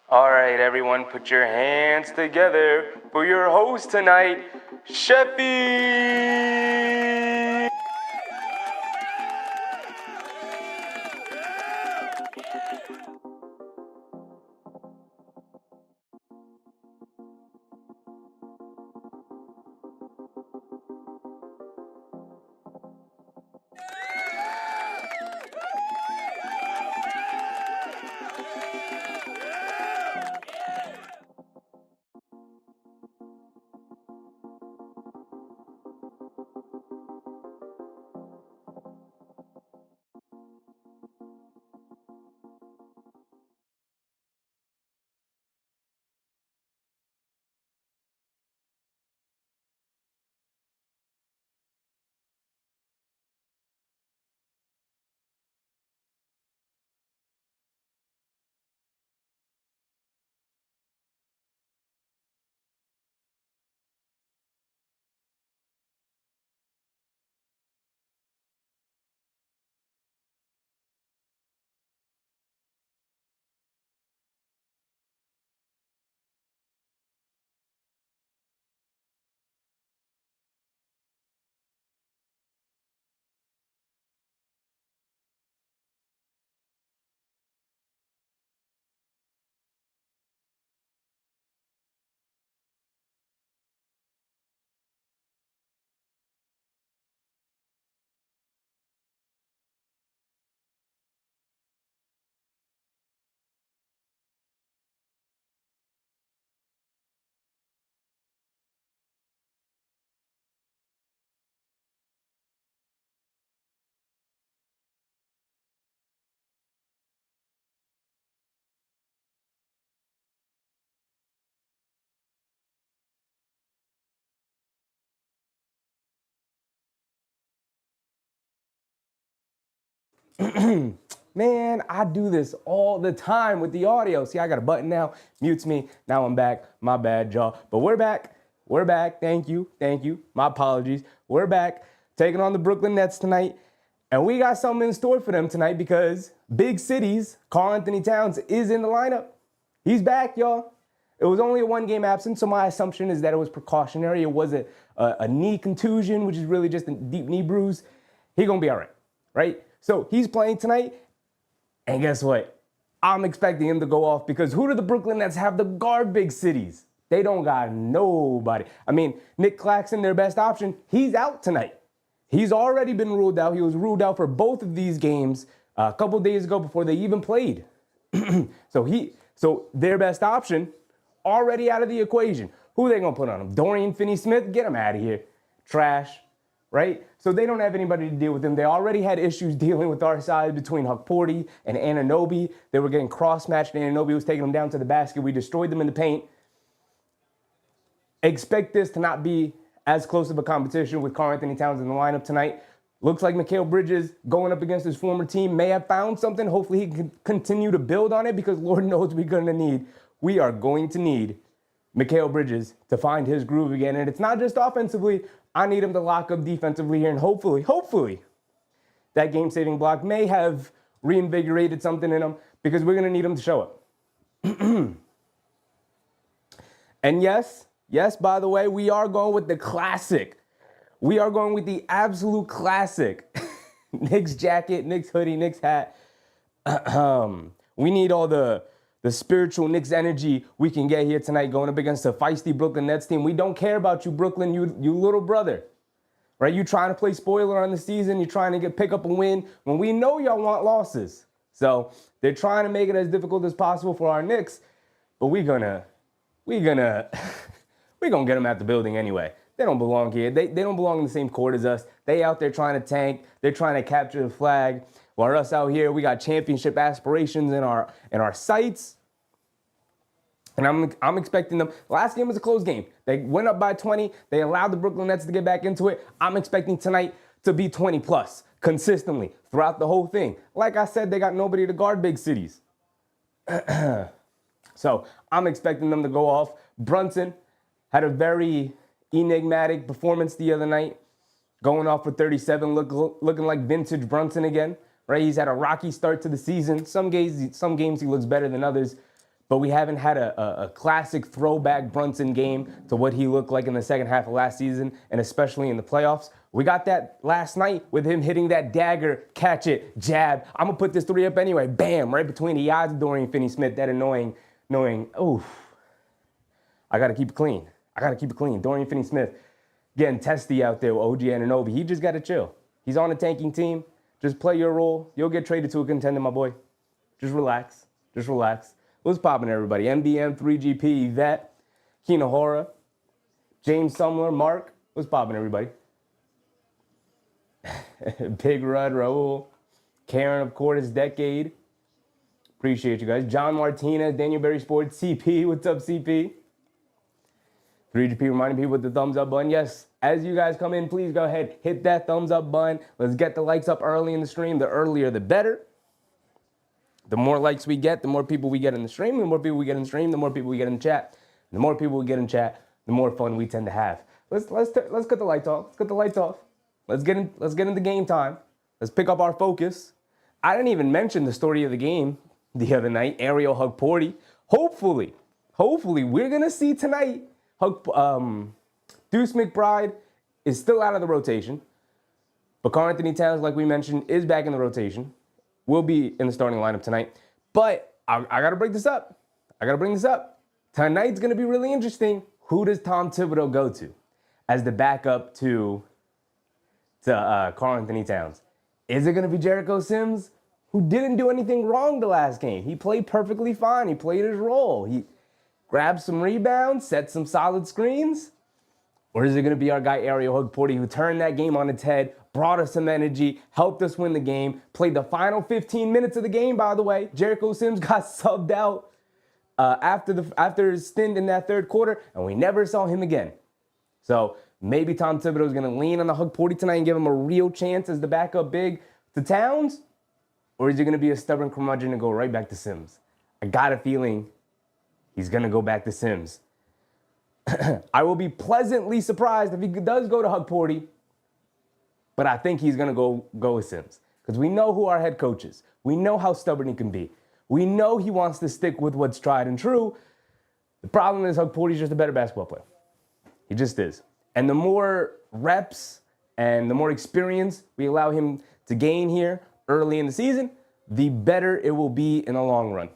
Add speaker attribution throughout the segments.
Speaker 1: All right, everyone, put your hands together for your host tonight, Sheffy. Man, I do this all the time with the audio. See, I got a button now, mutes me. Now I'm back. My bad, y'all. But we're back. We're back. Thank you. Thank you. My apologies. We're back taking on the Brooklyn Nets tonight. And we got something in store for them tonight because big cities, Karl Anthony Towns is in the lineup. He's back, y'all. It was only a one-game absence, so my assumption is that it was precautionary. It was a knee contusion, which is really just a deep knee bruise. He's going to be all right, right? So he's playing tonight, and guess what? I'm expecting him to go off because who do the Brooklyn Nets have to guard big cities? They don't got nobody. I mean, Nick Claxton, their best option, he's out tonight. He's already been ruled out. He was ruled out for both of these games a couple days ago before they even played. So their best option already out of the equation. Who are they gonna put on him? Dorian Finney-Smith? Get him out of here. Trash, right? So they don't have anybody to deal with him. They already had issues dealing with our side between Hukporti and Anunoby. They were getting cross-matched. Anunoby was taking them down to the basket. We destroyed them in the paint. Expect this to not be as close of a competition with Karl Anthony Towns in the lineup tonight. Looks like Mikal Bridges going up against his former team may have found something. Hopefully he can continue to build on it because Lord knows we are going to need Mikal Bridges to find his groove again. And it's not just offensively. I need him to lock up defensively here. And hopefully, that game-saving block may have reinvigorated something in him because we're going to need him to show up. And yes, by the way, we are going with the classic. We are going with the absolute classic. Knicks jacket, Knicks hoodie, Knicks hat. We need all the spiritual Knicks energy we can get here tonight going up against a feisty Brooklyn Nets team. We don't care about you, Brooklyn, you little brother. Right? You trying to play spoiler on the season. You're trying to pick up a win when we know y'all want losses. So they're trying to make it as difficult as possible for our Knicks, but we're gonna get them out the building anyway. They don't belong here. They don't belong in the same court as us. They out there trying to tank. They're trying to capture the flag. While us out here, we got championship aspirations in our sights. And I'm expecting them. Last game was a close game. They went up by 20. They allowed the Brooklyn Nets to get back into it. I'm expecting tonight to be 20 plus consistently throughout the whole thing. Like I said, they got nobody to guard big cities. So I'm expecting them to go off. Brunson had a very enigmatic performance the other night, going off for 37, looking like vintage Brunson again. Right? He's had a rocky start to the season. Some games he looks better than others. but we haven't had a classic throwback Brunson game to what he looked like in the second half of last season, and especially in the playoffs. We got that last night with him hitting that dagger, catch it, jab. I'm going to put this three up anyway. Bam, right between the eyes of Dorian Finney-Smith. That annoying, oof. I got to keep it clean. Dorian Finney-Smith getting testy out there with OG Anunoby. He just got to chill. He's on a tanking team. Just play your role. You'll get traded to a contender, my boy. Just relax. What's poppin', everybody? MBM, 3GP, Yvette, Kinahora, James Sumler, Mark. What's poppin', everybody? Big Rud, Raul, Karen, of course, Decade. Appreciate you guys. John Martinez, Daniel Berry Sports, CP. What's up, CP? 3GP reminding people with the thumbs up button. Yes, as you guys come in, please go ahead, hit that thumbs up button. Let's get the likes up early in the stream. The earlier, the better. The more likes we get, the more people we get in the stream. The more people we get in the stream, the more people we get in the chat. The more people we get in chat, the more fun we tend to have. Let's cut the lights off. Let's get into game time. Let's pick up our focus. I didn't even mention the story of the game the other night. Ariel Hukporti. Hopefully, we're gonna see tonight. Deuce McBride is still out of the rotation, but Karl Anthony Towns, like we mentioned, is back in the rotation. Will be in the starting lineup tonight. But I got to bring this up. Tonight's going to be really interesting. Who does Tom Thibodeau go to as the backup to Karl Anthony Towns? Is it going to be Jericho Sims, who didn't do anything wrong the last game? He played perfectly fine. He played his role. He grabbed some rebounds, set some solid screens. Or is it going to be our guy Ariel Hukporti, who turned that game on its head, brought us some energy, helped us win the game, played the final 15 minutes of the game, by the way. Jericho Sims got subbed out after his stint in that third quarter, and we never saw him again. So maybe Tom Thibodeau is going to lean on the Hukporti tonight and give him a real chance as the backup big to Towns? Or is he going to be a stubborn curmudgeon and go right back to Sims? I got a feeling he's going to go back to Sims. I will be pleasantly surprised if he does go to Hukporti, but I think he's going to go with Sims because we know who our head coach is. We know how stubborn he can be. We know he wants to stick with what's tried and true. The problem is Hukporti's just a better basketball player. He just is. And the more reps and the more experience we allow him to gain here early in the season, the better it will be in the long run.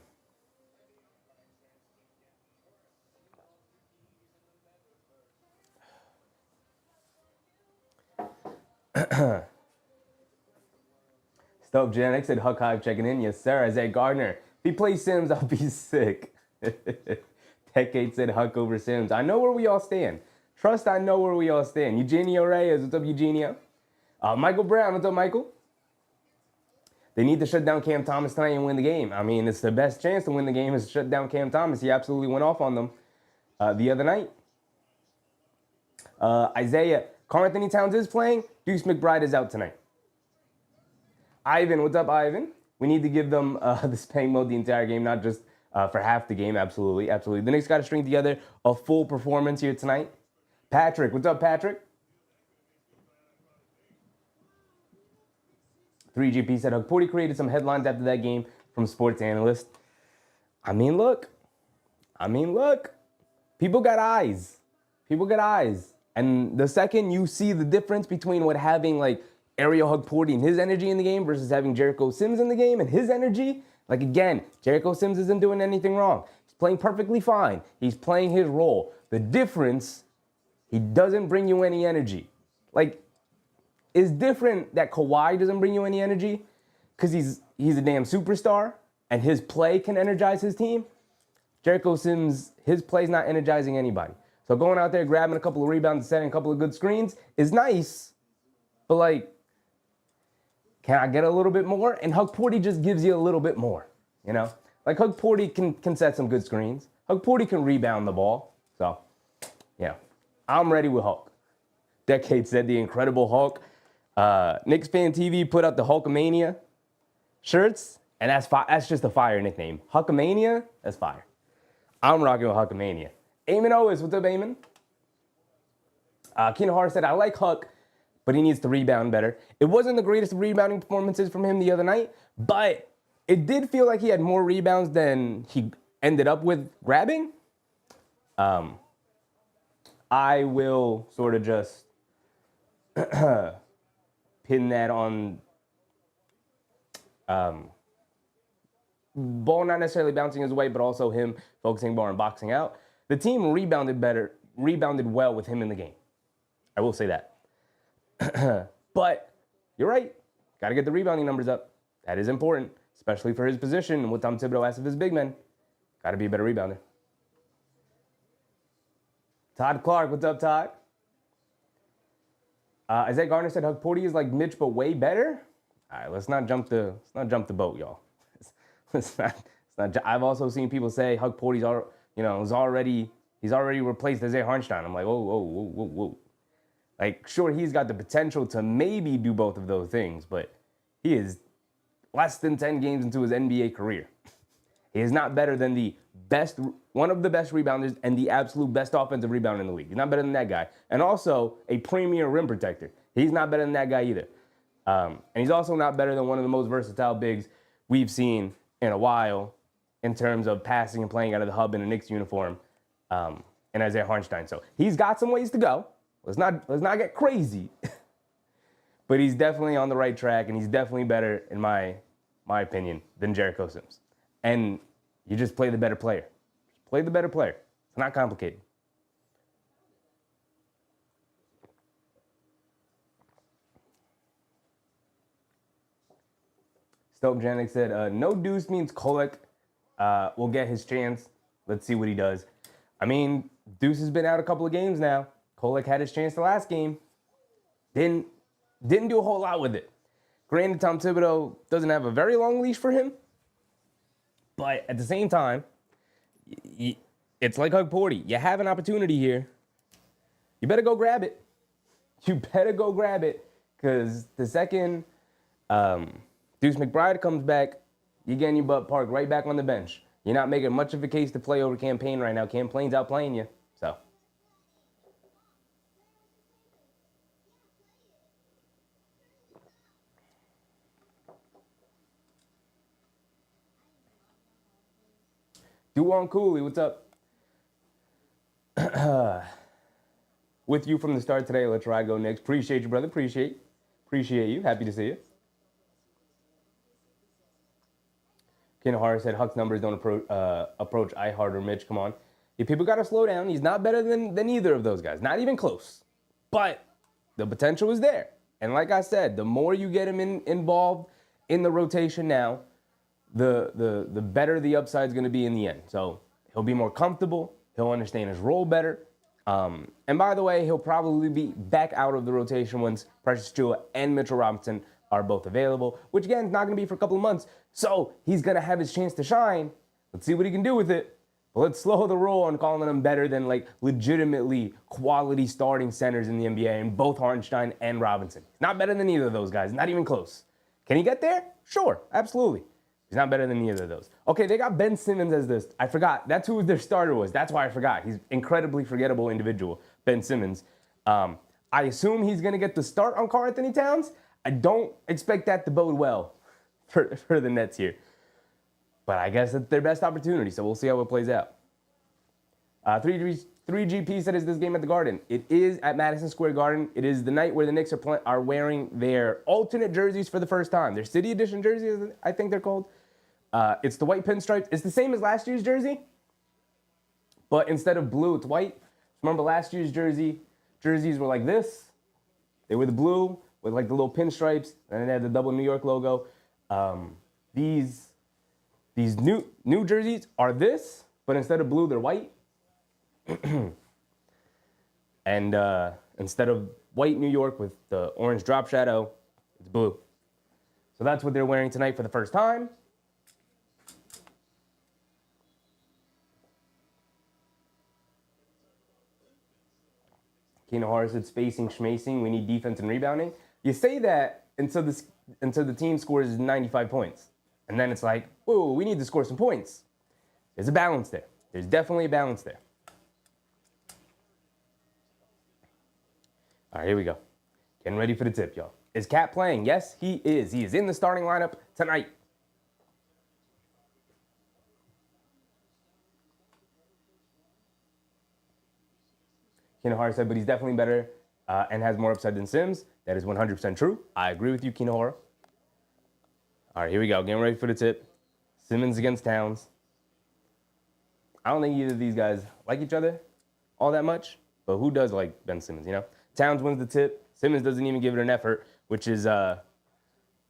Speaker 1: Stop Gen X said Huck Hive checking in. Yes, sir. Isaiah Gardner. If he plays Sims, I'll be sick. Decade said Huck over Sims. I know where we all stand. Trust I know where we all stand. Eugenio Reyes. What's up, Eugenio? Michael Brown. What's up, Michael? They need to shut down Cam Thomas tonight and win the game. I mean, it's the best chance to win the game is to shut down Cam Thomas. He absolutely went off on them the other night. Isaiah. Karl Anthony Towns is playing. Deuce McBride is out tonight. Ivan, what's up, Ivan? We need to give them the spang mode the entire game, not just for half the game. Absolutely. The Knicks got to string together a full performance here tonight. Patrick, what's up, Patrick? 3GP said Hukporti created some headlines after that game from Sports Analyst. I mean, look. People got eyes. And the second you see the difference between what having like Ariel Hukporti and his energy in the game versus having Jericho Sims in the game and his energy, like again, Jericho Sims isn't doing anything wrong. He's playing perfectly fine. He's playing his role. The difference, he doesn't bring you any energy. Like, it's different that Kawhi doesn't bring you any energy because he's a damn superstar and his play can energize his team. Jericho Sims, his play's not energizing anybody. So going out there, grabbing a couple of rebounds and setting a couple of good screens is nice, but like, can I get a little bit more? And Hukporti just gives you a little bit more, you know? Like Hukporti can set some good screens. Hukporti can rebound the ball. So, yeah, I'm ready with Hulk. Decade said the Incredible Hulk. Knicks Fan TV put out the Hulkamania shirts, and that's just a fire nickname. Hulkamania, that's fire. I'm rocking with Hulkamania. Eamon Owens, what's up, Eamon? Keenan Hart said, I like Huck, but he needs to rebound better. It wasn't the greatest rebounding performances from him the other night, but it did feel like he had more rebounds than he ended up with grabbing, I will sort of just pin that on ball not necessarily bouncing his way, but also him focusing more on boxing out. The team rebounded well with him in the game. I will say that. But you're right. Got to get the rebounding numbers up. That is important, especially for his position and what Tom Thibodeau asks of his big men. Got to be a better rebounder. Todd Clark, what's up, Todd? Isaiah Gardner said Hukporti is like Mitch, but way better. All right, let's not jump the boat, y'all. Let's not. I've also seen people say Hukporti's he's already replaced Isaiah Hartenstein. I'm like, whoa. Like, sure, he's got the potential to maybe do both of those things, but he is less than 10 games into his NBA career. He is not better than one of the best rebounders and the absolute best offensive rebounder in the league. He's not better than that guy. And also a premier rim protector. He's not better than that guy either. And he's also not better than one of the most versatile bigs we've seen in a while in terms of passing and playing out of the hub in a Knicks uniform, and Isaiah Hartenstein. So he's got some ways to go. Let's not get crazy. But he's definitely on the right track, and he's definitely better, in my opinion, than Jericho Sims. And you just play the better player. Play the better player. It's not complicated. Stoke Janik said, no Deuce means Kolek will get his chance. Let's see what he does. I mean, Deuce has been out a couple of games now. Kolek had his chance the last game. Didn't do a whole lot with it. Granted, Tom Thibodeau doesn't have a very long leash for him. But at the same time, it's like Hukporti. You have an opportunity here. You better go grab it. You better go grab it. Because the second Deuce McBride comes back, you're getting your butt parked right back on the bench. You're not making much of a case to play over Campaign right now. Campaign's outplaying you. So. Duwan Cooley, what's up? With you from the start today. Let's ride, go Knicks. Appreciate you, brother. Appreciate you. Happy to see you. Ken O'Hara said Huck's numbers don't approach iHeart or Mitch. Come on. Yeah, people got to slow down. He's not better than either of those guys. Not even close. But the potential is there. And like I said, the more you get him involved in the rotation now, the better the upside is going to be in the end. So he'll be more comfortable. He'll understand his role better. And by the way, he'll probably be back out of the rotation once Precious Achiuwa and Mitchell Robinson are both available, which again is not going to be for a couple of months. So he's going to have his chance to shine. Let's see what he can do with it. But let's slow the roll on calling him better than like legitimately quality starting centers in the NBA, and both Hartenstein and Robinson. He's not better than either of those guys. Not even close. Can he get there? Sure, absolutely. He's not better than either of those. Okay, they got Ben Simmons as this. I forgot. That's who their starter was. That's why I forgot. He's incredibly forgettable individual, Ben Simmons. I assume he's going to get the start on Karl Anthony Towns. I don't expect that to bode well for the Nets here. But I guess it's their best opportunity, so we'll see how it plays out. 3GP said, is this game at the Garden? It is at Madison Square Garden. It is the night where the Knicks are wearing their alternate jerseys for the first time. Their City Edition jerseys, I think they're called. It's the white pinstripes. It's the same as last year's jersey, but instead of blue, it's white. Remember last year's jerseys were like this. They were the blue with like the little pinstripes, and they had the double New York logo. These new jerseys are this, but instead of blue, they're white. And instead of white New York with the orange drop shadow, it's blue. So that's what they're wearing tonight for the first time. Keno Harris said spacing, schmacing. We need defense and rebounding. You say that until the team scores 95 points. And then it's like, whoa, we need to score some points. There's a balance there. There's definitely a balance there. All right, here we go. Getting ready for the tip, y'all. Is Cat playing? Yes, he is. He is in the starting lineup tonight. Kinohara said, but he's definitely better and has more upside than Sims. That is 100% true. I agree with you, Kinohara. All right, here we go. Getting ready for the tip. Simmons against Towns. I don't think either of these guys like each other all that much, but who does like Ben Simmons, you know? Towns wins the tip. Simmons doesn't even give it an effort, which is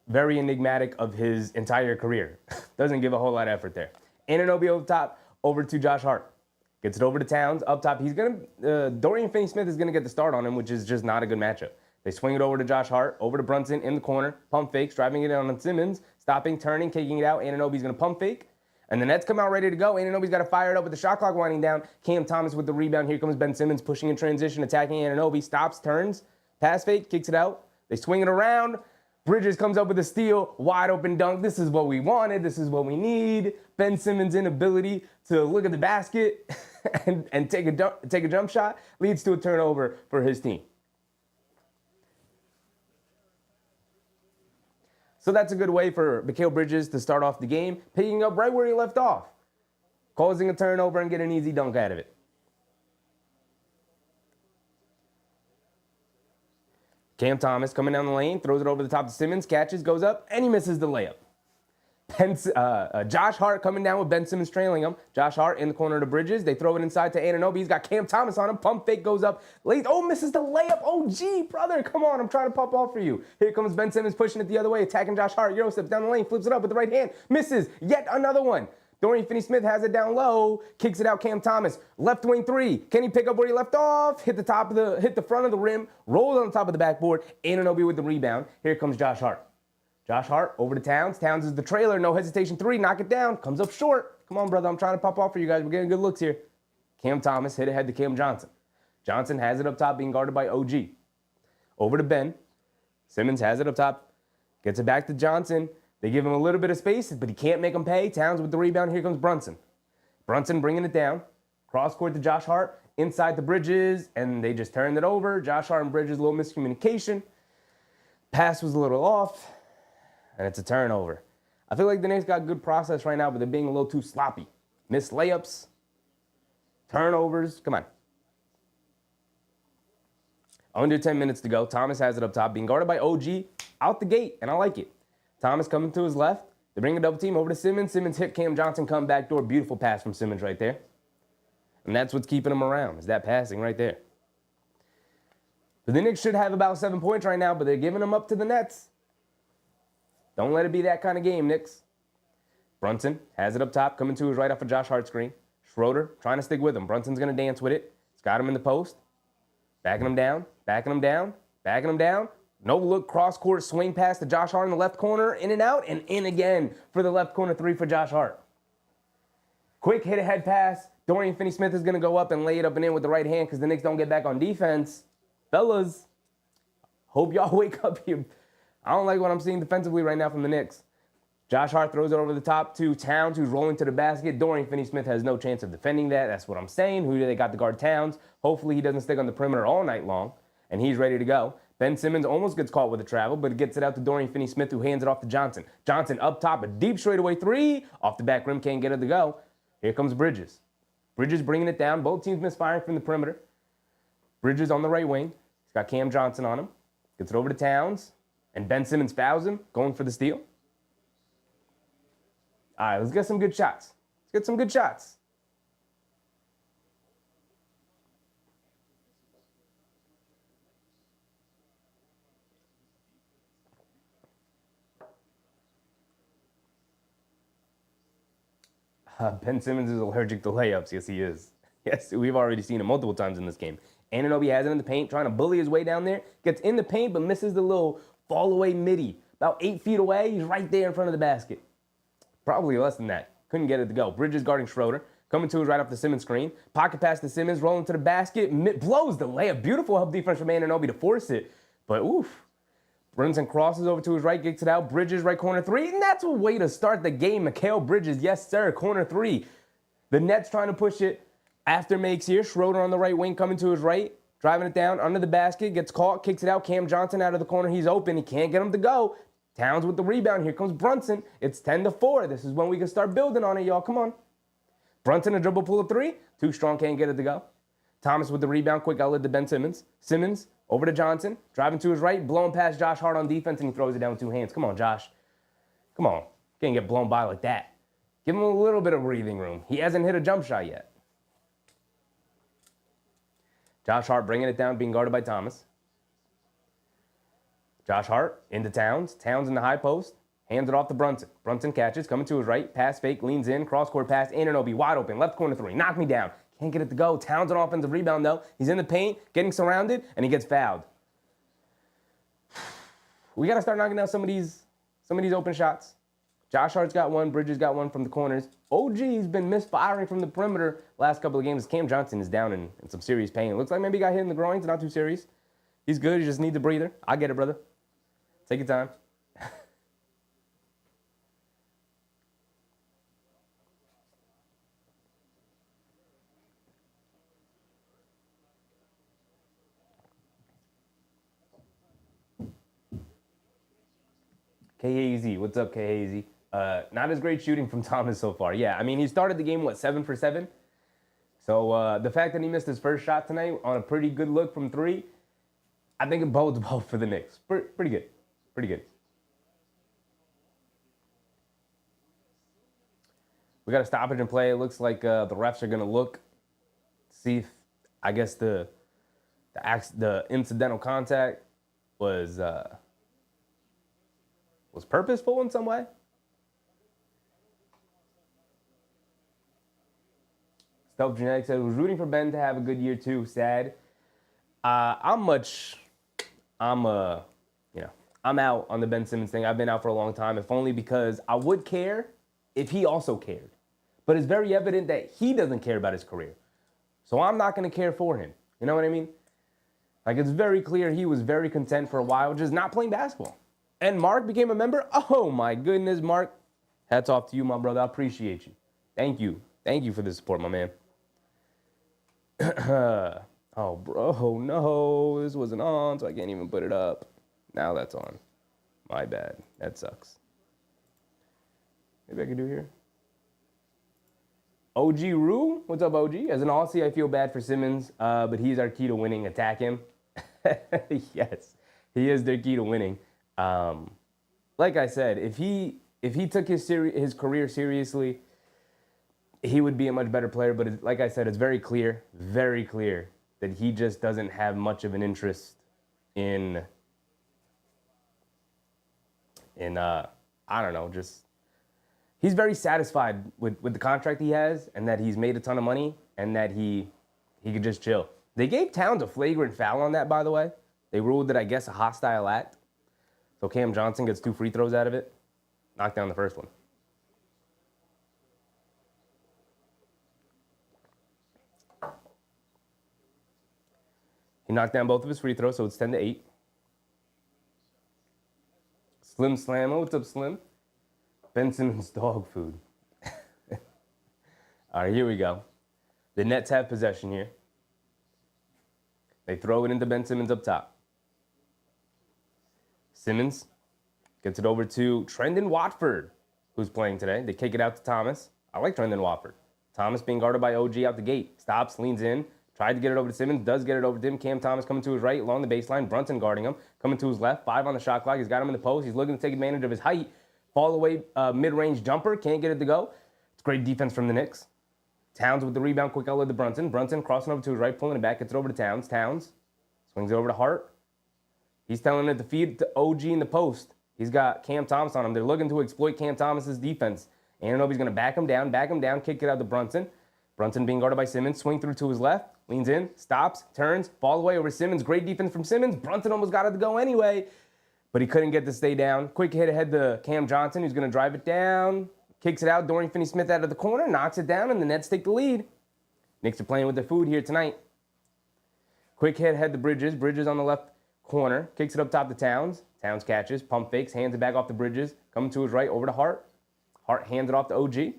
Speaker 1: very enigmatic of his entire career. Doesn't give a whole lot of effort there. Anunoby over top, over to Josh Hart. Gets it over to Towns, up top. He's going to, Dorian Finney-Smith is going to get the start on him, which is just not a good matchup. They swing it over to Josh Hart, over to Brunson in the corner, pump fakes, driving it on Simmons, stopping, turning, kicking it out. Anunoby's going to pump fake. And the Nets come out ready to go. Anunoby's got to fire it up with the shot clock winding down. Cam Thomas with the rebound. Here comes Ben Simmons pushing in transition, attacking Anunoby. Stops, turns, pass fake, kicks it out. They swing it around. Bridges comes up with a steal, wide open dunk. This is what we wanted. This is what we need. Ben Simmons' inability to look at the basket and take a jump shot leads to a turnover for his team. So that's a good way for Mikal Bridges to start off the game, picking up right where he left off, causing a turnover and get an easy dunk out of it. Cam Thomas coming down the lane, throws it over the top to Simmons, catches, goes up, and he misses the layup. Josh Hart coming down with Ben Simmons trailing him. Josh Hart in the corner to Bridges. They throw it inside to Anunoby. He's got Cam Thomas on him. Pump fake goes up. Late. Oh, misses the layup. Oh, gee, brother. Come on. I'm trying to pump off for you. Here comes Ben Simmons pushing it the other way, attacking Josh Hart. Euro steps down the lane, flips it up with the right hand. Misses. Yet another one. Dorian Finney-Smith has it down low. Kicks it out. Cam Thomas. Left wing three. Can he pick up where he left off? Hit the front of the rim. Rolls on the top of the backboard. Anunoby with the rebound. Here comes Josh Hart. Josh Hart over to Towns. Towns is the trailer. No hesitation. Three. Knock it down. Comes up short. Come on, brother. I'm trying to pop off for you guys. We're getting good looks here. Cam Thomas hit ahead to Cam Johnson. Johnson has it up top, being guarded by OG. Over to Ben. Simmons has it up top. Gets it back to Johnson. They give him a little bit of space, but he can't make him pay. Towns with the rebound. Here comes Brunson. Brunson bringing it down. Cross court to Josh Hart. Inside the Bridges, and they just turned it over. Josh Hart and Bridges, a little miscommunication. Pass was a little off. And it's a turnover. I feel like the Knicks got good process right now, but they're being a little too sloppy. Missed layups, turnovers. Come on. Under 10 minutes to go. Thomas has it up top, being guarded by OG out the gate, and I like it. Thomas coming to his left. They bring a double team over to Simmons. Simmons hit Cam Johnson, come back door. Beautiful pass from Simmons right there. And that's what's keeping him around, is that passing right there. But the Knicks should have about 7 points right now, but they're giving them up to the Nets. Don't let it be that kind of game, Knicks. Brunson has it up top, coming to his right off of Josh Hart's screen. Schroeder trying to stick with him. Brunson's going to dance with it. He's got him in the post. Backing him down, backing him down, backing him down. No look, cross-court swing pass to Josh Hart in the left corner. In and out, and in again for the left corner three for Josh Hart. Quick hit-ahead pass. Dorian Finney-Smith is going to go up and lay it up and in with the right hand because the Knicks don't get back on defense. Fellas, hope y'all wake up here. I don't like what I'm seeing defensively right now from the Knicks. Josh Hart throws it over the top to Towns, who's rolling to the basket. Dorian Finney-Smith has no chance of defending that. That's what I'm saying. Who do they got to guard Towns? Hopefully he doesn't stick on the perimeter all night long, and he's ready to go. Ben Simmons almost gets caught with a travel, but gets it out to Dorian Finney-Smith, who hands it off to Johnson. Johnson up top, a deep straightaway three. Off the back rim, can't get it to go. Here comes Bridges. Bridges bringing it down. Both teams misfiring from the perimeter. Bridges on the right wing. He's got Cam Johnson on him. Gets it over to Towns. And Ben Simmons fouls him, going for the steal. All right, let's get some good shots. Let's get some good shots. Ben Simmons is allergic to layups. Yes, he is. Yes, we've already seen it multiple times in this game. Anunoby has it in the paint, trying to bully his way down there. Gets in the paint, but misses the little fall-away midi. About 8 feet away, he's right there in front of the basket. Probably less than that. Couldn't get it to go. Bridges guarding Schroeder. Coming to his right off the Simmons screen. Pocket pass to Simmons, rolling to the basket. Blows the layup. Beautiful help defense from Anunoby to force it. But oof. Brunson crosses over to his right, kicks it out. Bridges, right corner three. And that's a way to start the game. Mikal Bridges, yes, sir. Corner three. The Nets trying to push it. After makes here. Schroeder on the right wing, coming to his right. Driving it down under the basket, gets caught, kicks it out. Cam Johnson out of the corner. He's open. He can't get him to go. Towns with the rebound. Here comes Brunson. It's 10-4. This is when we can start building on it, y'all. Come on. Brunson, a dribble pull of three. Too strong, can't get it to go. Thomas with the rebound, quick outlet to Ben Simmons. Simmons over to Johnson, driving to his right, blowing past Josh Hart on defense, and he throws it down with two hands. Come on, Josh. Come on. Can't get blown by like that. Give him a little bit of breathing room. He hasn't hit a jump shot yet. Josh Hart bringing it down, being guarded by Thomas. Josh Hart into Towns. Towns in the high post. Hands it off to Brunson. Brunson catches, coming to his right. Pass fake, leans in, cross-court pass. Anunoby wide open, left corner three. Knock me down. Can't get it to go. Towns on offensive rebound, though. He's in the paint, getting surrounded, and he gets fouled. We got to start knocking down some of these open shots. Josh Hart's got one. Bridges got one from the corners. OG's been misfiring from the perimeter last couple of games. Cam Johnson is down in some serious pain. It looks like maybe he got hit in the groin. It's not too serious. He's good. He just needs a breather. I get it, brother. Take your time. KAZ, what's up, KAZ? Not as great shooting from Thomas so far. Yeah, I mean, he started the game, 7 for 7? So the fact that he missed his first shot tonight on a pretty good look from three, I think it bodes well for the Knicks. Pretty good. Pretty good. We got a stoppage and play. It looks like the refs are going to look, see if, I guess, the incidental contact was purposeful in some way. Stealth Genetic said, was rooting for Ben to have a good year too. Sad. I'm out on the Ben Simmons thing. I've been out for a long time, if only because I would care if he also cared. But it's very evident that he doesn't care about his career. So I'm not going to care for him. You know what I mean? Like, it's very clear he was very content for a while just not playing basketball. And Mark became a member? Oh, my goodness, Mark. Hats off to you, my brother. I appreciate you. Thank you. Thank you for the support, my man. Oh, bro, no. This wasn't on, so I can't even put it up. Now that's on. My bad. That sucks. Maybe I can do here. OG Rue? What's up, OG? As an Aussie, I feel bad for Simmons, but he's our key to winning. Attack him. Yes, he is their key to winning. Like I said, if he took his career seriously, he would be a much better player. But like I said, it's very clear that he just doesn't have much of an interest in I don't know, just he's very satisfied with the contract he has and that he's made a ton of money and that he could just chill. They gave Towns a flagrant foul on that, by the way. They ruled it, I guess, a hostile act. So Cam Johnson gets 2 free throws out of it. Knocked down the first one. He knocked down both of his free throws, so it's 10-8. Slim Slammo, what's up, Slim? Ben Simmons dog food. All right, here we go. The Nets have possession here. They throw it into Ben Simmons up top. Simmons gets it over to Trendon Watford, who's playing today. They kick it out to Thomas. I like Trendon Watford. Thomas being guarded by OG out the gate. Stops, leans in, tried to get it over to Simmons, does get it over to him. Cam Thomas coming to his right along the baseline. Brunson guarding him. Coming to his left, 5 on the shot clock. He's got him in the post. He's looking to take advantage of his height. Fall away mid-range jumper. Can't get it to go. It's great defense from the Knicks. Towns with the rebound. Quick outlet to Brunson. Brunson crossing over to his right, pulling it back. Gets it over to Towns. Towns swings it over to Hart. He's telling it to feed to OG in the post. He's got Cam Thomas on him. They're looking to exploit Cam Thomas's defense. Anunoby's going to back him down, kick it out to Brunson. Brunson being guarded by Simmons. Swing through to his left. Leans in, stops, turns, fall away over Simmons. Great defense from Simmons. Brunson almost got it to go anyway, but he couldn't get to stay down. Quick hit ahead to Cam Johnson, who's going to drive it down. Kicks it out. Dorian Finney-Smith out of the corner. Knocks it down, and the Nets take the lead. Knicks are playing with their food here tonight. Quick hit ahead to Bridges. Bridges on the left corner. Kicks it up top to Towns. Towns catches, pump fakes, hands it back off the Bridges. Coming to his right, over to Hart. Hart hands it off to OG.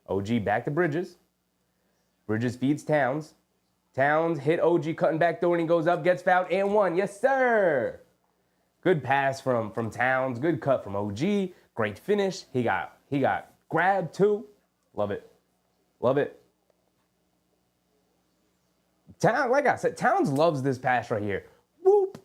Speaker 1: OG back to Bridges. Bridges feeds Towns. Towns hit OG, cutting back door, and he goes up, gets fouled, and one. Yes, sir. Good pass from Towns. Good cut from OG. Great finish. He got grabbed too. Love it. Love it. Towns, like I said, Towns loves this pass right here. Whoop.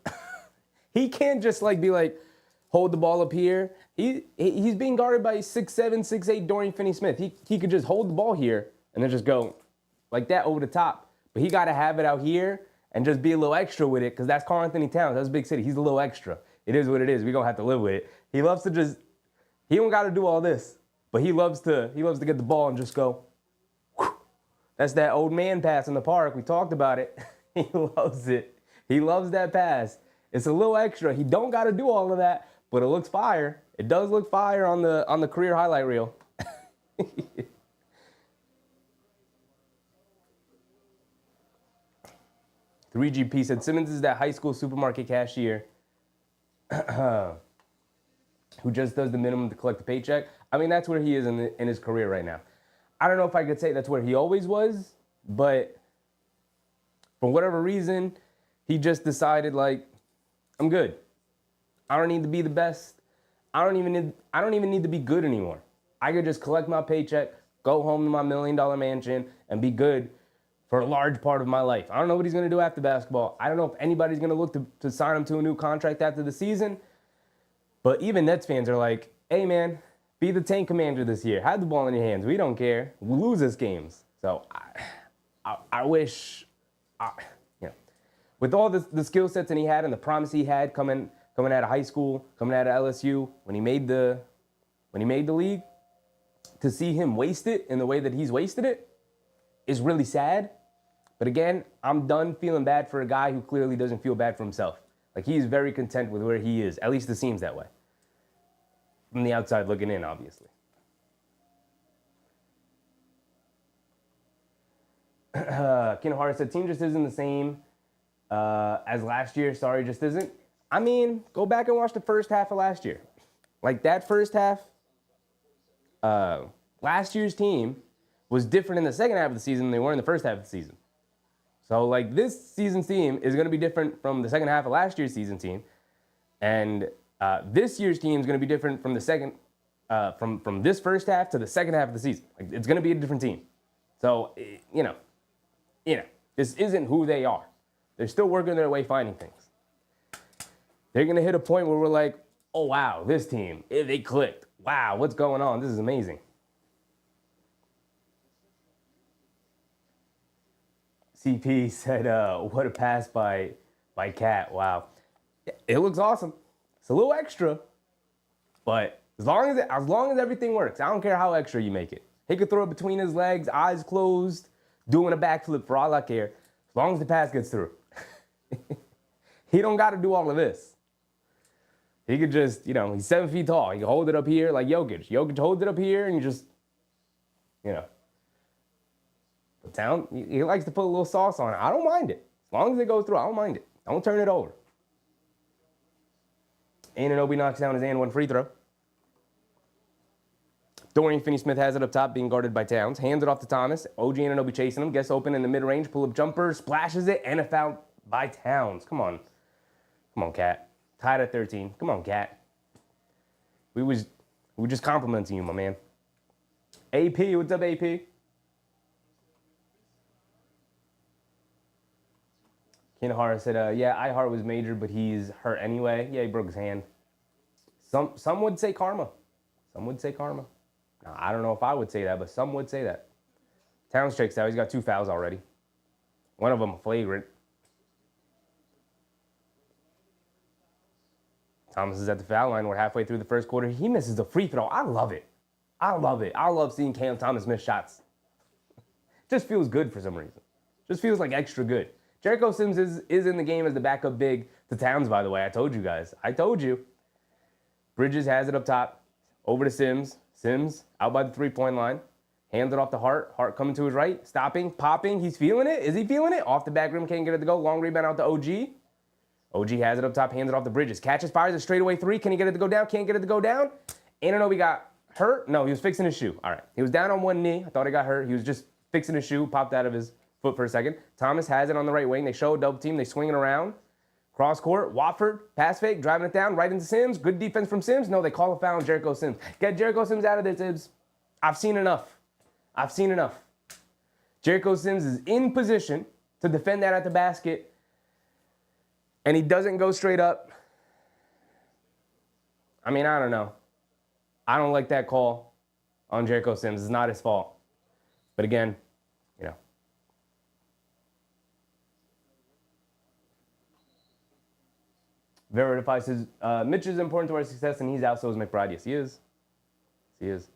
Speaker 1: He can't just like be like, hold the ball up here. He's being guarded by 6'7", 6'8" Dorian Finney-Smith. He could just hold the ball here and then just go like that over the top. But he got to have it out here and just be a little extra with it because that's Karl Anthony Towns. That's Big City. He's a little extra. It is what it is. We're going to have to live with it. He loves to just, he don't got to do all this. But he loves to get the ball and just go. Whew. That's that old man pass in the park. We talked about it. He loves it. He loves that pass. It's a little extra. He don't got to do all of that, but it looks fire. It does look fire on the career highlight reel. 3GP said Simmons is that high school supermarket cashier who just does the minimum to collect the paycheck. I mean, that's where he is in his career right now. I don't know if I could say that's where he always was, but for whatever reason, he just decided, like, I'm good. I don't need to be the best. I don't even need to be good anymore. I could just collect my paycheck, go home to my $1 million mansion, and be good for a large part of my life. I don't know what he's going to do after basketball. I don't know if anybody's going to look to sign him to a new contract after the season. But even Nets fans are like, hey, man, be the tank commander this year. Have the ball in your hands. We don't care. We lose this games. So I wish, with all the skill sets that he had and the promise he had coming out of high school, coming out of LSU, when he made the league, to see him waste it in the way that he's wasted it is really sad. But again, I'm done feeling bad for a guy who clearly doesn't feel bad for himself. Like, he's very content with where he is. At least it seems that way. From the outside looking in, obviously. Kinahara said, team just isn't the same as last year. Sorry, just isn't. I mean, go back and watch the first half of last year. Like, that first half, last year's team was different in the second half of the season than they were in the first half of the season. So, like, this season's team is going to be different from the second half of last year's season team. And this year's team is going to be different from the second, from this first half to the second half of the season. Like, it's going to be a different team. So, this isn't who they are. They're still working their way finding things. They're going to hit a point where we're like, oh, wow, this team, they clicked. Wow, what's going on? This is amazing. CP said, what a pass by Cat. Wow. It looks awesome. It's a little extra, but as long as everything works, I don't care how extra you make it. He could throw it between his legs, eyes closed, doing a backflip for all I care, as long as the pass gets through. He don't got to do all of this. He could just, he's 7 feet tall. He can hold it up here like Jokic. Jokic holds it up here and you just, But Town, he likes to put a little sauce on it. I don't mind it. As long as it goes through, I don't mind it. Don't turn it over. Anunoby knocks down his and one free throw. Dorian Finney-Smith has it up top, being guarded by Towns. Hands it off to Thomas. OG Anunoby chasing him. Gets open in the mid-range. Pull-up jumper. Splashes it. And a foul by Towns. Come on. Come on, Cat. Tied at 13. Come on, Cat. We were just complimenting you, my man. AP, what's up, AP? Kinahara said, yeah, iHeart was major, but he's hurt anyway. Yeah, he broke his hand. Some would say karma. Some would say karma. Now, I don't know if I would say that, but some would say that. Towns checks out. He's got 2 fouls already. One of them a flagrant. Thomas is at the foul line. We're halfway through the first quarter. He misses the free throw. I love it. I love it. I love seeing Cam Thomas miss shots. Just feels good for some reason. Just feels like extra good. Jericho Sims is in the game as the backup big to Towns, by the way. I told you guys. I told you. Bridges has it up top. Over to Sims. Sims out by the three-point line. Hands it off to Hart. Hart coming to his right. Stopping. Popping. He's feeling it. Is he feeling it? Off the back rim. Can't get it to go. Long rebound out to OG. OG has it up top. Hands it off to Bridges. Catches, fires a straightaway three. Can he get it to go down? Can't get it to go down. Anunoby got hurt. No, he was fixing his shoe. All right. He was down on one knee. I thought he got hurt. He was just fixing his shoe. Popped out of his foot for a second. Thomas has it on the right wing. They show a double team. They swing it around. Cross court. Watford. Pass fake. Driving it down. Right into Sims. Good defense from Sims. No, they call a foul on Jericho Sims. Get Jericho Sims out of there, Tibbs. I've seen enough. I've seen enough. Jericho Sims is in position to defend that at the basket, and he doesn't go straight up. I mean, I don't know. I don't like that call on Jericho Sims. It's not his fault. But again, you know. Verify says, Mitch is important to our success, and he's out, so is McBride. Yes, he is. He is.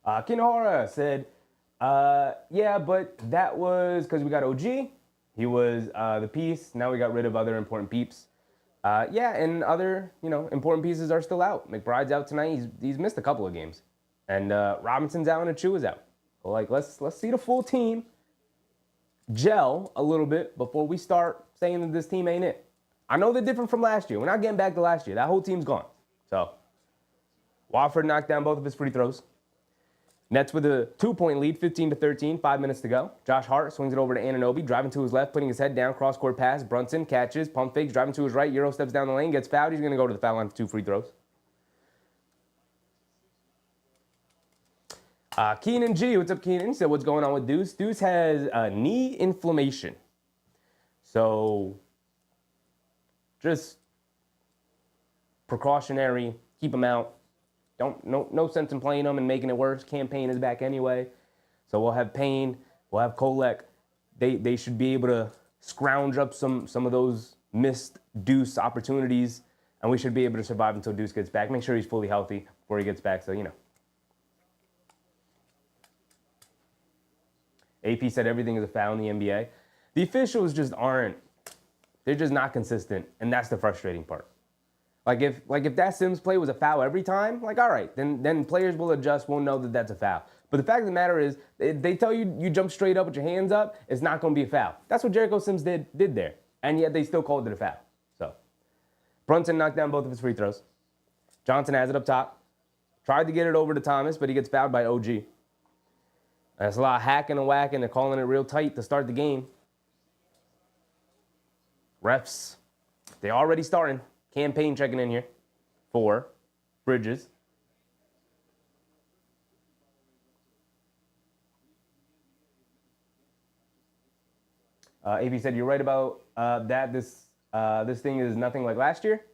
Speaker 1: Kinohara said, yeah, but that was because we got OG. He was the piece. Now we got rid of other important peeps. Yeah, and other, important pieces are still out. McBride's out tonight. He's missed a couple of games. And Robinson's out and Achu is out. So, let's see the full team gel a little bit before we start saying that this team ain't it. I know they're different from last year. We're not getting back to last year. That whole team's gone. So, Wofford knocked down both of his free throws. Nets with a 2-point lead, 15-13, 5 minutes to go. Josh Hart swings it over to Anunoby, driving to his left, putting his head down, cross-court pass. Brunson catches, pump fakes, driving to his right. Euro steps down the lane, gets fouled. He's going to go to the foul line for 2 free throws. Keenan G, what's up, Keenan? He said, what's going on with Deuce? Deuce has knee inflammation. So, just precautionary, keep him out. No sense in playing him and making it worse. Campaign is back anyway. So we'll have Payne, we'll have Kolek. They should be able to scrounge up some of those missed Deuce opportunities, and we should be able to survive until Deuce gets back. Make sure he's fully healthy before he gets back, so AP said everything is a foul in the NBA. The officials just aren't. They're just not consistent, and that's the frustrating part. Like if that Sims play was a foul every time, all right, then players will adjust, won't know that that's a foul. But the fact of the matter is, they tell you jump straight up with your hands up, it's not going to be a foul. That's what Jericho Sims did there, and yet they still called it a foul. So Brunson knocked down both of his free throws. Johnson has it up top. Tried to get it over to Thomas, but he gets fouled by OG. That's a lot of hacking and whacking. They're calling it real tight to start the game. Refs, they already starting. Campaign checking in here for Bridges. AP said, you're right about that. This thing is nothing like last year.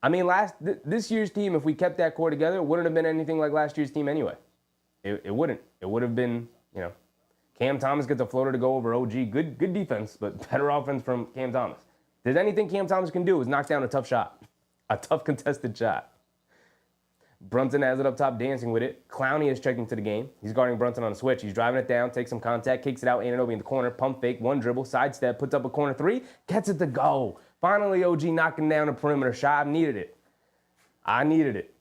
Speaker 1: I mean, this year's team, if we kept that core together, it wouldn't have been anything like last year's team anyway. It wouldn't. It would have been, Cam Thomas gets a floater to go over OG. Good defense, but better offense from Cam Thomas. If there's anything Cam Thomas can do is knock down a tough shot. A tough contested shot. Brunson has it up top, dancing with it. Clowney is checking to the game. He's guarding Brunson on a switch. He's driving it down, takes some contact, kicks it out, Anunoby in the corner, pump fake, one dribble, sidestep, puts up a corner three, gets it to go. Finally, OG knocking down a perimeter shot. I needed it.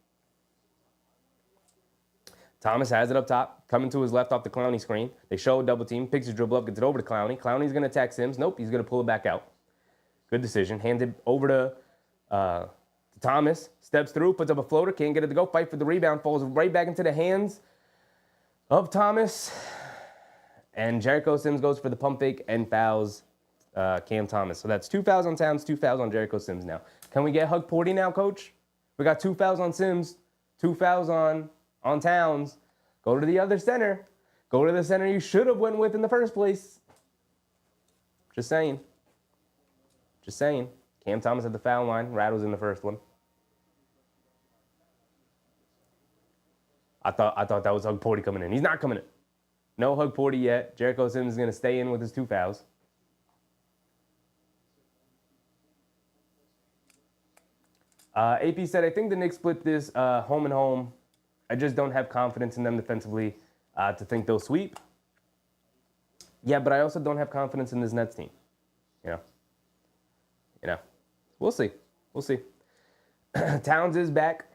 Speaker 1: Thomas has it up top, coming to his left off the Clowney screen. They show a double team, picks his dribble up, gets it over to Clowney. Clowney's going to attack Sims. Nope, he's going to pull it back out. Good decision. Hands it over to Thomas. Steps through, puts up a floater, can't get it to go. Fight for the rebound, falls right back into the hands of Thomas. And Jericho Sims goes for the pump fake and fouls Cam Thomas. So that's 2 fouls on Towns, 2 fouls on Jericho Sims now. Can we get Hukporti now, Coach? We got 2 fouls on Sims, 2 fouls on Towns. Go to the other center. Go to the center you should have went with in the first place. Just saying. Cam Thomas at the foul line. Rattles in the first one. I thought that was Hukporti coming in. He's not coming in. No Hukporti yet. Jericho Sims is going to stay in with his 2 fouls. AP said, I think the Knicks split this home and home. I just don't have confidence in them defensively to think they'll sweep. Yeah, but I also don't have confidence in this Nets team. We'll see. Towns is back.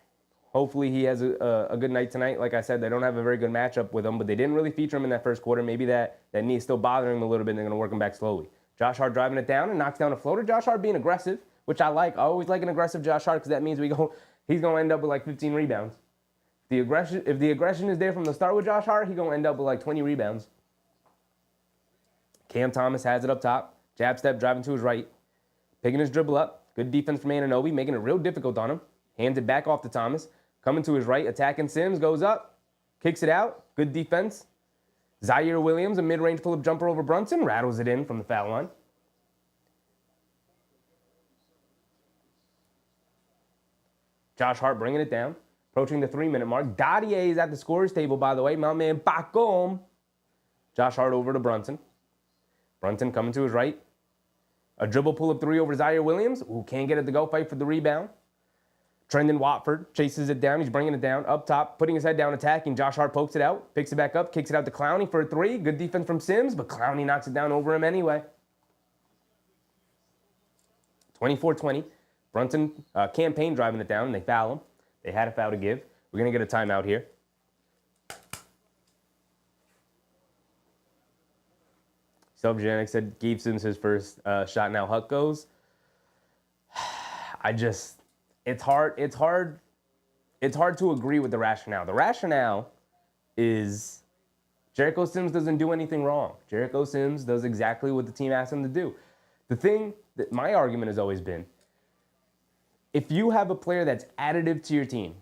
Speaker 1: Hopefully he has a good night tonight. Like I said, they don't have a very good matchup with him, but they didn't really feature him in that first quarter. Maybe that knee is still bothering him a little bit, and they're going to work him back slowly. Josh Hart driving it down and knocks down a floater. Josh Hart being aggressive, which I like. I always like an aggressive Josh Hart because that means he's going to end up with 15 rebounds. If the aggression is there from the start with Josh Hart, he's going to end up with 20 rebounds. Cam Thomas has it up top. Jab step, driving to his right. Picking his dribble up. Good defense from Anunoby, making it real difficult on him. Hands it back off to Thomas. Coming to his right, attacking Sims, goes up. Kicks it out. Good defense. Zaire Williams, a mid-range pull-up jumper over Brunson. Rattles it in from the foul line. Josh Hart bringing it down. Approaching the 3-minute mark. Dadier is at the scorer's table, by the way. My man Pacom. Josh Hart over to Brunson. Brunson coming to his right. A dribble pull-up 3 over Zaire Williams. Ooh, can't get it to go. Fight for the rebound. Trendon Watford chases it down. He's bringing it down. Up top, putting his head down, attacking. Josh Hart pokes it out. Picks it back up. Kicks it out to Clowney for a 3. Good defense from Sims, but Clowney knocks it down over him anyway. 24-20. Brunson campaign driving it down, and they foul him. They had a foul to give. We're going to get a timeout here. Subjanic said gave Sims his first shot. Now Huck goes. It's hard to agree with the rationale. The rationale is Jericho Sims doesn't do anything wrong. Jericho Sims does exactly what the team asked him to do. The thing that my argument has always been, if you have a player that's additive to your team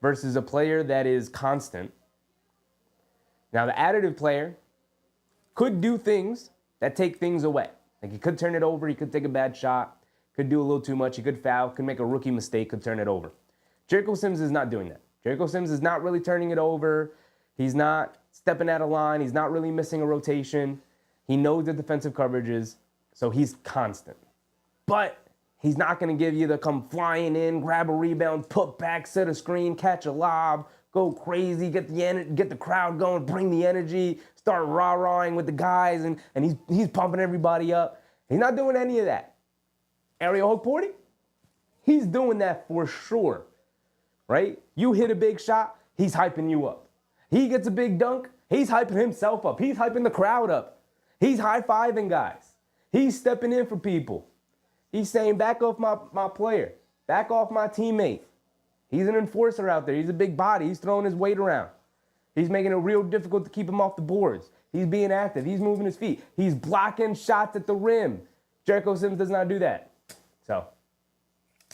Speaker 1: versus a player that is constant, now the additive player could do things that take things away. Like he could turn it over, he could take a bad shot, could do a little too much, he could foul, could make a rookie mistake, could turn it over. Jericho Sims is not doing that. Jericho Sims is not really turning it over. He's not stepping out of line. He's not really missing a rotation. He knows the defensive coverages, so he's constant. But he's not going to give you the come flying in, grab a rebound, put back, set a screen, catch a lob, go crazy, get the crowd going, bring the energy, start rah-rahing with the guys, and he's pumping everybody up. He's not doing any of that. Ariel Hukporti, he's doing that for sure, right? You hit a big shot, he's hyping you up. He gets a big dunk, he's hyping himself up. He's hyping the crowd up. He's high-fiving guys. He's stepping in for people. He's saying, back off my player. Back off my teammate. He's an enforcer out there. He's a big body. He's throwing his weight around. He's making it real difficult to keep him off the boards. He's being active. He's moving his feet. He's blocking shots at the rim. Jericho Sims does not do that. So,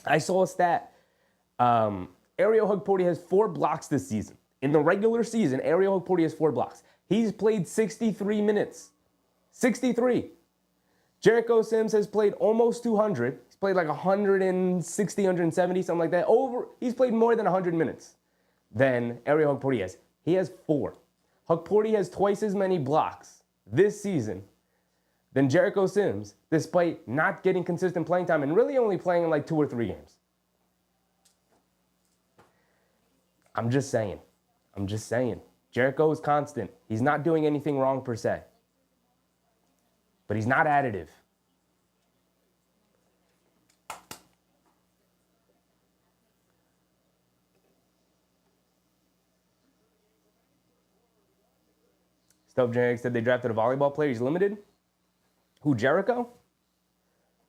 Speaker 1: I saw a stat. Ariel Hukporti has 4 blocks this season. In the regular season, Ariel Hukporti has 4 blocks. He's played 63 minutes. 63. Jericho Sims has played almost 200. He's played like 160, 170, something like that. He's played more than 100 minutes than Ariel Hukporti has. He has 4. Hukporti has twice as many blocks this season than Jericho Sims, despite not getting consistent playing time and really only playing in like 2 or 3 games. I'm just saying. Jericho is constant. He's not doing anything wrong per se. But he's not additive. Stuff Jerick said they drafted a volleyball player. He's limited. Who, Jericho?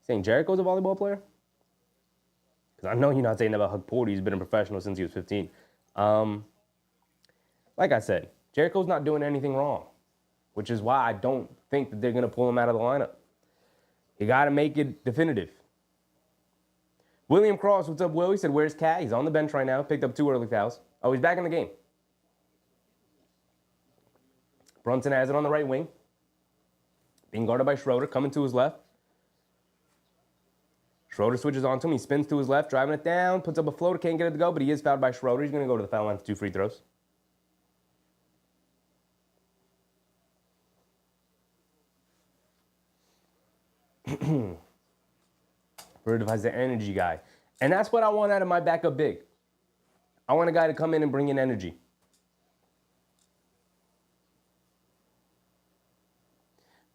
Speaker 1: Saying Jericho's a volleyball player? Because I know you're not saying that about Hukporti. He's been a professional since he was 15. Like I said, Jericho's not doing anything wrong, which is why I don't think that they're going to pull him out of the lineup. You got to make it definitive. William Cross, what's up, Will? He said, where's Cat? He's on the bench right now. Picked up 2 early fouls. Oh, he's back in the game. Brunson has it on the right wing. Being guarded by Schroeder, coming to his left. Schroeder switches on to him. He spins to his left, driving it down, puts up a floater, can't get it to go, but he is fouled by Schroeder. He's going to go to the foul line for 2 free throws. Bird has the energy guy. And that's what I want out of my backup big. I want a guy to come in and bring in energy.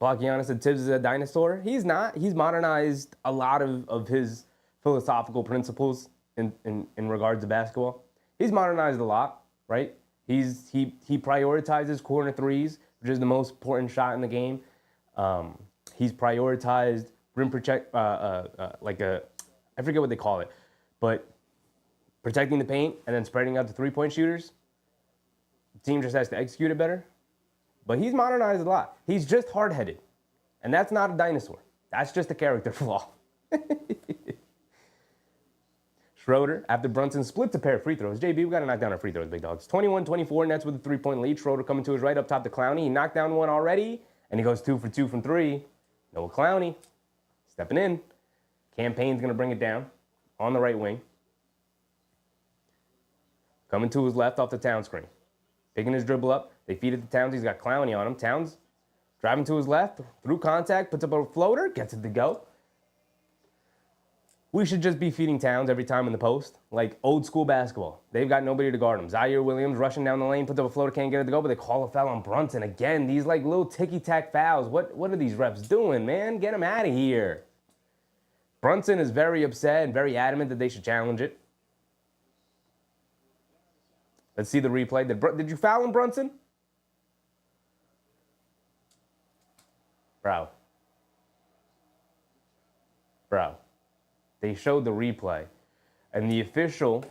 Speaker 1: Blockiana said Tibbs is a dinosaur. He's not. He's modernized a lot of his philosophical principles in regards to basketball. He's modernized a lot, right? He prioritizes corner threes, which is the most important shot in the game. He's prioritized rim protect, I forget what they call it, but protecting the paint and then spreading out the three-point shooters. The team just has to execute it better. But he's modernized a lot. He's just hard-headed. And that's not a dinosaur. That's just a character flaw. Schroeder, after Brunson splits a pair of free throws. JB, we got to knock down our free throws, big dogs. 21-24, Nets with a three-point lead. Schroeder coming to his right up top to Clowney. He knocked down one already, and he goes 2 for 2 from 3. Noah Clowney stepping in. Campaign's going to bring it down on the right wing. Coming to his left off the Towns screen. Picking his dribble up. They feed it to Towns. He's got Clowney on him. Towns driving to his left. Through contact. Puts up a floater. Gets it to go. We should just be feeding Towns every time in the post. Like old school basketball. They've got nobody to guard him. Zaire Williams rushing down the lane. Puts up a floater. Can't get it to go. But they call a foul on Brunson. Again, these like little ticky-tack fouls. What are these refs doing, man? Get them out of here. Brunson is very upset and very adamant that they should challenge it. Let's see the replay. Did you foul him, Brunson? Bro. They showed the replay. And the official,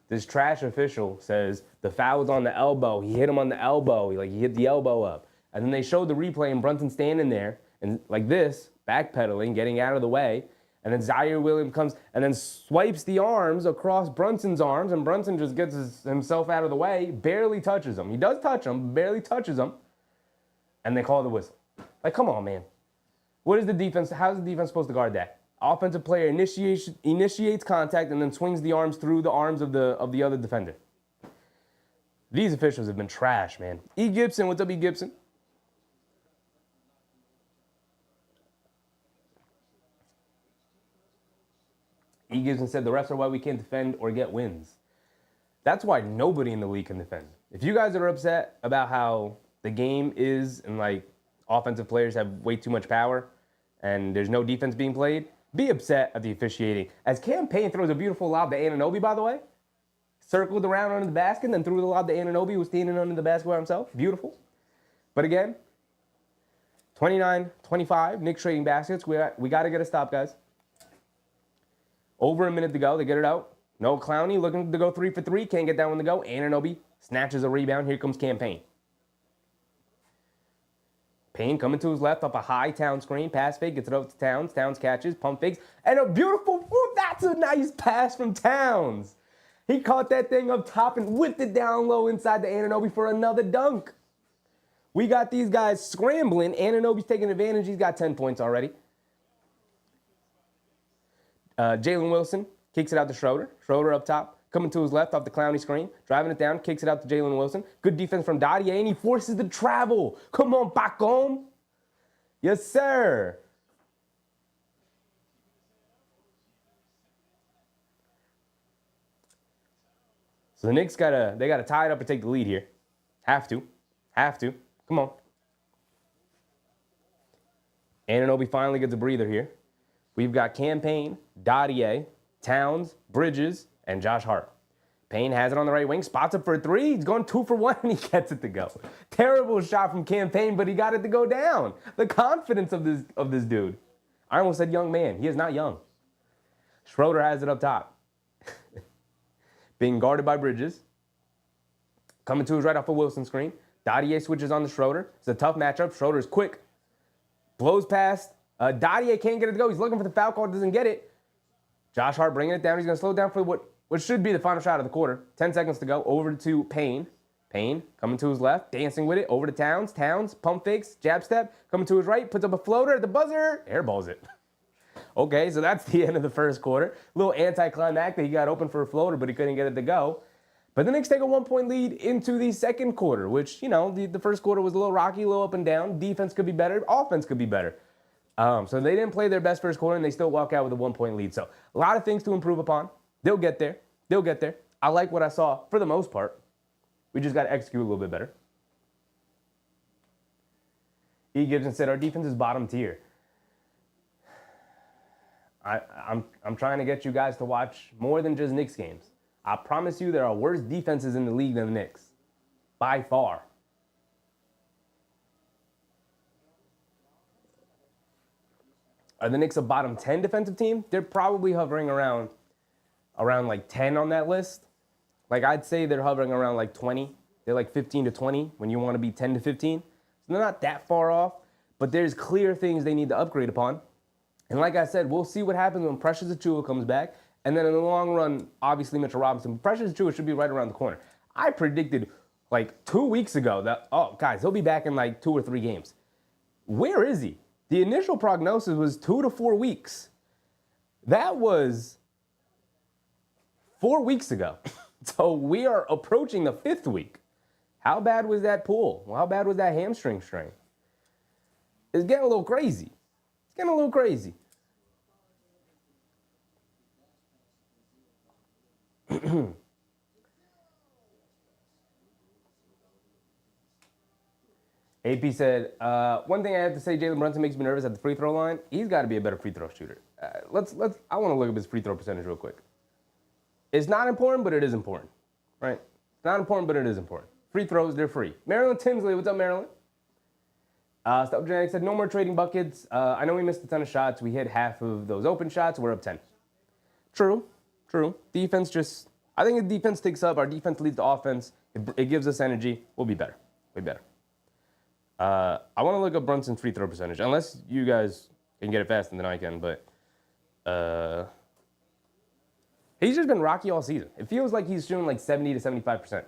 Speaker 1: this trash official, says the foul was on the elbow. He hit him on the elbow. He hit the elbow up. And then they showed the replay and Brunson standing there and like this, backpedaling, getting out of the way. And then Zaire Williams comes and then swipes the arms across Brunson's arms, and Brunson just gets himself out of the way, barely touches him. He does touch him, barely touches him, and they call the whistle. Like, come on, man. What is the defense? How is the defense supposed to guard that? Offensive player initiates contact and then swings the arms through the arms of the other defender. These officials have been trash, man. E. Gibson, what's up, E. Gibson? E. Gibson said the refs are why we can't defend or get wins. That's why nobody in the league can defend. If you guys are upset about how the game is and like offensive players have way too much power and there's no defense being played, be upset at the officiating. As Campaign throws a beautiful lob to Anunoby, by the way, circled around under the basket and then threw the lob to Anunoby, who was standing under the basket by himself. Beautiful. But again, 29-25, Knicks trading baskets. We got to get a stop, guys. Over a minute to go. They get it out. No Clowney looking to go 3 for 3. Can't get that one to go. Anunoby snatches a rebound. Here comes Campaign. Payne coming to his left up a high Towns screen. Pass fake. Gets it over to Towns. Towns catches. Pump fakes. And a beautiful, that's a nice pass from Towns. He caught that thing up top and whipped it down low inside the Anunoby for another dunk. We got these guys scrambling. Anunoby's taking advantage. He's got 10 points already. Jalen Wilson kicks it out to Schroeder. Schroeder up top, coming to his left off the Clowney screen, driving it down, kicks it out to Jalen Wilson. Good defense from Dottier, and he forces the travel. Come on, back home. Yes, sir. So the Knicks they gotta tie it up and take the lead here. Have to. Come on. Anunoby finally gets a breather here. We've got Campaign, Dottier, Towns, Bridges, and Josh Hart. Payne has it on the right wing, spots it for a 3. He's going 2 for 1, and he gets it to go. Terrible shot from Campaign, but he got it to go down. The confidence of this dude. I almost said young man. He is not young. Schroeder has it up top. Being guarded by Bridges. Coming to his right off a Wilson screen. Dottier switches on to Schroeder. It's a tough matchup. Schroeder's quick. Blows past. Dottier can't get it to go. He's looking for the foul call, doesn't get it. Josh Hart bringing it down. He's going to slow down for what should be the final shot of the quarter. 10 seconds to go. Over to Payne. Payne coming to his left, dancing with it. Over to Towns. Towns, pump fakes, jab step. Coming to his right, puts up a floater at the buzzer. Airballs it. Okay, so that's the end of the first quarter. A little anticlimactic. He got open for a floater, but he couldn't get it to go. But the Knicks take a 1-point lead into the second quarter, which, the first quarter was a little rocky, a little up and down. Defense could be better. Offense could be better. So they didn't play their best first quarter, and they still walk out with a 1-point lead. So a lot of things to improve upon. They'll get there. I like what I saw for the most part. We just got to execute a little bit better. E. Gibson said, our defense is bottom tier. I'm trying to get you guys to watch more than just Knicks games. I promise you there are worse defenses in the league than the Knicks. By far. Are the Knicks a bottom 10 defensive team? They're probably hovering around like 10 on that list. Like I'd say they're hovering around like 20. They're like 15 to 20 when you want to be 10 to 15. So they're not that far off, but there's clear things they need to upgrade upon. And like I said, we'll see what happens when Precious Achiuwa comes back And then in the long run, obviously Mitchell Robinson. Precious Achiuwa should be right around the corner. I predicted like 2 weeks ago that, oh, guys, he'll be back in like 2 or 3 games. Where is he? The initial prognosis was 2 to 4 weeks. That was 4 weeks ago. So we are approaching the 5th week. How bad was that pull? How bad was that hamstring strain? It's getting a little crazy. It's getting a little crazy. AP said, one thing I have to say, Jalen Brunson makes me nervous at the free throw line. He's got to be a better free throw shooter. I want to look up his free throw percentage real quick. It's not important, but it is important, right? It's not important, but it is important. Free throws, they're free. Marilyn Tinsley, what's up, Marilyn? Stop Genetics said, no more trading buckets. I know we missed a ton of shots. We hit half of those open shots. We're up 10. True. Defense just, I think the defense takes up. Our defense leads the offense. It gives us energy. We'll be better. Way better. I want to look up Brunson's free throw percentage, unless you guys can get it faster than I can, but he's just been rocky all season. It feels like he's shooting like 70 to 75%.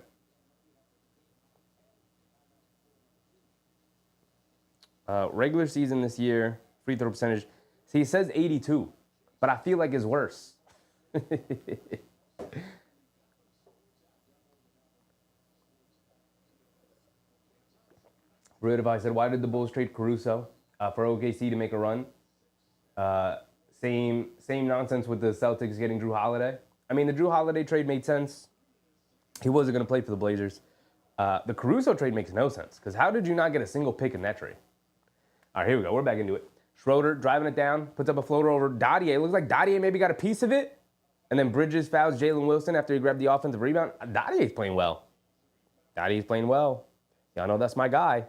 Speaker 1: Regular season this year, free throw percentage. See, he says 82, but I feel like it's worse. Rude advice said, why did the Bulls trade Caruso for OKC to make a run? Same nonsense with the Celtics getting Drew Holiday. I mean, the Drew Holiday trade made sense. He wasn't going to play for the Blazers. The Caruso trade makes no sense, because how did you not get a single pick in that trade? All right, here we go. We're back into it. Schroeder driving it down, puts up a floater over Dadier. Looks like Dadier maybe got a piece of it. And then Bridges fouls Jalen Wilson after he grabbed the offensive rebound. Dadier's playing well. Y'all know that's my guy.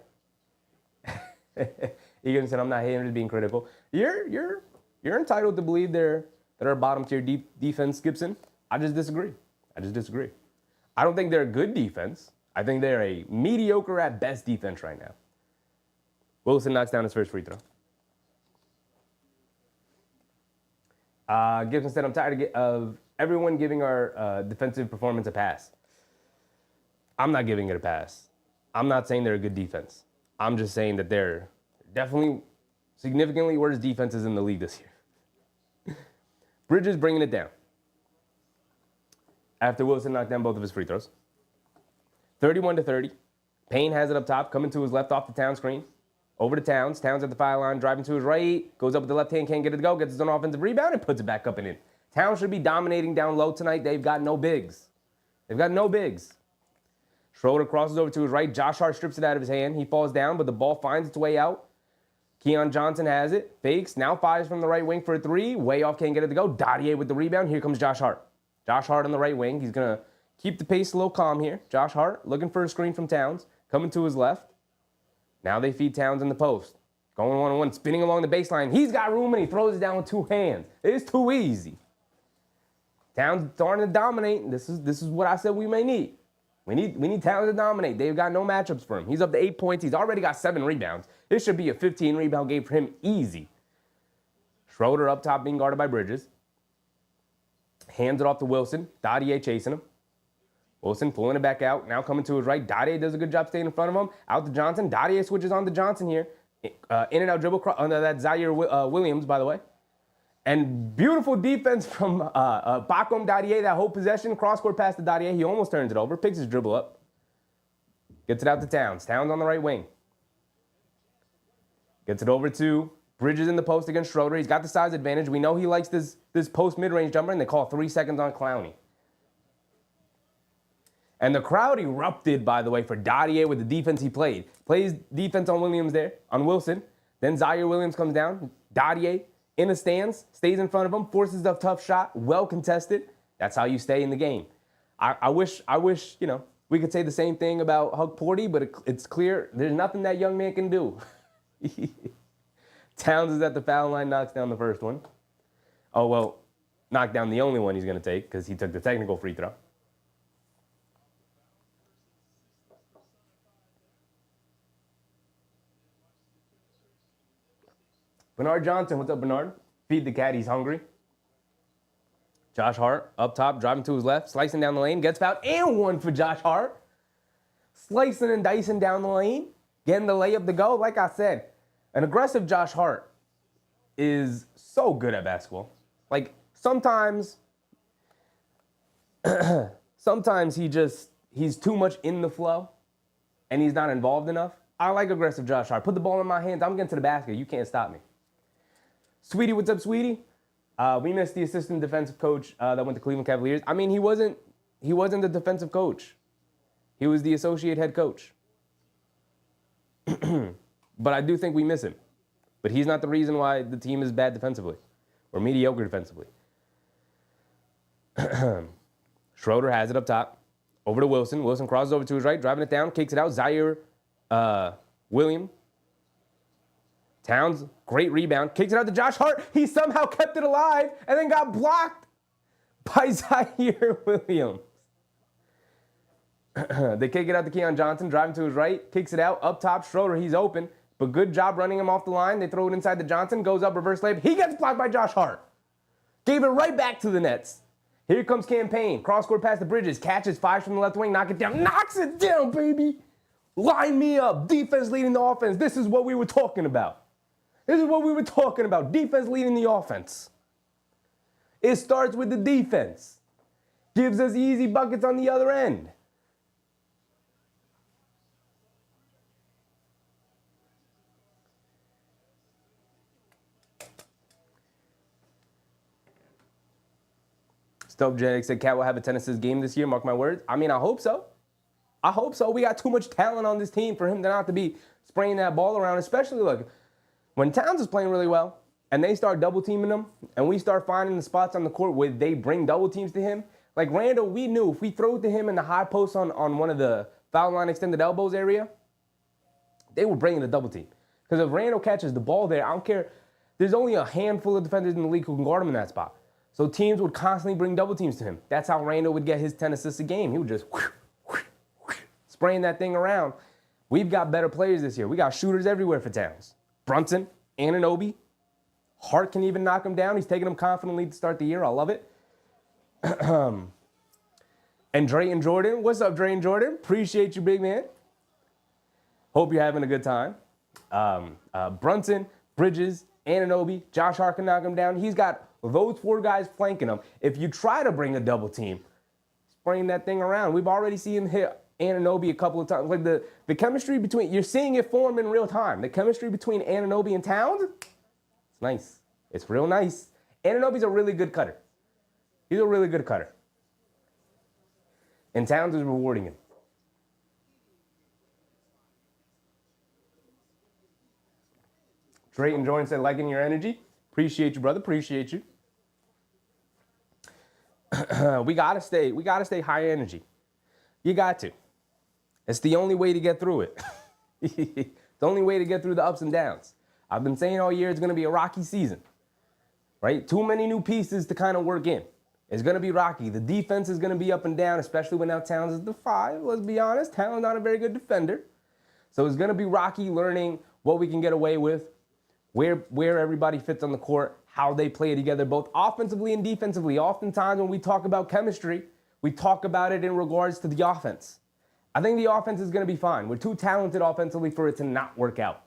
Speaker 1: Egan said, I'm not hating, just being critical. You're entitled to believe they're a bottom tier defense, Gibson. I just disagree. I don't think they're a good defense. I think they're a mediocre at best defense right now. Wilson knocks down his first free throw. Gibson said, I'm tired of everyone giving our defensive performance a pass. I'm not giving it a pass. I'm not saying they're a good defense. I'm just saying that they're definitely significantly worse defenses in the league this year. Bridges bringing it down after Wilson knocked down both of his free throws. 31-30. Payne has it up top, coming to his left off the Town screen. Over to Towns. Towns at the foul line, driving to his right, goes up with the left hand, can't get it to go, gets his own offensive rebound, and puts it back up and in. Towns should be dominating down low tonight. They've got no bigs. Schroeder crosses over to his right. Josh Hart strips it out of his hand. He falls down, but the ball finds its way out. Keon Johnson has it. Fakes. Now fires from the right wing for a three. Way off, can't get it to go. Dadier with the rebound. Here comes Josh Hart. Josh Hart on the right wing. He's going to keep the pace a little calm here. Josh Hart looking for a screen from Towns. Coming to his left. Now they feed Towns in the post. Going one-on-one, spinning along the baseline. He's got room, and he throws it down with two hands. It's too easy. Towns starting to dominate. This is what I said we may need. We need Towns to dominate. They've got no matchups for him. He's up to 8 points. He's already got 7 rebounds. This should be a 15-rebound game for him easy. Schroeder up top being guarded by Bridges. Hands it off to Wilson. Dadier chasing him. Wilson pulling it back out. Now coming to his right. Dadier does a good job staying in front of him. Out to Johnson. Dadier switches on to Johnson here. In and out dribble. That's Zaire Williams, by the way. And beautiful defense from Bakum Dadier, that whole possession. Cross-court pass to Dadier. He almost turns it over. Picks his dribble up. Gets it out to Towns. Towns on the right wing. Gets it over to Bridges in the post against Schroeder. He's got the size advantage. We know he likes this post mid-range jumper, and they call 3 seconds on Clowney. And the crowd erupted, by the way, for Dadier with the defense he played. Plays defense on Williams there, on Wilson. Then Zaire Williams comes down. Dadier in the stands, stays in front of him, forces a tough shot, well contested. That's how you stay in the game. I wish, we could say the same thing about Hukporti, but it's clear there's nothing that young man can do. Towns is at the foul line, knocks down the first one. Oh, well, knocked down the only one he's going to take because he took the technical free throw. Bernard Johnson, what's up, Bernard? Feed the cat, he's hungry. Josh Hart up top, driving to his left, slicing down the lane, gets fouled, and one for Josh Hart. Slicing and dicing down the lane, getting the layup to go. Like I said, an aggressive Josh Hart is so good at basketball. Like, sometimes he's too much in the flow and he's not involved enough. I like aggressive Josh Hart. Put the ball in my hands. I'm getting to the basket. You can't stop me. Sweetie, what's up, Sweetie? We missed the assistant defensive coach that went to Cleveland Cavaliers. I mean, he wasn't the defensive coach. He was the associate head coach. But I do think we miss him. But he's not the reason why the team is bad defensively or mediocre defensively. Schroeder has it up top. Over to Wilson. Wilson crosses over to his right, driving it down, kicks it out. Zaire William. Towns, great rebound. Kicks it out to Josh Hart. He somehow kept it alive and then got blocked by Zaire Williams. They kick it out to Keon Johnson, driving to his right, kicks it out, up top, Schroeder, he's open, but good job running him off the line. They throw it inside to Johnson, goes up, reverse layup. He gets blocked by Josh Hart. Gave it right back to the Nets. Here comes Campaign, cross-court pass to Bridges, catches, fires from the left wing, knock it down, knocks it down, baby. Line me up, defense leading the offense. This is what we were talking about. This is what we were talking about, defense leading the offense. It starts with the defense. Gives us easy buckets on the other end. Stuff Genetics said Cat will have a tennis game this year, mark my words. I mean, I hope so. I hope so. We got too much talent on this team for him to not to be spraying that ball around, especially, look, when Towns is playing really well and they start double teaming him and we start finding the spots on the court where they bring double teams to him, like Randall, we knew if we throw it to him in the high post on one of the foul line extended elbows area, they were bringing the double team. Because if Randall catches the ball there, I don't care. There's only a handful of defenders in the league who can guard him in that spot. So teams would constantly bring double teams to him. That's how Randall would get his 10 assists a game. He would just spraying that thing around. We've got better players this year. We got shooters everywhere for Towns. Brunson, Anunoby. Hart can even knock him down. He's taking him confidently to start the year. I love it. And Dre and Jordan. What's up, Dre and Jordan? Appreciate you, big man. Hope you're having a good time. Brunson, Bridges, Anunoby, Josh Hart can knock him down. He's got those four guys flanking him. If you try to bring a double team, spraying that thing around. We've already seen him hit Anunoby a couple of times. Like the chemistry between, you're seeing it form in real time. The chemistry between Anunoby and Towns, it's nice. It's real nice. Anunoby's a really good cutter. He's a really good cutter. And Towns is rewarding him. Drayton Jordan said, liking your energy. Appreciate you, brother. Appreciate you. We gotta stay high energy. You got to. It's the only way to get through it. It's the only way to get through the ups and downs. I've been saying all year it's gonna be a rocky season. Right? Too many new pieces to kind of work in. It's gonna be rocky. The defense is gonna be up and down, especially when now Towns is the 5. Let's be honest. Towns not a very good defender. So it's gonna be rocky learning what we can get away with, where everybody fits on the court, how they play together, both offensively and defensively. Oftentimes when we talk about chemistry, we talk about it in regards to the offense. I think the offense is going to be fine. We're too talented offensively for it to not work out.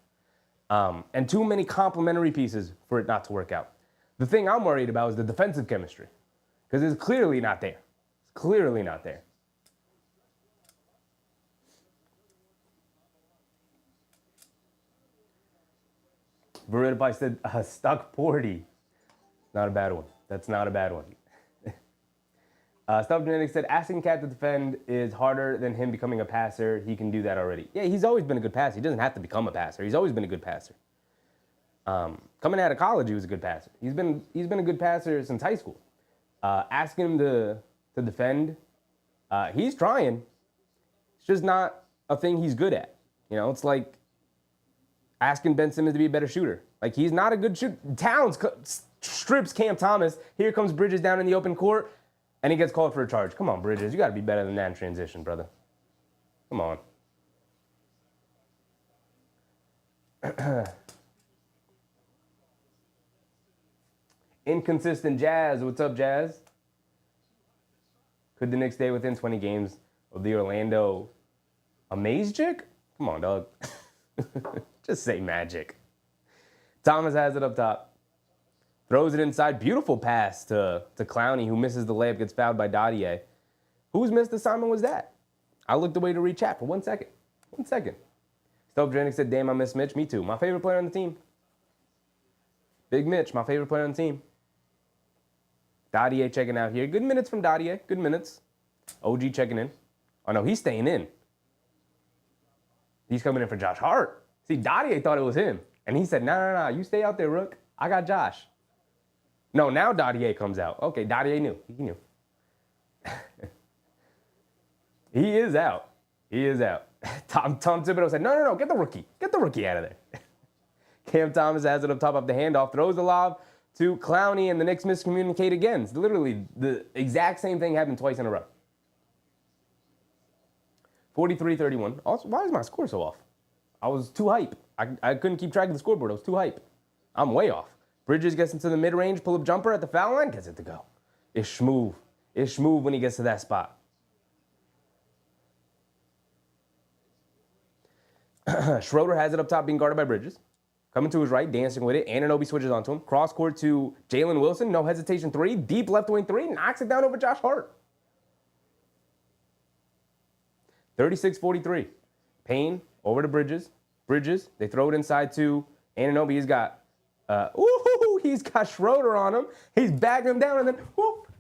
Speaker 1: And too many complementary pieces for it not to work out. The thing I'm worried about is the defensive chemistry, because it's clearly not there. It's clearly not there. Veridified said, Hukporti. Not a bad one. That's not a bad one. Stuff Genetics said, asking Cat to defend is harder than him becoming a passer. He can do that already. Yeah, he's always been a good passer. He doesn't have to become a passer. He's always been a good passer. Coming out of college, he was a good passer. He's been a good passer since high school. Asking him to defend, he's trying. It's just not a thing he's good at. You know, it's like asking Ben Simmons to be a better shooter. Like, he's not a good shooter. Towns strips Cam Thomas. Here comes Bridges down in the open court, and he gets called for a charge. Come on, Bridges. You got to be better than that in transition, brother. Come on. Inconsistent Jazz. What's up, Jazz? Could the Knicks stay within 20 games of the Orlando Amazic? Come on, dog. Just say Magic. Thomas has it up top. Throws it inside. Beautiful pass to Clowney, who misses the layup, gets fouled by Dadier. Whose missed assignment was that? I looked away to read chat for 1 second. 1 second. Stope Drenick said, damn, I miss Mitch. Me too. My favorite player on the team. Big Mitch, my favorite player on the team. Dadier checking out here. Good minutes from Dadier. Good minutes. OG checking in. Oh, no, he's staying in. He's coming in for Josh Hart. See, Dadier thought it was him. And he said, no, you stay out there, Rook. I got Josh. No, now Dadier comes out. Okay, Dadier knew. He knew. He is out. He is out. Tom Thibodeau said, no, get the rookie. Get the rookie out of there. Cam Thomas has it up top of the handoff, throws the lob to Clowney, and the Knicks miscommunicate again. It's literally the exact same thing happened twice in a row. 43-31. Also, why is my score so off? I was too hype. I couldn't keep track of the scoreboard. I was too hype. I'm way off. Bridges gets into the mid-range, pull-up jumper at the foul line, gets it to go. It's smooth. It's smooth when he gets to that spot. Schroeder has it up top, being guarded by Bridges. Coming to his right, dancing with it. Anunoby switches onto him. Cross court to Jalen Wilson. No hesitation three. Deep left wing three. Knocks it down over Josh Hart. 36-43. Payne over to Bridges. Bridges, they throw it inside to Anunoby. He's got Schroeder on him. He's backing him down and then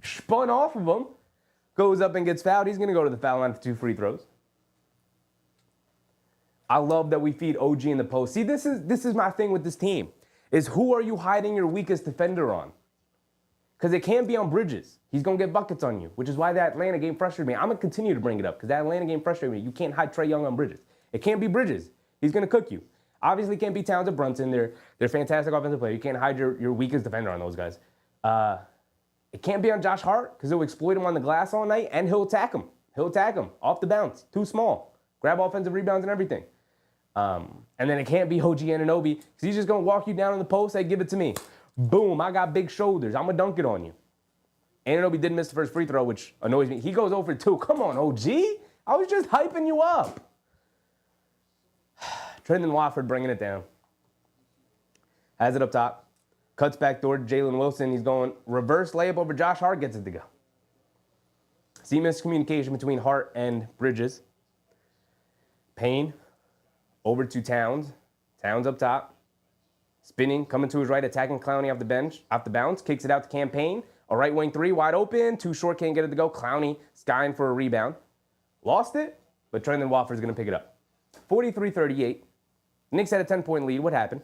Speaker 1: spun off of him. Goes up and gets fouled. He's going to go to the foul line for 2 free throws. I love that we feed OG in the post. See, this is my thing with this team, is who are you hiding your weakest defender on? Because it can't be on Bridges. He's going to get buckets on you, which is why that Atlanta game frustrated me. I'm going to continue to bring it up because that Atlanta game frustrated me. You can't hide Trae Young on Bridges. It can't be Bridges. He's going to cook you. Obviously, it can't be Towns or Brunson. They're fantastic offensive players. You can't hide your weakest defender on those guys. It can't be on Josh Hart because he'll exploit him on the glass all night, and he'll attack him. He'll attack him off the bounce. Too small. Grab offensive rebounds and everything. And then it can't be OG Anunoby because he's just going to walk you down in the post, say, give it to me. Boom, I got big shoulders. I'm going to dunk it on you. Anunoby did miss the first free throw, which annoys me. He goes over 2. Come on, OG. I was just hyping you up. Trendon Watford bringing it down. Has it up top. Cuts back door to Jalen Wilson. He's going reverse layup over Josh Hart. Gets it to go. See miscommunication between Hart and Bridges. Payne over to Towns. Towns up top. Spinning, coming to his right, attacking Clowney off the bounce. Kicks it out to Campaign. A right wing three, wide open. Too short, can't get it to go. Clowney skying for a rebound. Lost it, but Trendon Watford's going to pick it up. 43-38. Knicks had a 10-point lead. What happened?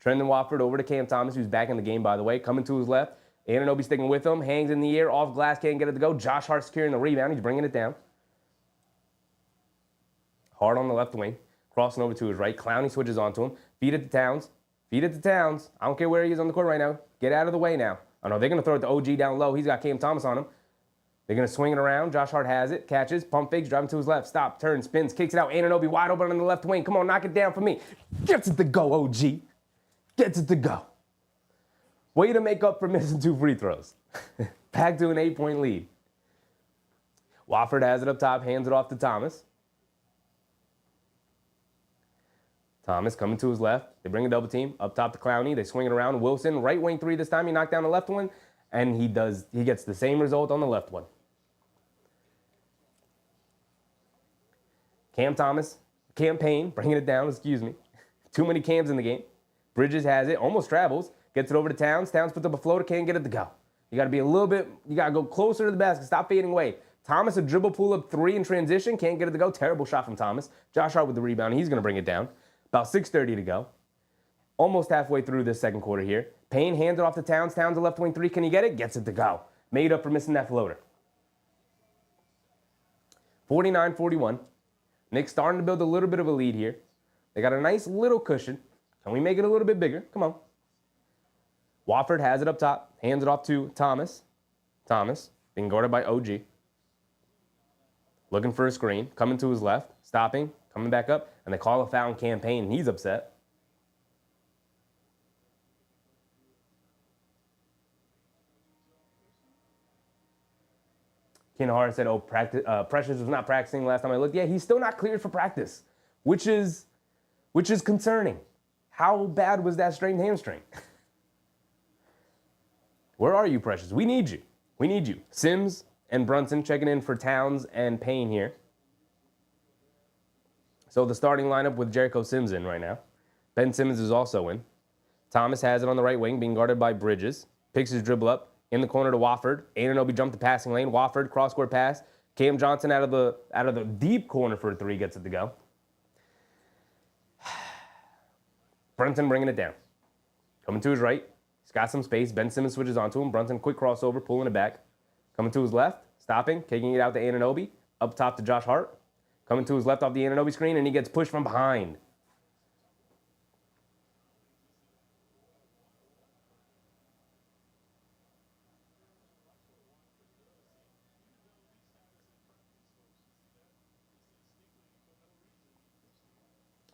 Speaker 1: Trendon Watford over to Cam Thomas, who's back in the game, by the way. Coming to his left. Anunoby sticking with him. Hangs in the air. Off glass. Can't get it to go. Josh Hart securing the rebound. He's bringing it down. Hart on the left wing. Crossing over to his right. Clowney switches onto him. Feed it to Towns. Feed it to Towns. I don't care where he is on the court right now. Get out of the way now. Oh, no, they're going to throw it to OG down low. He's got Cam Thomas on him. They're going to swing it around. Josh Hart has it. Catches. Pump fakes. Driving to his left. Stop. Turns. Spins. Kicks it out. Anunoby wide open on the left wing. Come on, knock it down for me. Gets it to go, OG. Gets it to go. Way to make up for missing 2 free throws. Back to an 8-point lead. Wofford has it up top. Hands it off to Thomas. Thomas coming to his left. They bring a double team. Up top to Clowney. They swing it around. Wilson, right wing 3 this time. He knocked down the left one. And he gets the same result on the left one. Campaign, bringing it down, excuse me. Too many Cams in the game. Bridges has it, almost travels. Gets it over to Towns. Towns puts up a floater, can't get it to go. You got to be you got to go closer to the basket. Stop fading away. Thomas, a dribble pull-up 3 in transition. Can't get it to go. Terrible shot from Thomas. Josh Hart with the rebound. He's going to bring it down. About 6:30 to go. Almost halfway through this second quarter here. Payne hands it off to Towns. Towns, a left wing 3. Can he get it? Gets it to go. Made up for missing that floater. 49-41. Knicks starting to build a little bit of a lead here. They got a nice little cushion. Can we make it a little bit bigger? Come on. Wofford has it up top. Hands it off to Thomas. Thomas being guarded by OG. Looking for a screen. Coming to his left. Stopping. Coming back up. And they call a foul on Campaign. And he's upset. Ken Hart said, Precious was not practicing last time I looked. Yeah, he's still not cleared for practice, which is concerning. How bad was that strained hamstring? Where are you, Precious? We need you. We need you. Sims and Brunson checking in for Towns and Payne here. So the starting lineup with Jericho Sims in right now. Ben Simmons is also in. Thomas has it on the right wing, being guarded by Bridges. Picks his dribble up in the corner to Wofford. Anunoby jumped the passing lane. Wofford cross-court pass. Cam Johnson out of the deep corner for a three, gets it to go. Brunson bringing it down. Coming to his right. He's got some space. Ben Simmons switches onto him. Brunson quick crossover, pulling it back. Coming to his left, stopping, kicking it out to Anunoby. Up top to Josh Hart. Coming to his left off the Anunoby screen, and he gets pushed from behind.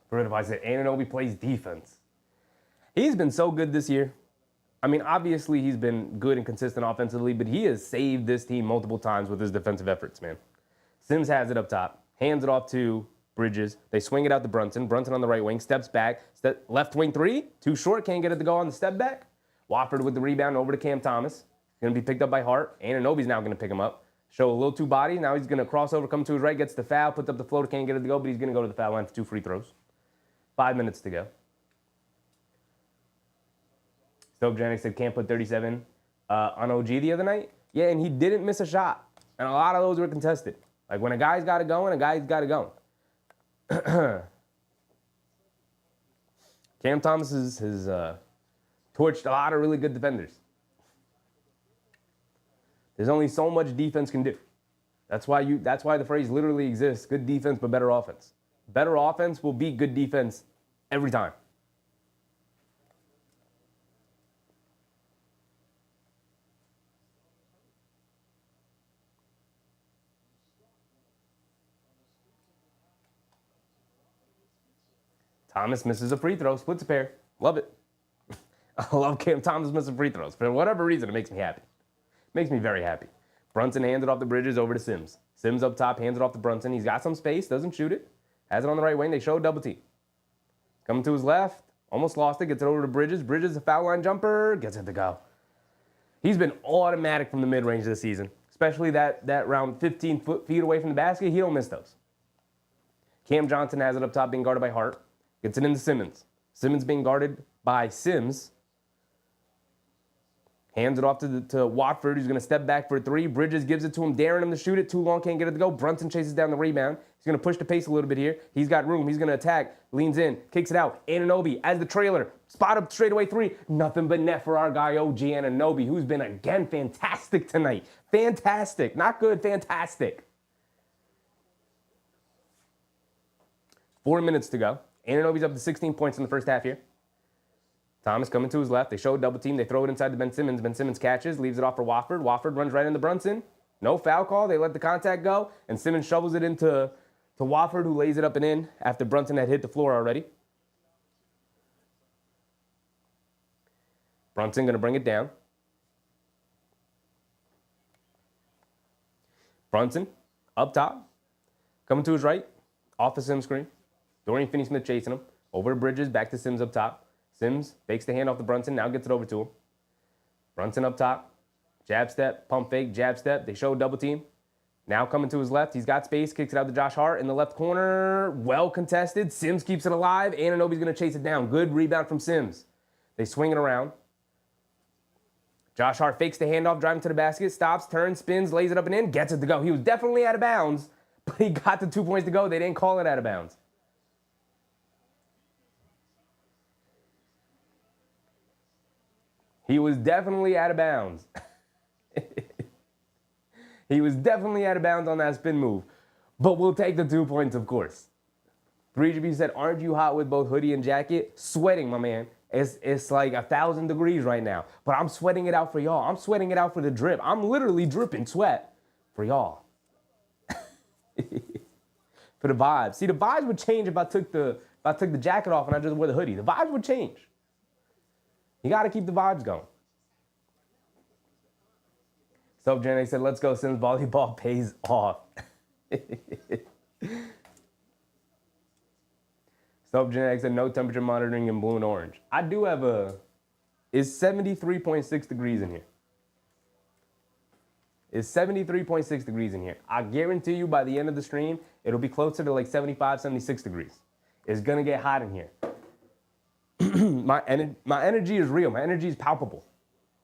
Speaker 1: If I said Anunoby plays defense. He's been so good this year. I mean, obviously he's been good and consistent offensively, but he has saved this team multiple times with his defensive efforts, man. Sims has it up top, hands it off to Bridges. They swing it out to Brunson. Brunson on the right wing, steps back, left wing three, too short, can't get it to go on the step back. Wofford with the rebound over to Cam Thomas. Going to be picked up by Hart. Anunoby's now going to pick him up. Show a little two body. Now he's going to cross over, come to his right, gets the foul, puts up the floater, can't get it to go, but he's going to go to the foul line for 2 free throws. 5 minutes to go. Stoke Janick said can't put 37 on OG the other night. Yeah, and he didn't miss a shot. And a lot of those were contested. Like when a guy's got it going, a guy's got it going. Cam Thomas has torched a lot of really good defenders. There's only so much defense can do. That's why the phrase literally exists. Good defense, but better offense. Better offense will beat good defense every time. Thomas misses a free throw, splits a pair. Love it. I love Cam Thomas missing free throws. For whatever reason, it makes me happy. Makes me very happy. Brunson hands it off the Bridges over to Sims. Sims up top, hands it off to Brunson. He's got some space, doesn't shoot it. Has it on the right wing. They show a double team. Coming to his left. Almost lost it. Gets it over to Bridges. Bridges, a foul line jumper. Gets it to go. He's been automatic from the mid-range this season. Especially that round 15 feet away from the basket. He don't miss those. Cam Johnson has it up top, being guarded by Hart. Gets it into Simmons. Simmons being guarded by Sims. Hands it off to Watford, who's going to step back for a three. Bridges gives it to him, daring him to shoot it. Too long, can't get it to go. Brunson chases down the rebound. He's going to push the pace a little bit here. He's got room. He's going to attack. Leans in, kicks it out. Anunoby as the trailer. Spot up straightaway three. Nothing but net for our guy, OG Anunoby, who's been, again, fantastic tonight. Fantastic. Not good, fantastic. 4 minutes to go. Anunoby's up to 16 points in the first half here. Thomas coming to his left. They show a double team. They throw it inside to Ben Simmons. Ben Simmons catches, leaves it off for Wofford. Wofford runs right into Brunson. No foul call. They let the contact go. And Simmons shovels it into Wofford, who lays it up and in after Brunson had hit the floor already. Brunson going to bring it down. Brunson up top. Coming to his right. Off the Sims screen. Dorian Finney-Smith chasing him. Over to Bridges. Back to Sims up top. Sims fakes the hand off to Brunson, now gets it over to him. Brunson up top, jab step, pump fake, jab step. They show double team. Now coming to his left, he's got space, kicks it out to Josh Hart in the left corner. Well contested, Sims keeps it alive. Anunoby's going to chase it down. Good rebound from Sims. They swing it around. Josh Hart fakes the handoff, driving to the basket, stops, turns, spins, lays it up and in, gets it to go. He was definitely out of bounds, but he got the 2 points to go. They didn't call it out of bounds. He was definitely out of bounds. He was definitely out of bounds on that spin move. But we'll take the 2 points, of course. 3GB said, aren't you hot with both hoodie and jacket? Sweating, my man. It's like 1,000 degrees right now. But I'm sweating it out for y'all. I'm sweating it out for the drip. I'm literally dripping sweat for y'all. For the vibes. See, the vibes would change if I took the jacket off and I just wore the hoodie. The vibes would change. You got to keep the vibes going. So Jen said, let's go since volleyball pays off. So Jen said, no temperature monitoring in blue and orange. I do have it's 73.6 degrees in here. It's 73.6 degrees in here. I guarantee you by the end of the stream, it'll be closer to like 75, 76 degrees. It's gonna get hot in here. My energy is real. My energy is palpable.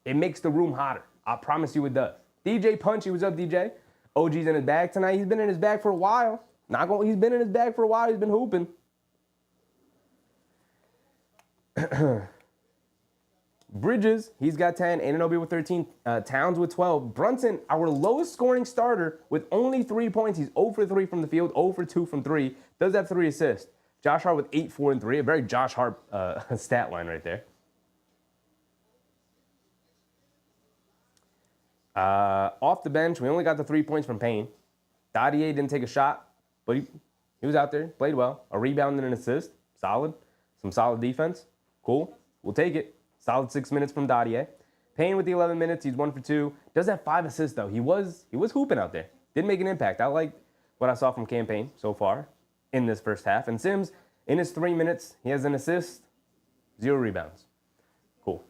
Speaker 1: It makes the room hotter. I promise you it does. DJ Punchy, what's up, DJ? OG's in his bag tonight. He's been in his bag for a while. He's been in his bag for a while. He's been hooping. Bridges, he's got 10. Ananobi with 13. Towns with 12. Brunson, our lowest scoring starter with only 3 points. He's 0 for 3 from the field, 0 for 2 from 3. Does have 3 assists. Josh Hart with 8, 4, and 3. A very Josh Hart stat line right there. Off the bench, we only got the 3 points from Payne. Dadier didn't take a shot, but he was out there, played well. A rebound and an assist. Solid. Some solid defense. Cool. We'll take it. Solid 6 minutes from Dadier. Payne with the 11 minutes. He's 1 for 2. Does have 5 assists, though. He was hooping out there. Did make an impact. I like what I saw from Campaign so far in this first half. And Sims, in his 3 minutes, he has an assist, 0 rebounds. Cool.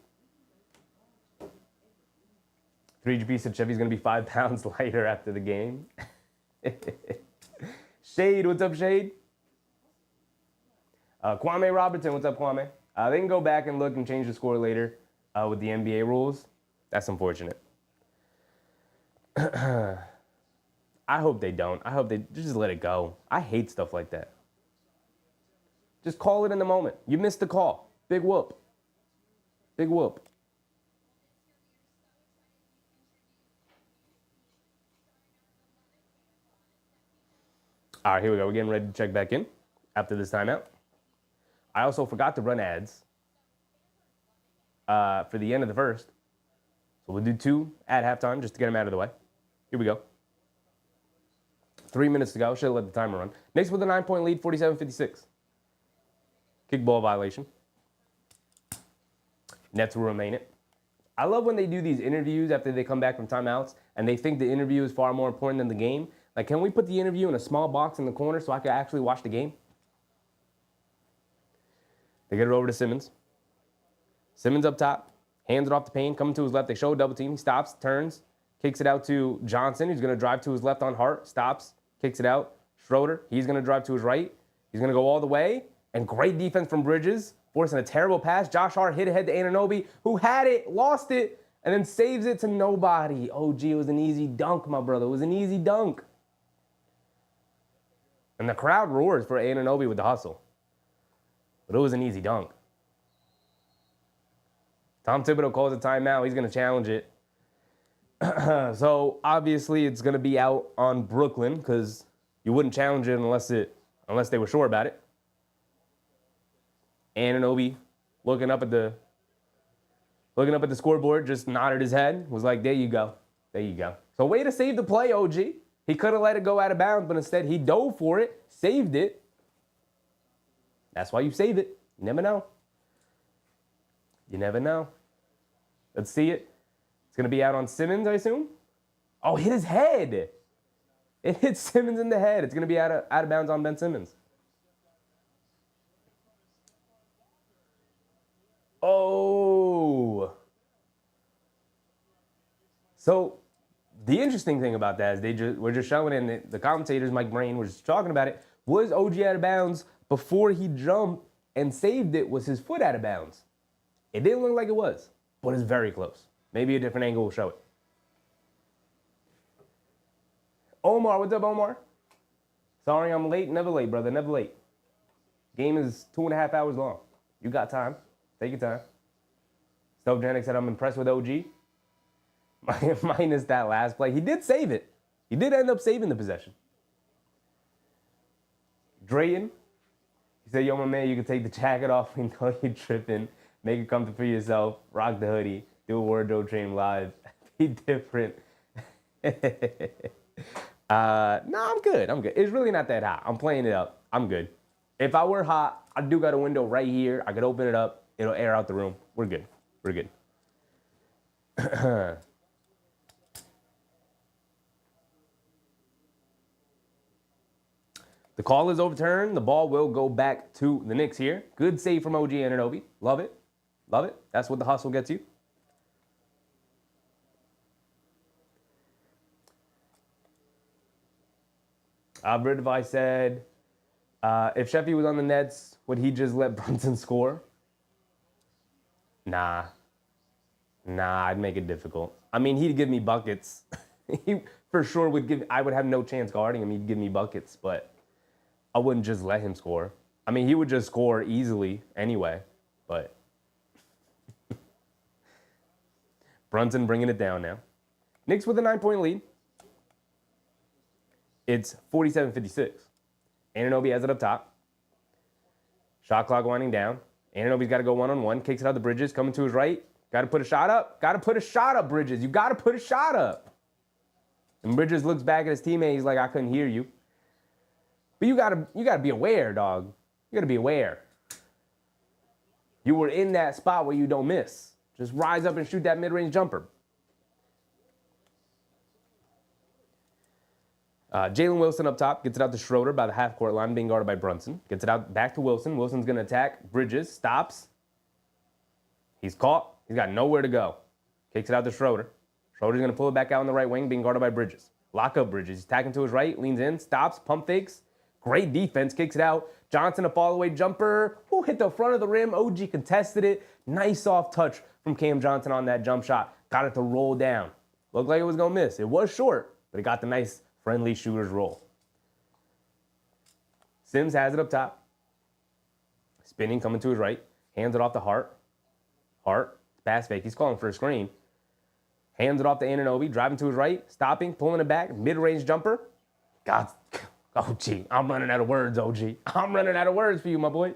Speaker 1: 3GP said Chevy's going to be 5 pounds lighter after the game. Shade, what's up, Shade? Kwame Robertson, what's up, Kwame? They can go back and look and change the score later with the NBA rules. That's unfortunate. I hope they don't. I hope they just let it go. I hate stuff like that. Just call it in the moment. You missed the call. Big whoop. Big whoop. All right, here we go. We're getting ready to check back in after this timeout. I also forgot to run ads for the end of the first. So we'll do 2 at halftime just to get them out of the way. Here we go. 3 minutes to go. Should have let the timer run. Knicks with a 9-point lead, 47-56. Kickball violation. Nets will remain it. I love when they do these interviews after they come back from timeouts and they think the interview is far more important than the game. Like, can we put the interview in a small box in the corner so I can actually watch the game? They get it over to Simmons. Simmons up top, hands it off to Payne, coming to his left. They show a double team. He stops, turns, kicks it out to Johnson. He's going to drive to his left on Hart, stops, kicks it out. Schroeder, he's going to drive to his right. He's going to go all the way. And great defense from Bridges, forcing a terrible pass. Josh Hart hit ahead to Ananobi, who had it, lost it, and then saves it to nobody. Oh, gee, it was an easy dunk, my brother. It was an easy dunk. And the crowd roars for Ananobi with the hustle. But it was an easy dunk. Tom Thibodeau calls a timeout. He's going to challenge it. So, obviously, it's going to be out on Brooklyn because you wouldn't challenge it unless they were sure about it. Ananobi looking up at the scoreboard, just nodded his head, was like, there you go. There you go. So, way to save the play, OG. He could have let it go out of bounds, but instead he dove for it, saved it. That's why you save it. You never know. You never know. Let's see it. It's going to be out on Simmons, I assume. Oh, hit his head. It hit Simmons in the head. It's going to be out of bounds on Ben Simmons. Oh. So the interesting thing about that is we're just showing in the commentators, Mike Brain, was just talking about it. Was OG out of bounds before he jumped and saved it? Was his foot out of bounds? It didn't look like it was, but it's very close. Maybe a different angle will show it. Omar, what's up, Omar? Sorry I'm late. Never late, brother. Never late. Game is 2.5 hours long. You got time. Take your time. Stovjanic said, I'm impressed with OG. Minus that last play. He did save it. He did end up saving the possession. Drayton, he said, yo, my man, you can take the jacket off. We know you're tripping. Make it comfortable for yourself. Rock the hoodie. Do a wardrobe train live. Be different. No, I'm good. I'm good. It's really not that hot. I'm playing it up. I'm good. If I were hot, I do got a window right here. I could open it up. It'll air out the room. We're good. We're good. The call is overturned. The ball will go back to the Knicks here. Good save from OG Anunoby. Love it. Love it. That's what the hustle gets you. Bridvai said, if Sheffy was on the Nets, would he just let Brunson score? Nah, I'd make it difficult. I mean, he'd give me buckets. He for sure would give, I would have no chance guarding him. He'd give me buckets, but I wouldn't just let him score. I mean, he would just score easily anyway, but Brunson bringing it down now. Knicks with a 9-point lead. It's 47-56. Anunoby has it up top. Shot clock winding down. Anunoby's got to go one-on-one. Kicks it out the Bridges. Coming to his right. Got to put a shot up. Got to put a shot up, Bridges. You got to put a shot up. And Bridges looks back at his teammate. He's like, I couldn't hear you. But you gotta be aware, dog. You gotta be aware. You were in that spot where you don't miss. Just rise up and shoot that mid-range jumper. Jalen Wilson up top, gets it out to Schroeder by the half-court line, being guarded by Brunson. Gets it out back to Wilson. Wilson's going to attack. Bridges stops. He's caught. He's got nowhere to go. Kicks it out to Schroeder. Schroeder's going to pull it back out on the right wing, being guarded by Bridges. Lock up Bridges. He's attacking to his right, leans in, stops, pump fakes. Great defense, kicks it out. Johnson, a fall-away jumper. Who hit the front of the rim? OG contested it. Nice soft touch from Cam Johnson on that jump shot. Got it to roll down. Looked like it was going to miss. It was short, but it got the nice friendly shooter's roll. Sims has it up top. Spinning, coming to his right. Hands it off to Hart. Hart, pass fake. He's calling for a screen. Hands it off to Anunoby. Driving to his right. Stopping, pulling it back. Mid-range jumper. God, OG. I'm running out of words, OG. I'm running out of words for you, my boy.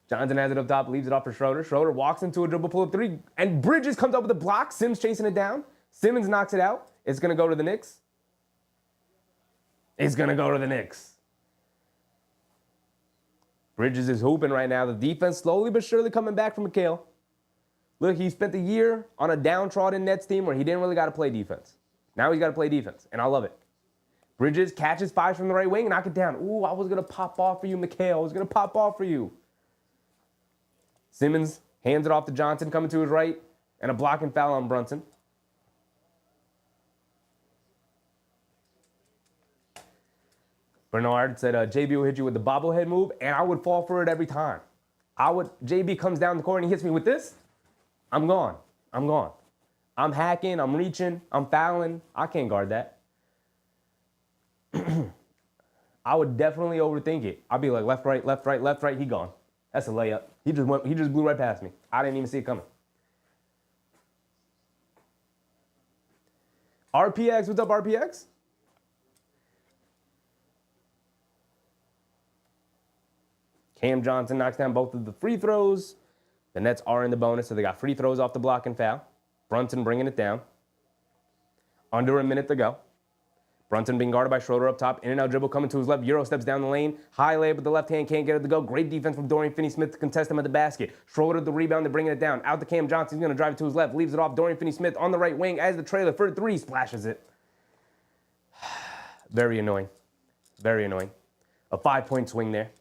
Speaker 1: Johnson has it up top. Leaves it off for Schroeder. Schroeder walks into a dribble pull-up three. And Bridges comes up with a block. Sims chasing it down. Simmons knocks it out. It's going to go to the Knicks. It's going to go to the Knicks. Bridges is hooping right now. The defense slowly but surely coming back from Mikal. Look, he spent the year on a downtrodden Nets team where he didn't really got to play defense. Now he's got to play defense, and I love it. Bridges catches five from the right wing, knock it down. Ooh, I was going to pop off for you, Mikal. I was going to pop off for you. Simmons hands it off to Johnson, coming to his right, and a blocking foul on Brunson. Bernard said, JB will hit you with the bobblehead move, and I would fall for it every time. JB comes down the court and he hits me with this. I'm gone. I'm gone. I'm hacking. I'm reaching. I'm fouling. I can't guard that. I would definitely overthink it. I'd be like left, right, left, right, left, right. He gone. That's a layup. He just blew right past me. I didn't even see it coming. RPX, what's up, RPX? Cam Johnson knocks down both of the free throws. The Nets are in the bonus, so they got free throws off the block and foul. Brunson bringing it down. Under a minute to go. Brunson being guarded by Schroeder up top. In and out dribble coming to his left. Euro steps down the lane. High layup with the left hand. Can't get it to go. Great defense from Dorian Finney-Smith to contest him at the basket. Schroeder the rebound. They're bringing it down. Out to Cam Johnson. He's going to drive it to his left. Leaves it off. Dorian Finney-Smith on the right wing as the trailer for three. Splashes it. Very annoying. Very annoying. A 5-point swing there.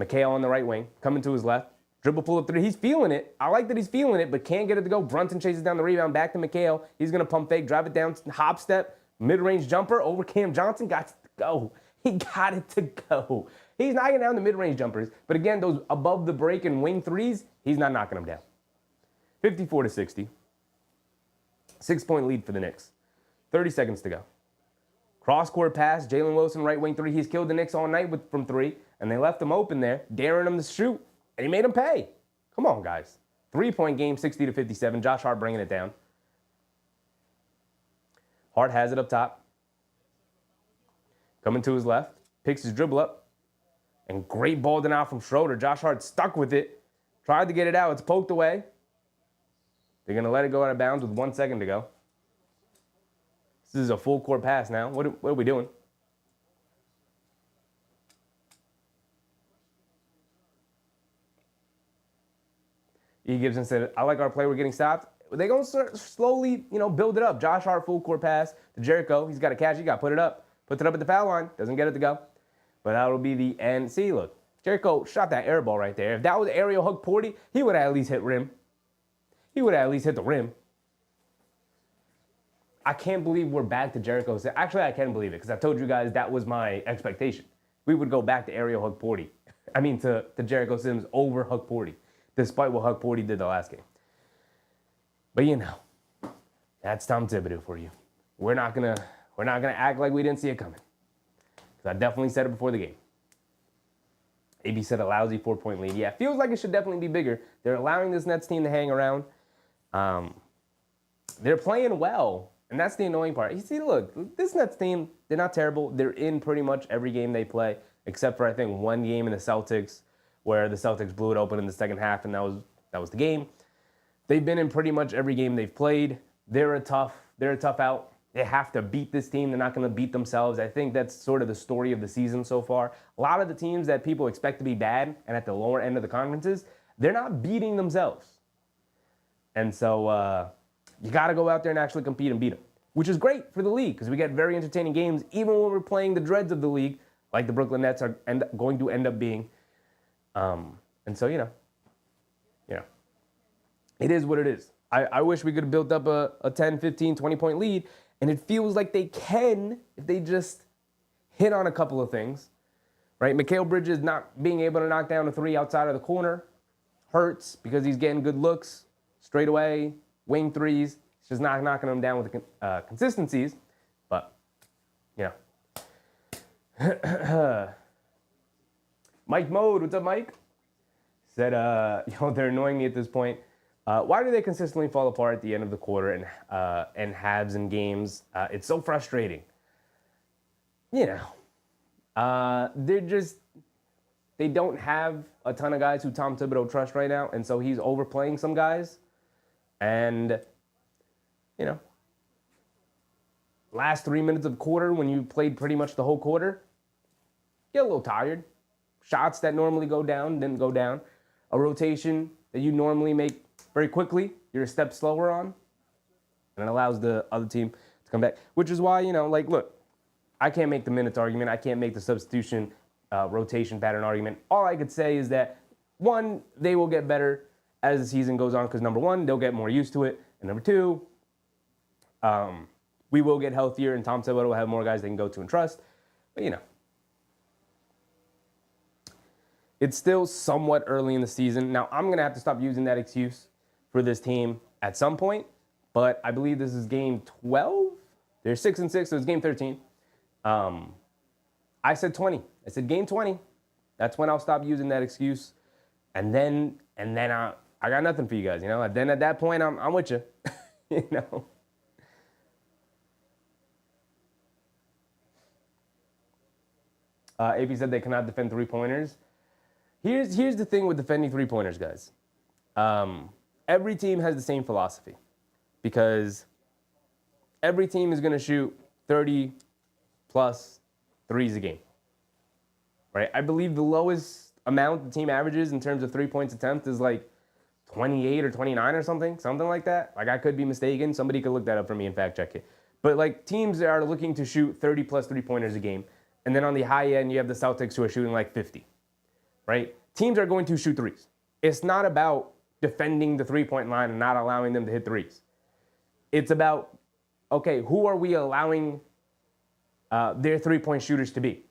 Speaker 1: Mikal on the right wing. Coming to his left. Dribble pull up three. He's feeling it. I like that he's feeling it, but can't get it to go. Brunson chases down the rebound. Back to Mikal. He's going to pump fake. Drive it down. Hop step. Mid-range jumper over Cam Johnson. Got to go. He got it to go. He's knocking down the mid-range jumpers. But again, those above the break and wing threes, he's not knocking them down. 54-60. 6-point lead for the Knicks. 30 seconds to go. Cross-court pass. Jalen Wilson, right wing three. He's killed the Knicks all night from three. And they left him open there, daring him to shoot. And he made him pay. Come on, guys. 3-point game, 60-57. Josh Hart bringing it down. Hart has it up top. Coming to his left. Picks his dribble up. And great ball denial from Schroeder. Josh Hart stuck with it. Tried to get it out. It's poked away. They're going to let it go out of bounds with 1 second to go. This is a full court pass now. What are we doing? E. Gibson said, I like our play. We're getting stopped. They're going to slowly, build it up. Josh Hart, full court pass to Jericho. He's got to catch it. He got to put it up. puts it up at the foul line, doesn't get it to go. But that'll be the end. See, look, Jericho shot that air ball right there. If that was aerial Hukporti, he would have at least hit rim. He would have at least hit the rim. I can't believe we're back to Jericho. Actually, I can believe it because I told you guys that was my expectation. We would go back to aerial Hukporti. I mean, to Jericho Sims over Hukporti, despite what Hukporti did the last game. But you know, that's Tom Thibodeau for you. We're not gonna act like we didn't see it coming. I definitely said it before the game. AB said a lousy 4-point lead. Yeah, feels like it should definitely be bigger. They're allowing this Nets team to hang around. They're playing well, and that's the annoying part. You see, look, this Nets team, they're not terrible. They're in pretty much every game they play, except for, I think, one game in the Celtics where the Celtics blew it open in the second half, and that was the game. They've been in pretty much every game they've played. They're a tough out. They have to beat this team. They're not going to beat themselves. I think that's sort of the story of the season so far. A lot of the teams that people expect to be bad and at the lower end of the conferences, they're not beating themselves. And so you got to go out there and actually compete and beat them, which is great for the league because we get very entertaining games even when we're playing the dreads of the league, like the Brooklyn Nets are going to end up being. And so, you know, it is what it is. I wish we could have built up a 10, 15, 20-point lead. And it feels like they can if they just hit on a couple of things, right? Mikal Bridges not being able to knock down a three outside of the corner hurts because he's getting good looks straight away, wing threes. It's just not knocking them down with the consistencies. But, you know. Mike Mode, what's up, Mike? Said, they're annoying me at this point. Why do they consistently fall apart at the end of the quarter and halves and games? It's so frustrating. You know, they don't have a ton of guys who Tom Thibodeau trusts right now, and so he's overplaying some guys. And, you know, last 3 minutes of quarter when you played pretty much the whole quarter, get a little tired. Shots that normally go down didn't go down. A rotation that you normally make very quickly, you're a step slower on, and it allows the other team to come back, which is why, you know, like, look, I can't make the minutes argument. I can't make the substitution rotation pattern argument. All I could say is that, one, they will get better as the season goes on because, number one, they'll get more used to it, and number two, we will get healthier, and Tom Thibodeau will have more guys they can go to and trust, but, you know. It's still somewhat early in the season. Now, I'm going to have to stop using that excuse for this team at some point, but I believe this is game 12. They're 6-6, so it's game 13. I said 20. I said game 20. That's when I'll stop using that excuse, and then I got nothing for you guys, you know. And then at that point, I'm with you, you know. AP said they cannot defend three-pointers. Here's the thing with defending three-pointers, guys. Every team has the same philosophy because every team is going to shoot 30-plus threes a game, right? I believe the lowest amount the team averages in terms of 3 points attempt is like 28 or 29 or something like that. Like, I could be mistaken. Somebody could look that up for me and fact check it. But, like, teams are looking to shoot 30-plus three-pointers a game. And then on the high end, you have the Celtics who are shooting like 50. Right? Teams are going to shoot threes. It's not about defending the three-point line and not allowing them to hit threes. It's about, okay, who are we allowing their three-point shooters to be?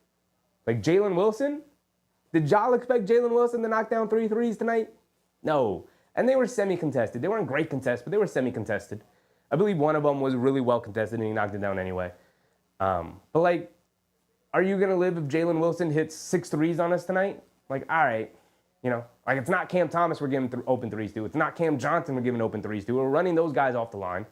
Speaker 1: Like Jalen Wilson? Did y'all expect Jalen Wilson to knock down 3 threes tonight? No. And they were semi-contested. They weren't great contests, but they were semi-contested. I believe one of them was really well contested and he knocked it down anyway. But, like, are you going to live if Jalen Wilson hits 6 threes on us tonight? Like, all right, you know, like, it's not Cam Thomas we're giving open threes to. It's not Cam Johnson we're giving open threes to. We're running those guys off the line.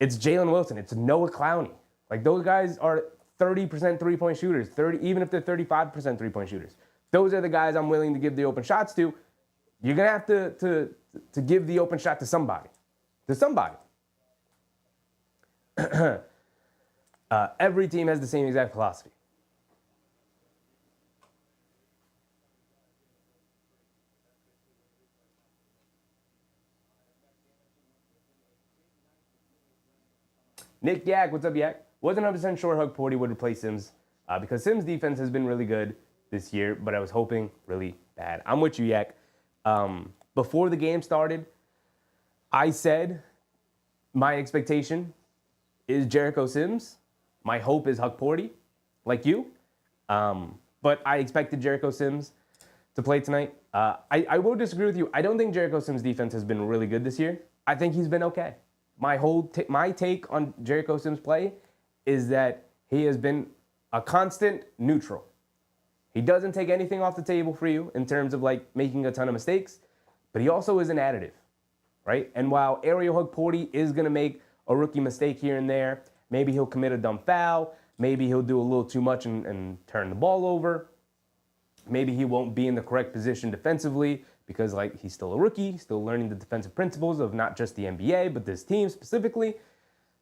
Speaker 1: It's Jalen Wilson. It's Noah Clowney. Like, those guys are 30% three-point shooters, even if they're 35% three-point shooters. Those are the guys I'm willing to give the open shots to. You're going to have to give the open shot to somebody. Every team has the same exact philosophy. Nick Yak, what's up, Yak? Wasn't 100% sure Hukporti would replace Sims because Sims' defense has been really good this year, but I was hoping really bad. I'm with you, Yak. Before the game started, I said my expectation is Jericho Sims. My hope is Hukporti, like you. But I expected Jericho Sims to play tonight. I will disagree with you. I don't think Jericho Sims' defense has been really good this year. I think he's been okay. My take on Jericho Sims' play is that he has been a constant neutral. He doesn't take anything off the table for you in terms of like making a ton of mistakes, but he also is an additive, right? And while Ariel Hukporti is going to make a rookie mistake here and there, maybe he'll commit a dumb foul, maybe he'll do a little too much and turn the ball over, maybe he won't be in the correct position defensively because like he's still a rookie, still learning the defensive principles of not just the NBA, but this team specifically.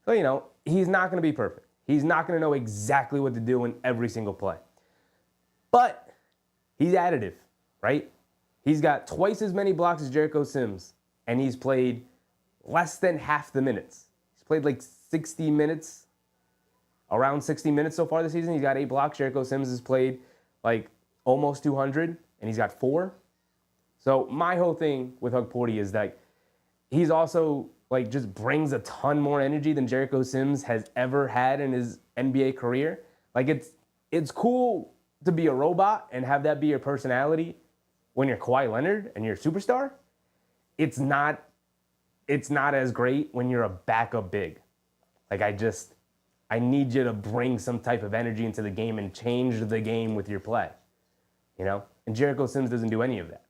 Speaker 1: So, he's not going to be perfect. He's not going to know exactly what to do in every single play. But he's additive, right? He's got twice as many blocks as Jericho Sims, and he's played less than half the minutes. He's played like 60 minutes, around 60 minutes so far this season. He's got 8 blocks. Jericho Sims has played like almost 200, and he's got 4. So my whole thing with Hukporti is that he's also like just brings a ton more energy than Jericho Sims has ever had in his NBA career. Like it's cool to be a robot and have that be your personality when you're Kawhi Leonard and you're a superstar. It's not as great when you're a backup big. Like I need you to bring some type of energy into the game and change the game with your play. And Jericho Sims doesn't do any of that.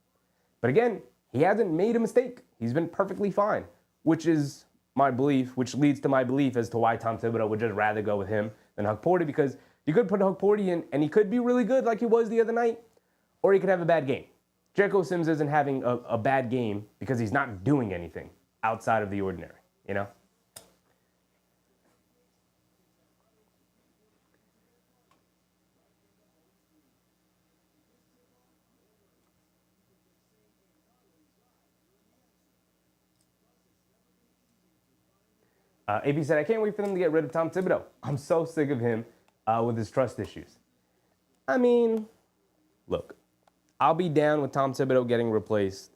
Speaker 1: But again, he hasn't made a mistake. He's been perfectly fine, which is my belief, which leads to my belief as to why Tom Thibodeau would just rather go with him than Hukporti, because you could put Hukporti in and he could be really good like he was the other night, or he could have a bad game. Jericho Sims isn't having a bad game because he's not doing anything outside of the ordinary, AP said, I can't wait for them to get rid of Tom Thibodeau. I'm so sick of him with his trust issues. I mean, look, I'll be down with Tom Thibodeau getting replaced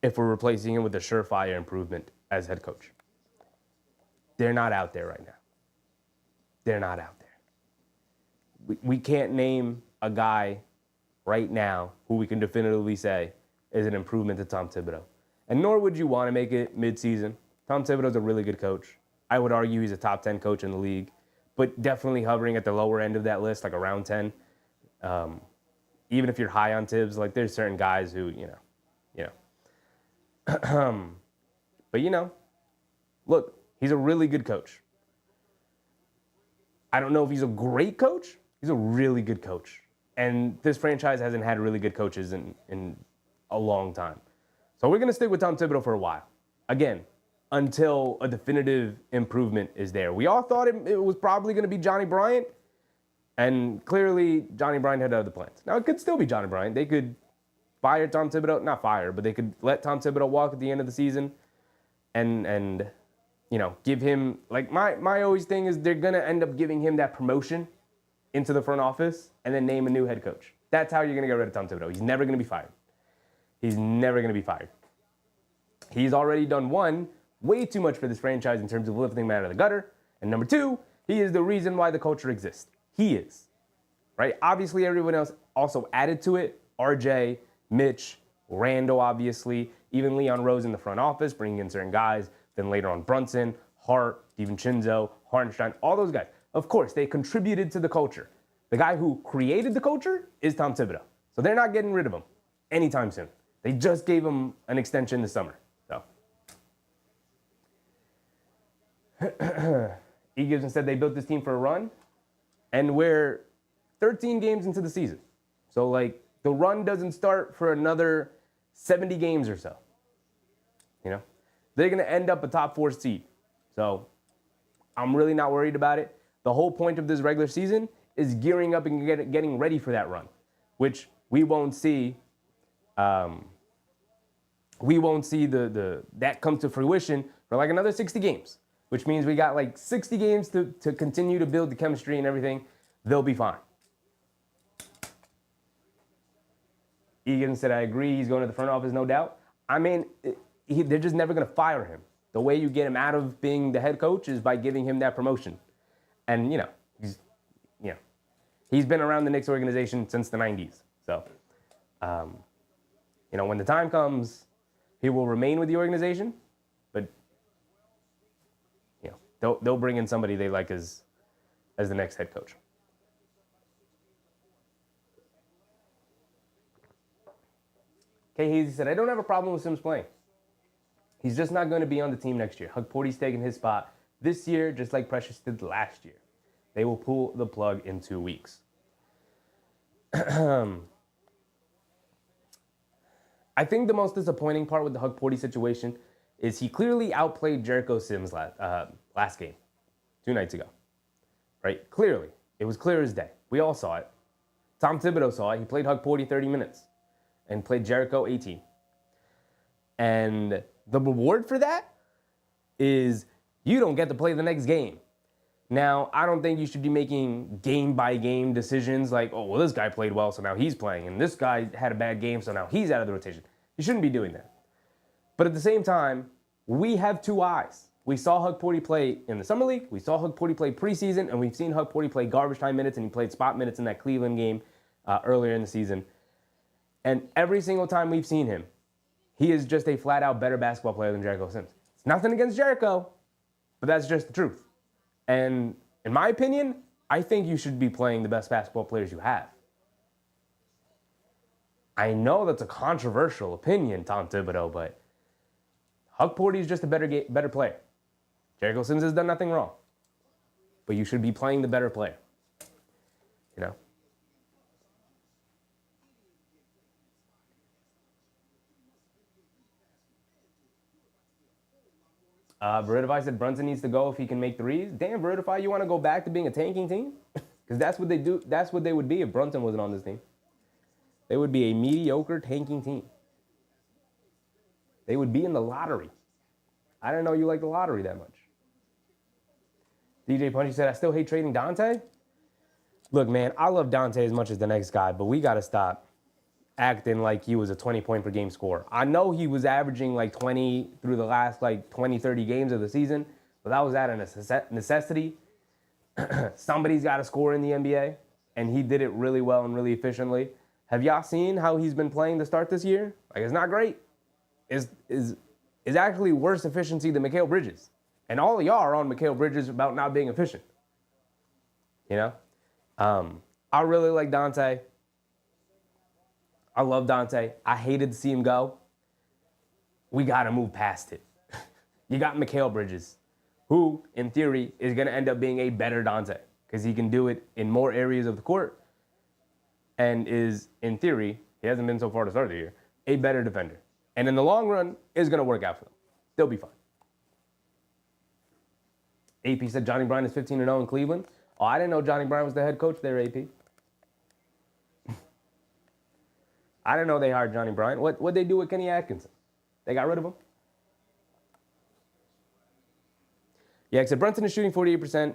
Speaker 1: if we're replacing him with a surefire improvement as head coach. They're not out there right now. They're not out there. We can't name a guy right now who we can definitively say is an improvement to Tom Thibodeau. And nor would you want to make it midseason. Tom Thibodeau's a really good coach. I would argue he's a top 10 coach in the league, but definitely hovering at the lower end of that list, like around 10. Even if you're high on Tibbs, like there's certain guys who, But look, he's a really good coach. I don't know if he's a great coach. He's a really good coach. And this franchise hasn't had really good coaches in a long time. So we're going to stick with Tom Thibodeau for a while. Again, until a definitive improvement is there. We all thought it was probably going to be Johnny Bryant. And clearly, Johnny Bryant had other plans. Now, it could still be Johnny Bryant. They could fire Tom Thibodeau. Not fire, but they could let Tom Thibodeau walk at the end of the season and give him, like, my always thing is they're going to end up giving him that promotion into the front office and then name a new head coach. That's how you're going to get rid of Tom Thibodeau. He's never going to be fired. He's never going to be fired. He's already done one, way too much for this franchise in terms of lifting them out of the gutter. And number 2, he is the reason why the culture exists. He is, right? Obviously, everyone else also added to it. RJ, Mitch, Randall, obviously, even Leon Rose in the front office, bringing in certain guys. Then later on, Brunson, Hart, DiVincenzo, Hartenstein, all those guys. Of course, they contributed to the culture. The guy who created the culture is Tom Thibodeau. So they're not getting rid of him anytime soon. They just gave him an extension this summer. So E. Gibson said they built this team for a run, and we're 13 games into the season. So, like, the run doesn't start for another 70 games or so. They're going to end up a top 4 seed. So I'm really not worried about it. The whole point of this regular season is gearing up and getting ready for that run, which we won't see. We won't see that come to fruition for like another 60 games. which means we got like 60 games to continue to build the chemistry and everything. They'll be fine. Egan said, I agree. He's going to the front office, no doubt. I mean, they're just never going to fire him. The way you get him out of being the head coach is by giving him that promotion. And, he's been around the Knicks organization since the 90s. So, when the time comes, he will remain with the organization. But, they'll bring in somebody they like as the next head coach. Kay Hazy said, I don't have a problem with Sims playing. He's just not going to be on the team next year. Hukporti's taking his spot this year, just like Precious did last year. They will pull the plug in 2 weeks. I think the most disappointing part with the Hukporti situation is he clearly outplayed Jericho Sims last game, 2 nights ago. Right? Clearly. It was clear as day. We all saw it. Tom Thibodeau saw it. He played Hukporti 30 minutes and played Jericho 18. And the reward for that is you don't get to play the next game. Now, I don't think you should be making game-by-game decisions like, oh, well, this guy played well, so now he's playing, and this guy had a bad game, so now he's out of the rotation. You shouldn't be doing that. But at the same time, we have 2 eyes. We saw Hukporti play in the Summer League, we saw Hukporti play preseason, and we've seen Hukporti play garbage time minutes, and he played spot minutes in that Cleveland game earlier in the season. And every single time we've seen him, he is just a flat-out better basketball player than Jericho Sims. It's nothing against Jericho, but that's just the truth. And in my opinion, I think you should be playing the best basketball players you have. I know that's a controversial opinion, Tom Thibodeau, but Hukporti is just a better player. Jericho Sims has done nothing wrong. But you should be playing the better player. Veridify said Brunson needs to go if he can make threes. Damn, Veridify, you want to go back to being a tanking team? Because that's what they do. That's what they would be if Brunson wasn't on this team. They would be a mediocre tanking team. They would be in the lottery. I didn't know you liked the lottery that much. DJ Punchy said, I still hate trading Dante. Look, man, I love Dante as much as the next guy, but we got to stop acting like he was a 20-point-per-game scorer. I know he was averaging like 20 through the last 20, 30 games of the season, but that was out of necessity. Somebody's got to score in the NBA, and he did it really well and really efficiently. Have y'all seen how he's been playing to start this year? It's not great. It's actually worse efficiency than Mikal Bridges. And all of y'all are on Mikal Bridges about not being efficient. I really like Dante. I love Dante. I hated to see him go. We got to move past it. You got Mikal Bridges, who, in theory, is going to end up being a better Dante because he can do it in more areas of the court and is, in theory, he hasn't been so far to start the year, a better defender. And in the long run, it's going to work out for them. They'll be fine. AP said Johnny Bryant is 15-0 in Cleveland. Oh, I didn't know Johnny Bryant was the head coach there, AP. I didn't know they hired Johnny Bryant. What'd they do with Kenny Atkinson? They got rid of him? Yeah, except Brunson is shooting 48%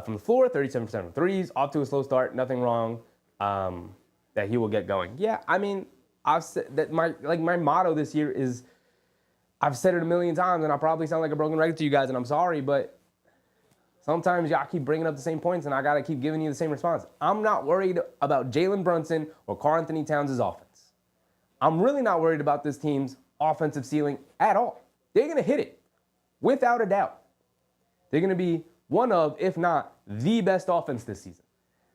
Speaker 1: from the floor, 37% from threes, off to a slow start, nothing wrong that he will get going. Yeah, I mean, I've said that my motto this year is, I've said it a million times, and I probably sound like a broken record to you guys, and I'm sorry, but sometimes y'all keep bringing up the same points, and I got to keep giving you the same response. I'm not worried about Jalen Brunson or Karl Anthony Towns' offense. I'm really not worried about this team's offensive ceiling at all. They're going to hit it, without a doubt. They're going to be one of, if not, the best offense this season.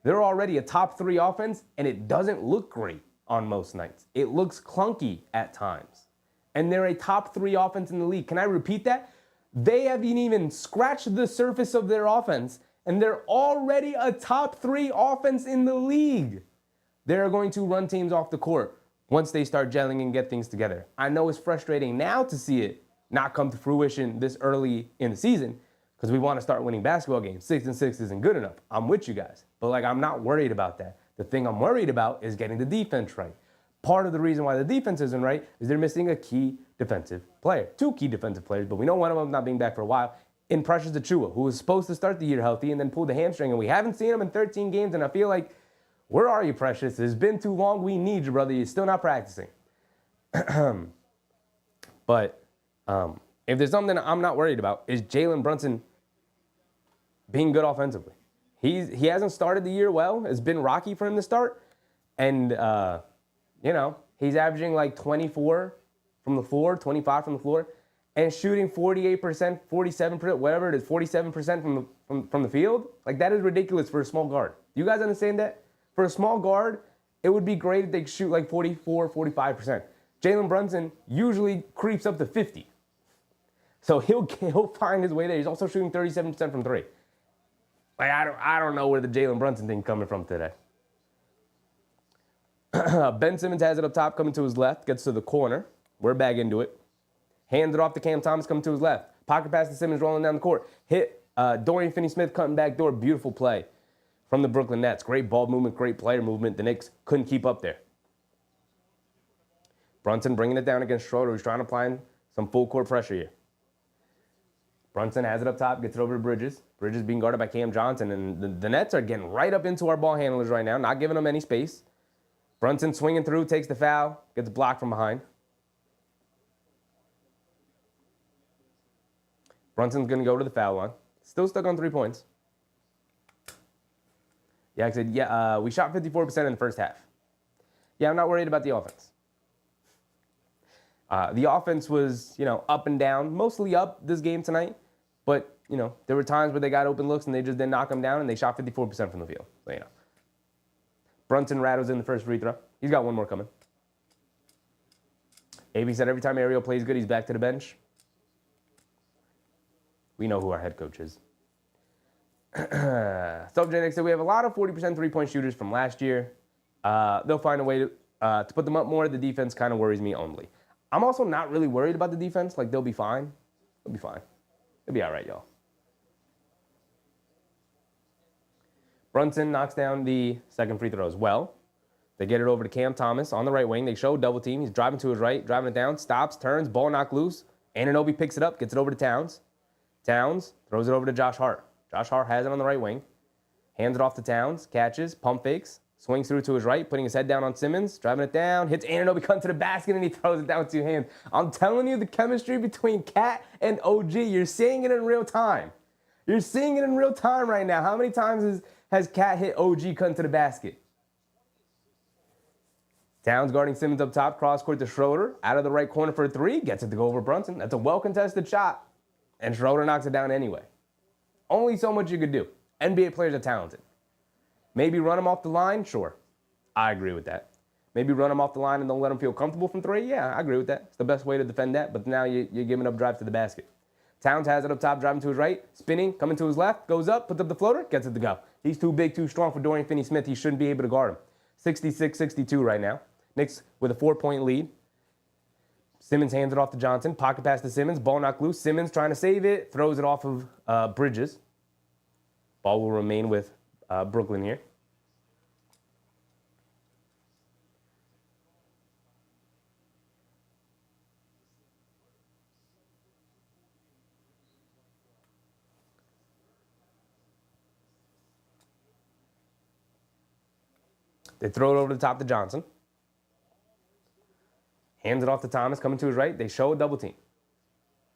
Speaker 1: They're already a top 3 offense, and it doesn't look great on most nights. It looks clunky at times. And they're a top 3 offense in the league. Can I repeat that? They haven't even scratched the surface of their offense, and they're already a top 3 offense in the league. They're going to run teams off the court once they start gelling and get things together. I know it's frustrating now to see it not come to fruition this early in the season because we want to start winning basketball games. 6-6 isn't good enough. I'm with you guys. But I'm not worried about that. The thing I'm worried about is getting the defense right. Part of the reason why the defense isn't right is they're missing a key defensive player. 2 key defensive players, but we know one of them not being back for a while. in Precious Achua, who was supposed to start the year healthy and then pulled the hamstring, and we haven't seen him in 13 games, and I feel like, where are you, Precious? It's been too long. We need you, brother. You're still not practicing. But if there's something I'm not worried about, is Jalen Brunson being good offensively. He hasn't started the year well. It's been rocky for him to start. And, he's averaging like 24 from the floor, 25 from the floor, and shooting 48%, 47%, whatever it is, 47% from the field. Like, that is ridiculous for a small guard. Do you guys understand that? For a small guard, it would be great if they could shoot like 44, 45%. Jalen Brunson usually creeps up to 50. So he'll find his way there. He's also shooting 37% from three. Like, I don't know where the Jalen Brunson thing coming from today. Ben Simmons has it up top, coming to his left, gets to the corner. We're back into it. Hands it off to Cam Thomas, coming to his left. Pocket pass to Simmons, rolling down the court. Hit Dorian Finney-Smith, cutting back door. Beautiful play from the Brooklyn Nets. Great ball movement, great player movement. The Knicks couldn't keep up there. Brunson bringing it down against Schroeder, who's trying to apply some full court pressure here. Brunson has it up top, gets it over to Bridges. Bridges being guarded by Cam Johnson, and the Nets are getting right up into our ball handlers right now, not giving them any space. Brunson swinging through, takes the foul, gets blocked from behind. Brunson's going to go to the foul line. Still stuck on 3 points. Yeah, I said, we shot 54% in the first half. Yeah, I'm not worried about the offense. The offense was, up and down, mostly up this game tonight. But, there were times where they got open looks and they just didn't knock them down, and they shot 54% from the field. So, Brunson rattles in the first free throw. He's got one more coming. AB said every time Ariel plays good, he's back to the bench. We know who our head coach is. Subject said we have a lot of 40% three-point shooters from last year. They'll find a way to put them up more. The defense kind of worries me only. I'm also not really worried about the defense. Like, they'll be fine. They'll be fine. They'll be all right, y'all. Brunson knocks down the second free throw as well. They get it over to Cam Thomas on the right wing. They show double team. He's driving to his right, driving it down, stops, turns, ball knocked loose. Anunoby picks it up, gets it over to Towns. Towns throws it over to Josh Hart. Josh Hart has it on the right wing. Hands it off to Towns, catches, pump fakes, swings through to his right, putting his head down on Simmons, driving it down, hits Anunoby, comes to the basket, and he throws it down with two hands. I'm telling you, the chemistry between Cat and OG, you're seeing it in real time. You're seeing it in real time right now. How many times has Cat hit OG cutting to the basket? Towns guarding Simmons up top, cross court to Schroeder, out of the right corner for a three, gets it to go over Brunson. That's a well-contested shot, and Schroeder knocks it down anyway. Only so much you could do. NBA players are talented. Maybe run them off the line? Sure. I agree with that. Maybe run them off the line and don't let them feel comfortable from three? Yeah, I agree with that. It's the best way to defend that, but now you're giving up drives to the basket. Towns has it up top, driving to his right, spinning, coming to his left, goes up, puts up the floater, gets it to go. He's too big, too strong for Dorian Finney-Smith. He shouldn't be able to guard him. 66-62 right now. Knicks with a 4-point lead. Simmons hands it off to Johnson. Pocket pass to Simmons. Ball knocked loose. Simmons trying to save it. Throws it off of Bridges. Ball will remain with Brooklyn here. They throw it over the top to Johnson. Hands it off to Thomas, coming to his right. They show a double team.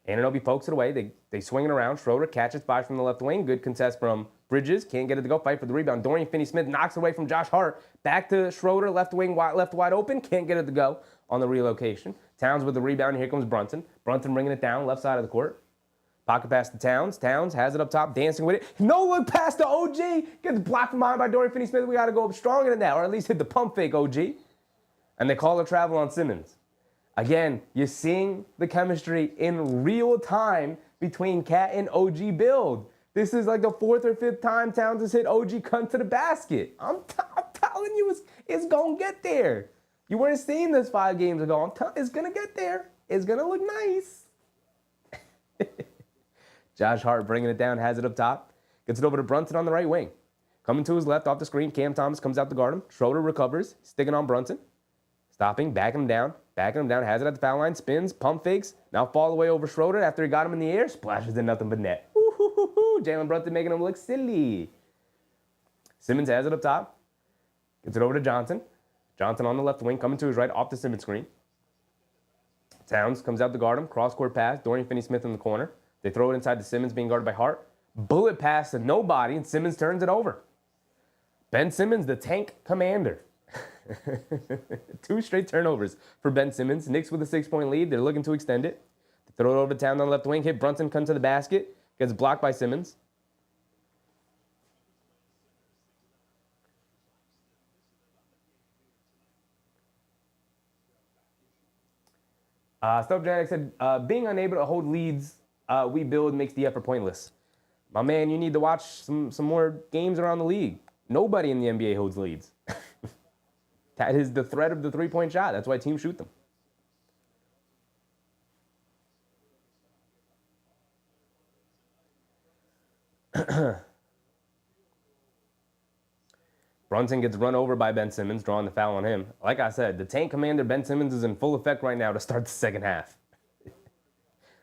Speaker 1: Anunoby pokes it away. They swing it around. Schroeder catches by from the left wing. Good contest from Bridges. Can't get it to go. Fight for the rebound. Dorian Finney-Smith knocks it away from Josh Hart. Back to Schroeder. Left wing, left wide open. Can't get it to go on the relocation. Towns with the rebound. Here comes Brunson. Brunson bringing it down left side of the court. Pocket pass to Towns. Towns has it up top, dancing with it. No look pass to OG. Gets blocked from behind by Dorian Finney-Smith. We got to go up stronger than that, or at least hit the pump fake, OG. And they call a travel on Simmons. Again, you're seeing the chemistry in real time between Cat and OG build. This is like the 4th or 5th time Towns has hit OG cunt to the basket. I'm telling you, it's going to get there. You weren't seeing this 5 games ago. It's going to get there. It's going to look nice. Josh Hart bringing it down, has it up top. Gets it over to Brunson on the right wing. Coming to his left off the screen, Cam Thomas comes out to guard him. Schroeder recovers, sticking on Brunson. Stopping, backing him down, has it at the foul line, spins, pump fakes. Now fall away over Schroeder after he got him in the air, splashes in nothing but net. Woo. Jalen Brunson making him look silly. Simmons has it up top. Gets it over to Johnson. Johnson on the left wing, coming to his right, off the Simmons screen. Towns comes out to guard him. Cross-court pass. Dorian Finney-Smith in the corner. They throw it inside to Simmons, being guarded by Hart. Bullet pass to nobody, and Simmons turns it over. Ben Simmons, the tank commander. 2 straight turnovers for Ben Simmons. Knicks with a 6-point lead. They're looking to extend it. They throw it over to Towns on the left wing. Hit Brunson, comes to the basket. Gets blocked by Simmons. Janik said, being unable to hold leads we build makes the effort pointless. My man, you need to watch some more games around the league. Nobody in the NBA holds leads. That is the threat of the three-point shot. That's why teams shoot them. Brunson gets run over by Ben Simmons, drawing the foul on him. Like I said, the tank commander Ben Simmons is in full effect right now to start the second half.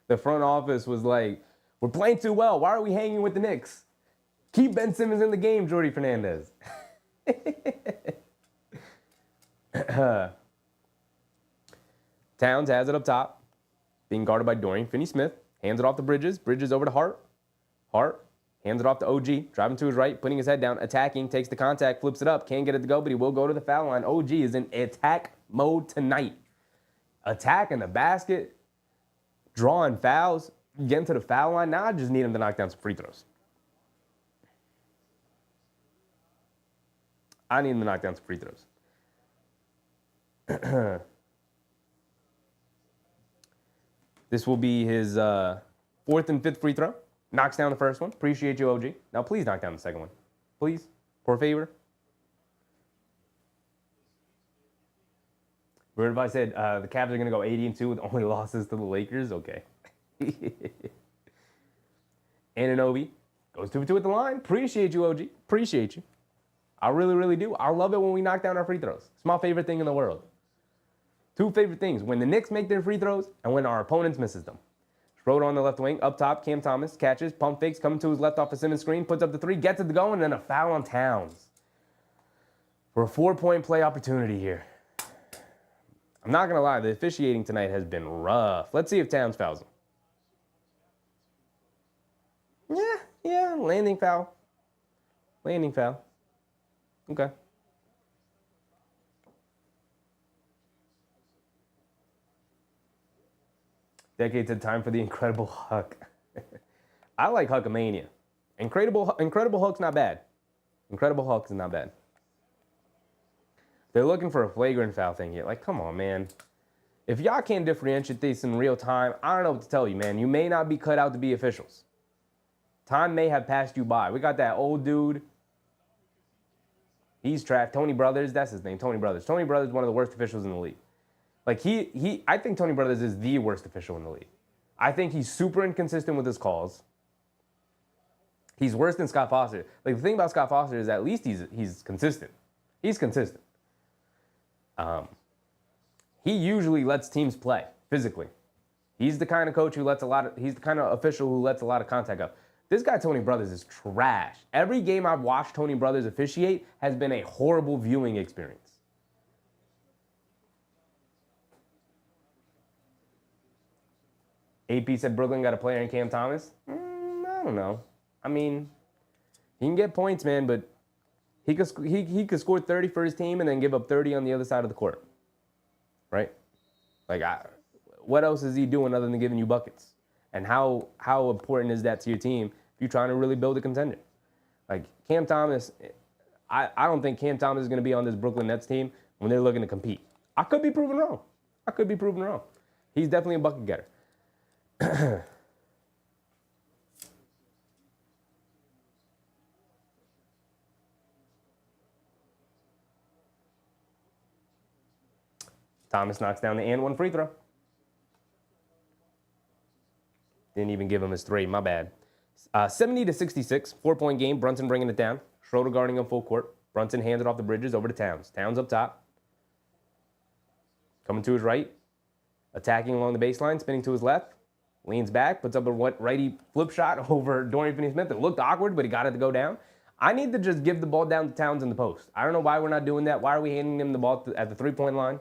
Speaker 1: The front office was like, we're playing too well. Why are we hanging with the Knicks? Keep Ben Simmons in the game, Jordy Fernandez. Towns has it up top, being guarded by Dorian Finney-Smith. Hands it off to Bridges. Bridges over to Hart. Hart hands it off to OG, driving to his right, putting his head down, attacking, takes the contact, flips it up, can't get it to go, but he will go to the foul line. OG is in attack mode tonight. Attacking the basket, drawing fouls, getting to the foul line. Now I just need him to knock down some free throws. I need him to knock down some free throws. This will be his 4th and 5th free throw. Knocks down the first one. Appreciate you, OG. Now, please knock down the second one. Please. Por favor. Weird if I said the Cavs are going to go 80-2 with only losses to the Lakers. Okay. Anunoby goes 2-2 at the line. Appreciate you, OG. Appreciate you. I really, really do. I love it when we knock down our free throws. It's my favorite thing in the world. 2 favorite things. When the Knicks make their free throws and when our opponents misses them. Schroeder on the left wing, up top, Cam Thomas catches, pump fakes, coming to his left off a Simmons screen, puts up the 3, gets it to go, and then a foul on Towns. For a 4-point play opportunity here. I'm not going to lie, the officiating tonight has been rough. Let's see if Towns fouls him. Yeah, landing foul. Landing foul. Okay. Decade said time for the Incredible Huck. I like Huckamania. Incredible Huck's not bad. Incredible Hulk is not bad. They're looking for a flagrant foul thing here. Like, come on, man. If y'all can't differentiate this in real time, I don't know what to tell you, man. You may not be cut out to be officials. Time may have passed you by. We got that old dude. He's trash. Tony Brothers, that's his name, Tony Brothers. Tony Brothers is one of the worst officials in the league. Like, I think Tony Brothers is the worst official in the league. I think he's super inconsistent with his calls. He's worse than Scott Foster. Like, the thing about Scott Foster is at least he's consistent. He's consistent. He usually lets teams play physically. He's the kind of coach who he's the kind of official who lets a lot of contact up. This guy, Tony Brothers, is trash. Every game I've watched Tony Brothers officiate has been a horrible viewing experience. AP said Brooklyn got a player in Cam Thomas. I don't know. I mean, he can get points, man, but he could score 30 for his team and then give up 30 on the other side of the court. Right? Like, what else is he doing other than giving you buckets? And how important is that to your team if you're trying to really build a contender? Like, Cam Thomas, I don't think Cam Thomas is going to be on this Brooklyn Nets team when they're looking to compete. I could be proven wrong. He's definitely a bucket getter. Thomas knocks down the and one free throw. Didn't even give him his 3. My bad. 70-66, 4-point game. Brunson bringing it down. Schroeder guarding him full court. Brunson hands it off the Bridges over to Towns. Towns up top. Coming to his right. Attacking along the baseline. Spinning to his left. Leans back, puts up a righty flip shot over Dorian Finney-Smith. It looked awkward, but he got it to go down. I need to just give the ball down to Towns in the post. I don't know why we're not doing that. Why are we handing him the ball at the three-point line?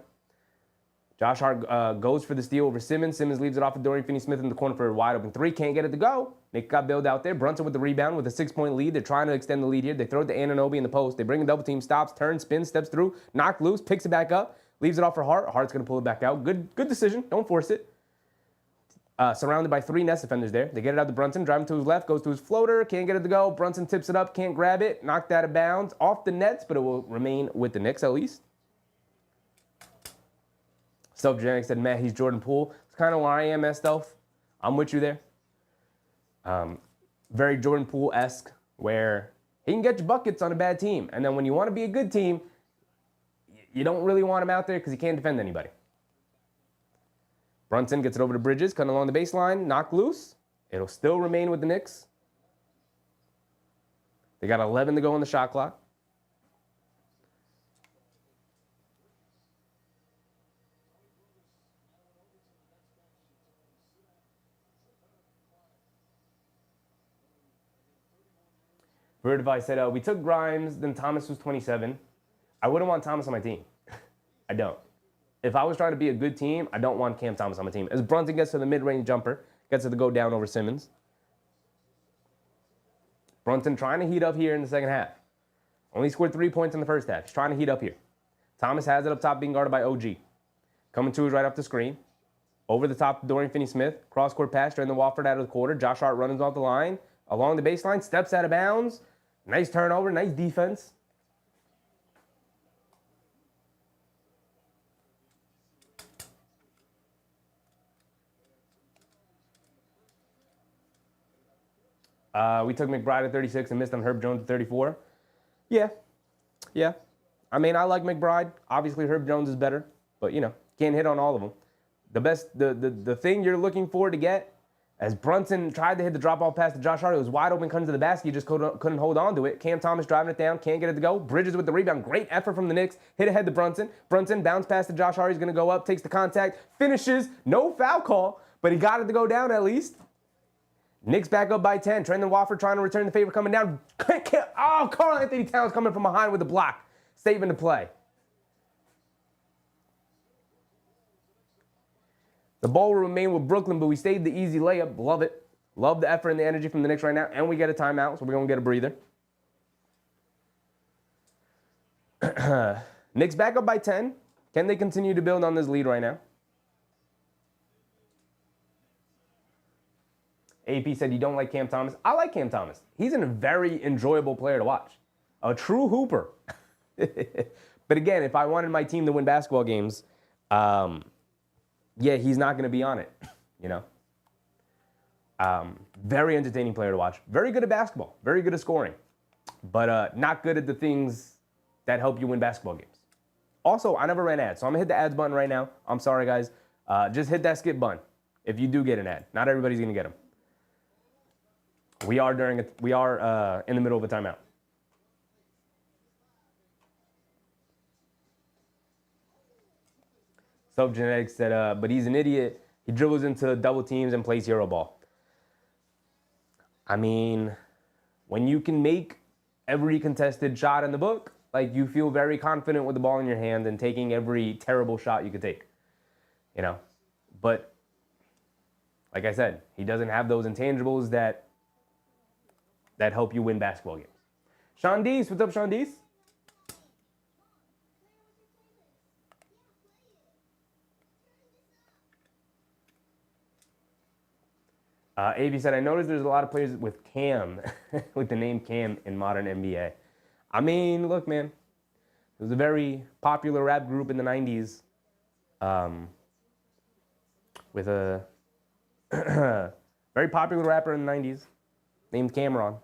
Speaker 1: Josh Hart goes for the steal over Simmons. Simmons leaves it off of Dorian Finney-Smith in the corner for a wide open three. Can't get it to go. Nick got bailed out there. Brunson with the rebound with a 6-point lead. They're trying to extend the lead here. They throw it to Anunoby in the post. They bring a double team, stops, turns, spins, steps through, knocked loose, picks it back up, leaves it off for Hart. Hart's going to pull it back out. Good decision. Don't force it. Surrounded by 3 Nets defenders there. They get it out to Brunson, driving to his left, goes to his floater, can't get it to go. Brunson tips it up, can't grab it, knocked out of bounds, off the Nets, but it will remain with the Knicks at least. Self-Generic said, man, he's Jordan Poole. It's kind of where I am, Stealth. I'm with you there. Very Jordan Poole-esque, where he can get you buckets on a bad team. And then when you want to be a good team, you don't really want him out there because he can't defend anybody. Brunson gets it over to Bridges, cutting along the baseline, knocked loose. It'll still remain with the Knicks. They got 11 to go on the shot clock. Vertify said, we took Grimes, then Thomas was 27. I wouldn't want Thomas on my team. I don't. If I was trying to be a good team, I don't want Cam Thomas on my team. As Brunson gets to the mid-range jumper, gets it to go down over Simmons. Brunson trying to heat up here in the second half. Only scored 3 points in the first half. He's trying to heat up here. Thomas has it up top being guarded by OG. Coming to is right off the screen. Over the top to Dorian Finney-Smith. Cross-court pass, Trendon Watford out of the quarter. Josh Hart runs off the line. Along the baseline, steps out of bounds. Nice turnover, nice defense. We took McBride at 36 and missed on Herb Jones at 34. Yeah. I mean, I like McBride. Obviously, Herb Jones is better, but, can't hit on all of them. The thing you're looking for to get, as Brunson tried to hit the drop-off pass to Josh Hart, it was wide open, comes to the basket, he just couldn't hold on to it. Cam Thomas driving it down, can't get it to go. Bridges with the rebound, great effort from the Knicks, hit ahead to Brunson. Brunson bounce pass to Josh Hart, he's going to go up, takes the contact, finishes, no foul call, but he got it to go down at least. Knicks back up by 10. Trendon Watford trying to return the favor, coming down. Karl Anthony Towns coming from behind with the block, saving the play. The ball will remain with Brooklyn, but we stayed the easy layup. Love it. Love the effort and the energy from the Knicks right now. And we get a timeout, so we're going to get a breather. Knicks back up by 10. Can they continue to build on this lead right now? AP said you don't like Cam Thomas. I like Cam Thomas. He's a very enjoyable player to watch. A true hooper. But again, if I wanted my team to win basketball games, he's not going to be on it, Very entertaining player to watch. Very good at basketball. Very good at scoring. But not good at the things that help you win basketball games. Also, I never ran ads, so I'm going to hit the ads button right now. I'm sorry, guys. Just hit that skip button if you do get an ad. Not everybody's going to get them. We are in the middle of a timeout. Self-Genetics said, but he's an idiot. He dribbles into double teams and plays hero ball. I mean, when you can make every contested shot in the book, you feel very confident with the ball in your hand and taking every terrible shot you could take. But like I said, he doesn't have those intangibles that help you win basketball games. Sean Dees, what's up, Sean Dees? AB said, I noticed there's a lot of players with Cam, with the name Cam in modern NBA. I mean, look, man, it was a very popular rap group in the 90s with a very popular rapper in the 90s named Cameron.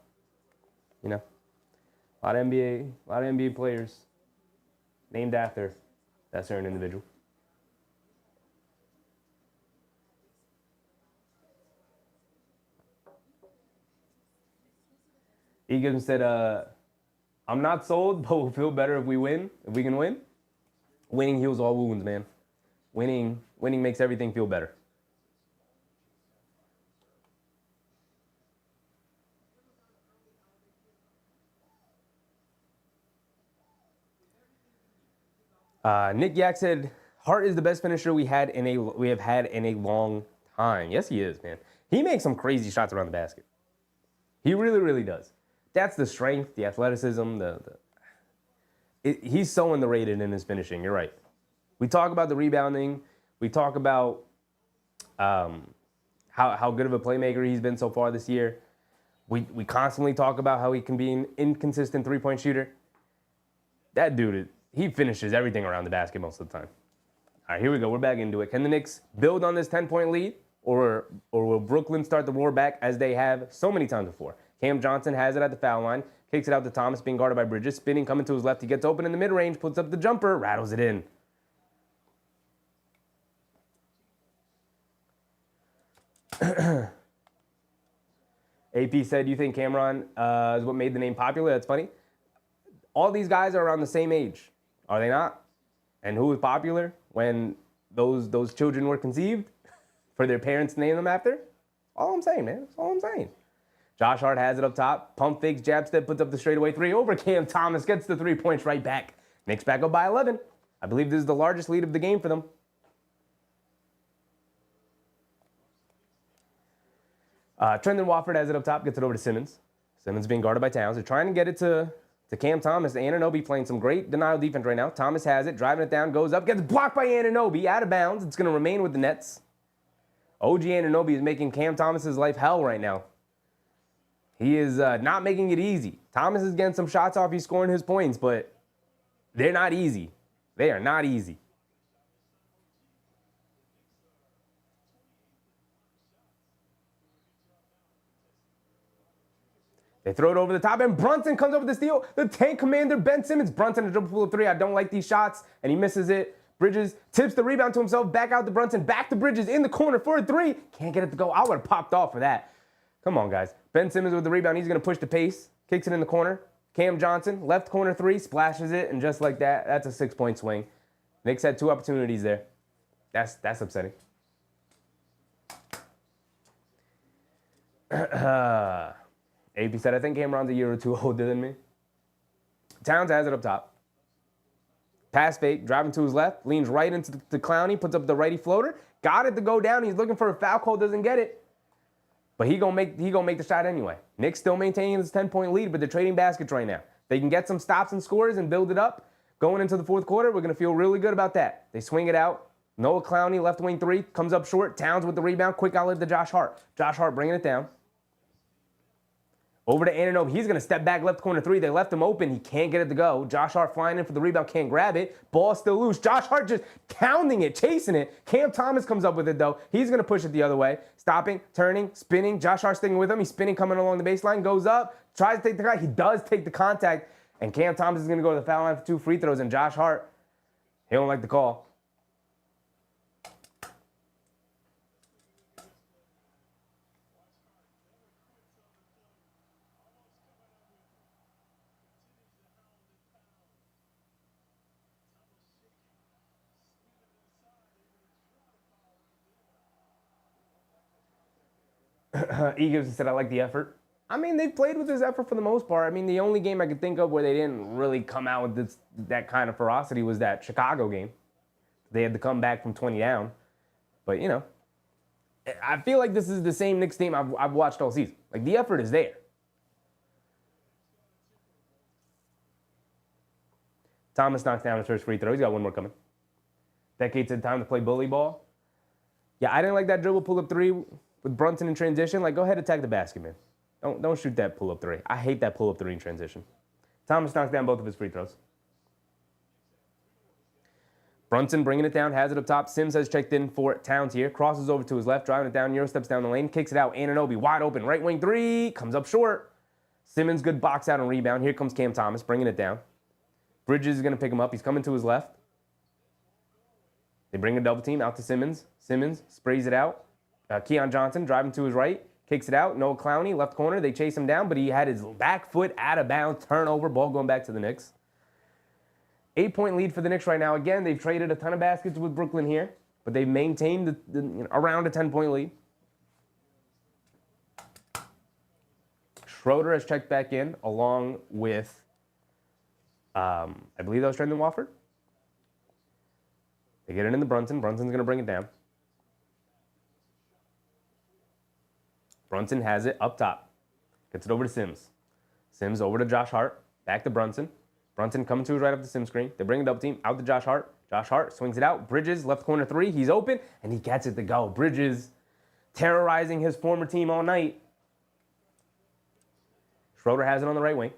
Speaker 1: A lot of NBA players named after that certain individual. Egan said, I'm not sold, but we'll feel better if we win, if we can win. Winning heals all wounds, man. Winning makes everything feel better. Nick Yak said, Hart is the best finisher we have had in a long time. Yes, he is, man. He makes some crazy shots around the basket. He really, really does. That's the strength, the athleticism, he's so underrated in his finishing. You're right. We talk about the rebounding. We talk about how good of a playmaker he's been so far this year. We constantly talk about how he can be an inconsistent three-point shooter. That dude, he finishes everything around the basket most of the time. All right, here we go. We're back into it. Can the Knicks build on this 10-point lead, or will Brooklyn start the roar back as they have so many times before? Cam Johnson has it at the foul line, kicks it out to Thomas, being guarded by Bridges, spinning, coming to his left. He gets open in the mid-range, puts up the jumper, rattles it in. AP said, you think Cameron is what made the name popular? That's funny. All these guys are around the same age, are they not? And who was popular when those children were conceived for their parents to name them after? All I'm saying, man. That's all I'm saying. Josh Hart has it up top. Pump fakes, jab step, puts up the straightaway three over Cam Thomas, gets the 3 points right back. Knicks back up by 11. I believe this is the largest lead of the game for them. Trendon Watford has it up top, gets it over to Simmons. Simmons being guarded by Towns. They're trying to get it to Cam Thomas. Anunoby playing some great denial defense right now. Thomas has it, driving it down, goes up, gets blocked by Anunoby, out of bounds. It's going to remain with the Nets. OG Anunoby is making Cam Thomas's life hell right now. He is not making it easy. Thomas is getting some shots off. He's scoring his points, but they're not easy. They are not easy. They throw it over the top, and Brunson comes up with the steal. The tank commander, Ben Simmons. Brunson, a dribble pull of three. I don't like these shots, and he misses it. Bridges tips the rebound to himself. Back out to Brunson. Back to Bridges in the corner for a three. Can't get it to go. I would have popped off for that. Come on, guys. Ben Simmons with the rebound. He's going to push the pace. Kicks it in the corner. Cam Johnson, left corner three, splashes it, and just like that, that's a 6-point swing. Knicks had 2 opportunities there. That's upsetting. AP said, I think Cameron's a year or 2 older than me. Towns has it up top. Pass fake, driving to his left, leans right into the Clowney, puts up the righty floater. Got it to go down. He's looking for a foul call, doesn't get it. But he gonna make the shot anyway. Knicks still maintaining this 10-point lead, but they're trading baskets right now. They can get some stops and scores and build it up. Going into the fourth quarter, we're gonna feel really good about that. They swing it out. Noah Clowney, left wing three, comes up short. Towns with the rebound. Quick outlet to Josh Hart. Josh Hart bringing it down. Over to Anunoby. He's going to step back left corner three. They left him open. He can't get it to go. Josh Hart flying in for the rebound. Can't grab it. Ball still loose. Josh Hart just pounding it, chasing it. Cam Thomas comes up with it, though. He's going to push it the other way. Stopping, turning, spinning. Josh Hart sticking with him. He's spinning, coming along the baseline. Goes up. Tries to take the contact. He does take the contact. And Cam Thomas is going to go to the foul line for 2 free throws. And Josh Hart, he don't like the call. E. Gibson said, I like the effort. I mean, they've played with this effort for the most part. I mean, the only game I could think of where they didn't really come out with that kind of ferocity was that Chicago game. They had to come back from 20 down. But, you know, I feel like this is the same Knicks team I've watched all season. Like, the effort is there. Thomas knocks down his first free throw. He's got 1 more coming. Decade said time to play bully ball. Yeah, I didn't like that dribble pull-up three with Brunson in transition. Like, go ahead, attack the basket, man. Don't shoot that pull-up three. I hate that pull-up three in transition. Thomas knocks down both of his free throws. Brunson bringing it down, has it up top. Sims has checked in for Towns here. Crosses over to his left, driving it down. Euro steps down the lane, kicks it out. Anunoby wide open, right wing three. Comes up short. Simmons, good box out and rebound. Here comes Cam Thomas, bringing it down. Bridges is going to pick him up. He's coming to his left. They bring a double team out to Simmons. Simmons sprays it out. Keon Johnson driving to his right. Kicks it out. Noah Clowney, left corner. They chase him down, but he had his back foot out of bounds. Turnover. Ball going back to the Knicks. 8-point lead for the Knicks right now. Again, they've traded a ton of baskets with Brooklyn here, but they've maintained around a 10-point lead. Schroeder has checked back in along with, I believe that was Trendon Watford. They get it into Brunson. Brunson's going to bring it down. Brunson has it up top. Gets it over to Sims. Sims over to Josh Hart. Back to Brunson. Brunson coming to his right up the Sims screen. They bring it double team out to Josh Hart. Josh Hart swings it out. Bridges, left corner three. He's open, and he gets it to go. Bridges terrorizing his former team all night. Schroeder has it on the right wing.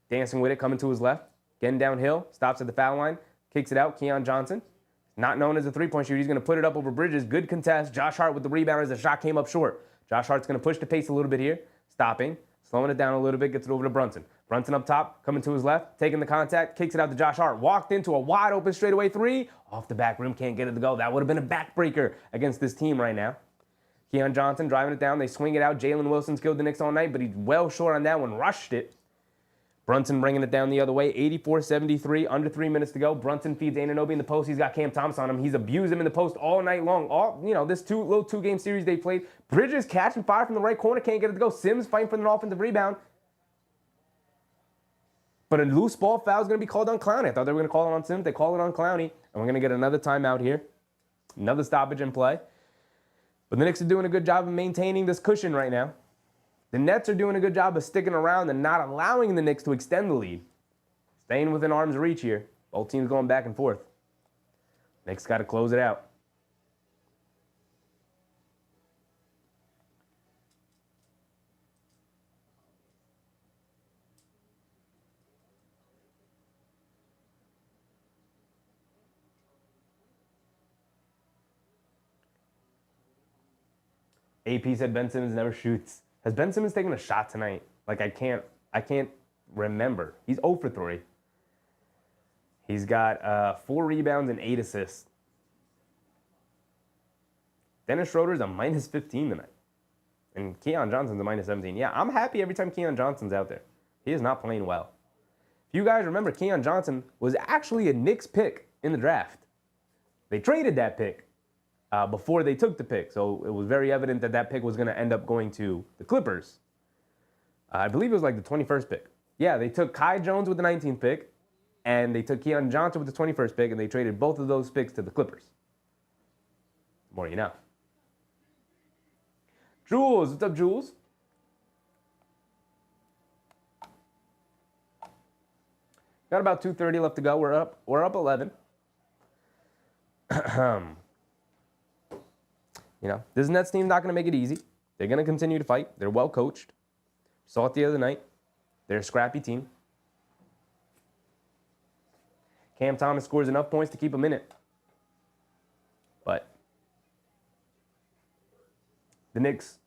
Speaker 1: Dancing with it, coming to his left. Getting downhill. Stops at the foul line. Kicks it out. Keon Johnson. Not known as a three-point shooter. He's going to put it up over Bridges. Good contest. Josh Hart with the rebound as the shot came up short. Josh Hart's going to push the pace a little bit here. Stopping. Slowing it down a little bit. Gets it over to Brunson. Brunson up top. Coming to his left. Taking the contact. Kicks it out to Josh Hart. Walked into a wide open straightaway three. Off the back rim. Can't get it to go. That would have been a backbreaker against this team right now. Keon Johnson driving it down. They swing it out. Jalen Wilson's killed the Knicks all night, but he's well short on that one. Rushed it. Brunson bringing it down the other way. 84-73. Under 3 minutes to go. Brunson feeds Anunoby in the post. He's got Cam Thomas on him. He's abused him in the post all night long. This little two-game series they played. Bridges catching fire from the right corner. Can't get it to go. Sims fighting for an offensive rebound. But a loose ball foul is going to be called on Clowney. I thought they were going to call it on Sims. They call it on Clowney. And we're going to get another timeout here. Another stoppage in play. But the Knicks are doing a good job of maintaining this cushion right now. The Nets are doing a good job of sticking around and not allowing the Knicks to extend the lead. Staying within arm's reach here. Both teams going back and forth. Knicks got to close it out. AP said Ben Simmons never shoots. Has Ben Simmons taken a shot tonight? Like, I can't remember. He's 0 for 3. He's got 4 rebounds and 8 assists. Dennis Schroeder's a minus 15 tonight. And Keon Johnson's a minus 17. Yeah, I'm happy every time Keon Johnson's out there. He is not playing well. If you guys remember, Keon Johnson was actually a Knicks pick in the draft. They traded that pick before they took the pick. So it was very evident that that pick was going to end up going to the Clippers. I believe it was like the 21st pick. Yeah, they took Kai Jones with the 19th pick, and they took Keon Johnson with the 21st pick, and they traded both of those picks to the Clippers. More you know. Jules, what's up, Jules? Got about 2:30 left to go. We're up 11. This Nets team's not going to make it easy. They're going to continue to fight. They're well coached. Saw it the other night. They're a scrappy team. Cam Thomas scores enough points to keep them in it. But the Knicks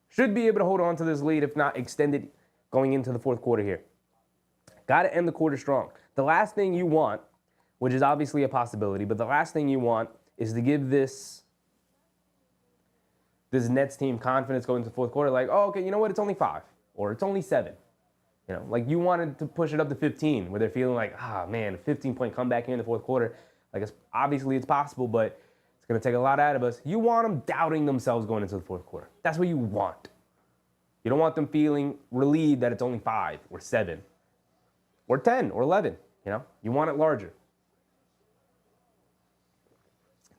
Speaker 1: should be able to hold on to this lead, if not extend it going into the fourth quarter here. Got to end the quarter strong. The last thing you want, which is obviously a possibility, but the last thing you want is to give this Nets team confidence going into the fourth quarter. Like, oh, okay, you know what? It's only 5 or it's only 7. Like you wanted to push it up to 15 where they're feeling like, man, a 15-point comeback here in the fourth quarter. Like, obviously it's possible, but it's going to take a lot out of us. You want them doubting themselves going into the fourth quarter. That's what you want. You don't want them feeling relieved that it's only 5 or 7 or 10 or 11. You want it larger.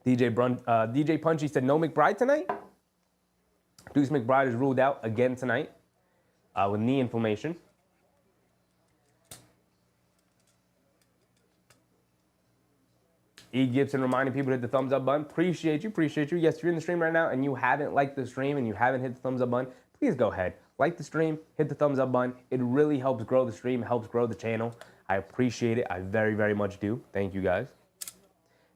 Speaker 1: DJ Punchy said no McBride tonight. Deuce McBride is ruled out again tonight with knee inflammation. E. Gibson reminding people to hit the thumbs up button. Appreciate you. Yes, if you're in the stream right now and you haven't liked the stream and you haven't hit the thumbs up button, please go ahead. Like the stream, hit the thumbs up button. It really helps grow the stream, helps grow the channel. I appreciate it. I very, very much do. Thank you, guys.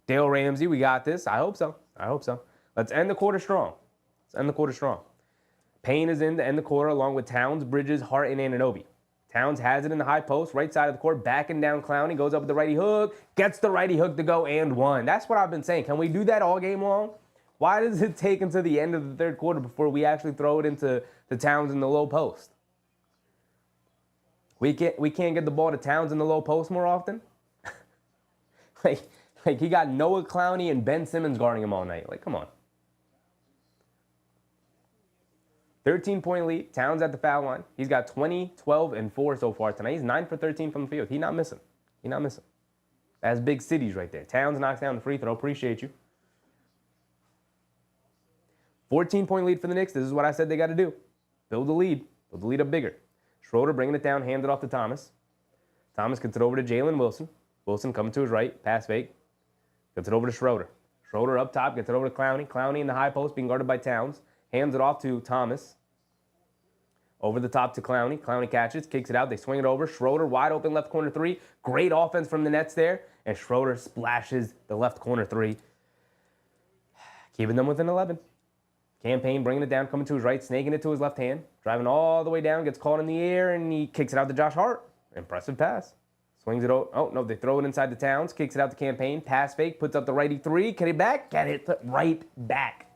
Speaker 1: Dale Ramsey, we got this. I hope so. Let's end the quarter strong. Payne is in to end the quarter along with Towns, Bridges, Hart, and Anunoby. Towns has it in the high post, right side of the court, backing down Clowney, goes up with the righty hook, gets the righty hook to go and one. That's what I've been saying. Can we do that all game long? Why does it take until the end of the third quarter before we actually throw it into the Towns in the low post? We can't get the ball to Towns in the low post more often? like he got Noah Clowney and Ben Simmons guarding him all night. Like, come on. 13-point lead. Towns at the foul line. He's got 20, 12, and 4 so far tonight. He's 9 for 13 from the field. He's not missing. That's big cities right there. Towns knocks down the free throw. Appreciate you. 14-point lead for the Knicks. This is what I said they got to do. Build the lead. Build the lead up bigger. Schroeder bringing it down, hands it off to Thomas. Thomas gets it over to Jalen Wilson. Wilson coming to his right, pass fake. Gets it over to Schroeder. Schroeder up top, gets it over to Clowney. Clowney in the high post being guarded by Towns. Hands it off to Thomas. Over the top to Clowney. Clowney catches, kicks it out. They swing it over. Schroeder wide open left corner three. Great offense from the Nets there. And Schroeder splashes the left corner three. Keeping them within 11. Campaign bringing it down, coming to his right, snaking it to his left hand. Driving all the way down, gets caught in the air, and he kicks it out to Josh Hart. Impressive pass. Swings it over. Oh, no, they throw it inside the Towns. Kicks it out to Campaign. Pass fake, puts up the righty three. Get it back? Get it right back.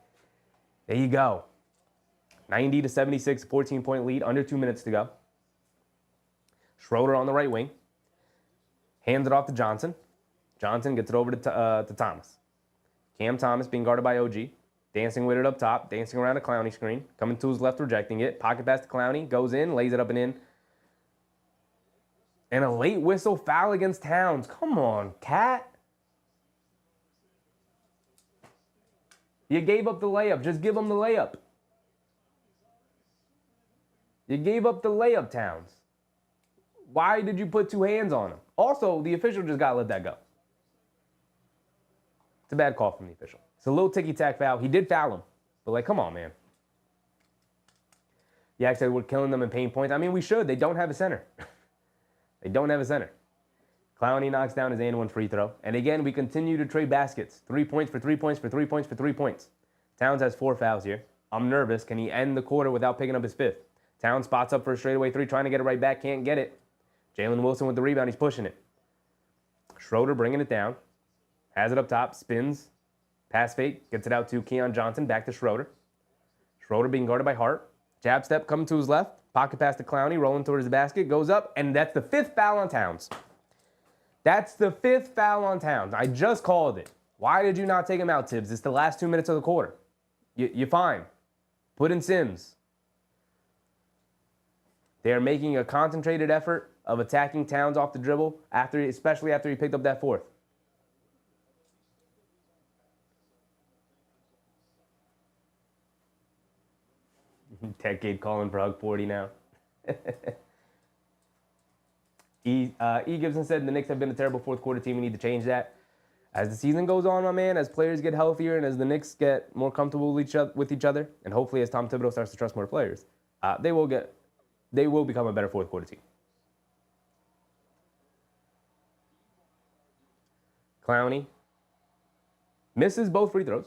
Speaker 1: There you go. 90-76, 14-point lead, under 2 minutes to go. Schroeder on the right wing. Hands it off to Johnson. Johnson gets it over to Thomas. Cam Thomas being guarded by OG. Dancing with it up top. Dancing around a Clowney screen. Coming to his left, rejecting it. Pocket pass to Clowney. Goes in, lays it up and in. And a late whistle foul against Towns. Come on, Cat. You gave up the layup. Just give him the layup. You gave up the layup, Towns. Why did you put two hands on him? Also, the official just got to let that go. It's a bad call from the official. It's a little ticky-tack foul. He did foul him. But, like, come on, man. Yak said we're killing them in paint points. I mean, we should. They don't have a center. They don't have a center. Clowney knocks down his and one free throw. And again, we continue to trade baskets. 3 points for 3 points for 3 points for 3 points. Towns has 4 fouls here. I'm nervous. Can he end the quarter without picking up his 5th? Towns spots up for a straightaway 3, trying to get it right back. Can't get it. Jalen Wilson with the rebound. He's pushing it. Schroeder bringing it down. Has it up top. Spins. Pass fake. Gets it out to Keon Johnson. Back to Schroeder. Schroeder being guarded by Hart. Jab step coming to his left. Pocket pass to Clowney. Rolling towards the basket. Goes up. And that's the 5th foul on Towns. That's the 5th foul on Towns. I just called it. Why did you not take him out, Tibbs? It's the last 2 minutes of the quarter. You're fine. Put in Sims. They are making a concentrated effort of attacking Towns off the dribble, especially after he picked up that 4th. Decade calling for Hukporti now. E. Gibson said the Knicks have been a terrible fourth quarter team. We need to change that. As the season goes on, my man, as players get healthier and as the Knicks get more comfortable with each other, and hopefully as Tom Thibodeau starts to trust more players, they will become a better fourth quarter team. Clowney misses both free throws.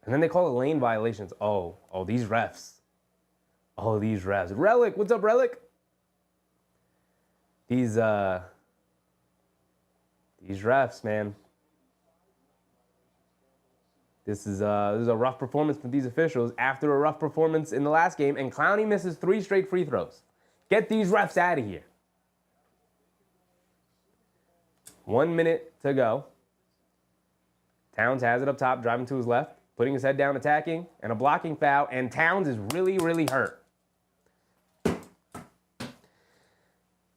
Speaker 1: And then they call it lane violations. Oh, these refs. Oh, these refs. Relic, what's up, Relic? These refs, man. This is a rough performance from these officials after a rough performance in the last game, and Clowney misses 3 straight free throws. Get these refs out of here. 1 minute to go. Towns has it up top, driving to his left, putting his head down, attacking, and a blocking foul, and Towns is really, really hurt.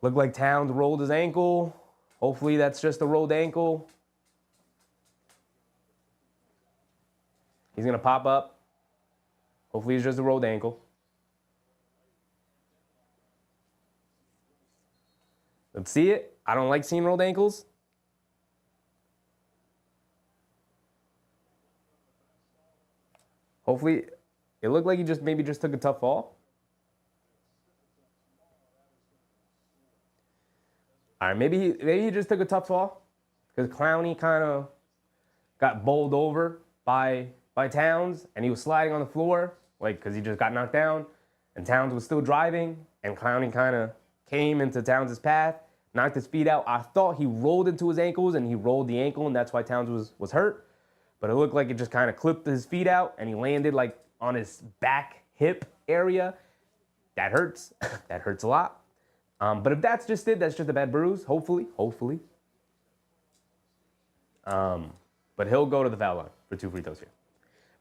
Speaker 1: Looked like Towns rolled his ankle. Hopefully that's just a rolled ankle. He's going to pop up. Hopefully it's just a rolled ankle. Let's see it. I don't like seeing rolled ankles. Hopefully, it looked like he maybe just took a tough fall. All right, maybe he just took a tough fall because Clowney kind of got bowled over by Towns, and he was sliding on the floor, like because he just got knocked down, and Towns was still driving, and Clowney kind of came into Towns' path, knocked his feet out. I thought he rolled into his ankles, and he rolled the ankle, and that's why Towns was hurt. But it looked like it just kind of clipped his feet out, and he landed like on his back hip area. That hurts. That hurts a lot. But if that's just it, that's just a bad bruise. Hopefully. But he'll go to the foul line for 2 free throws here.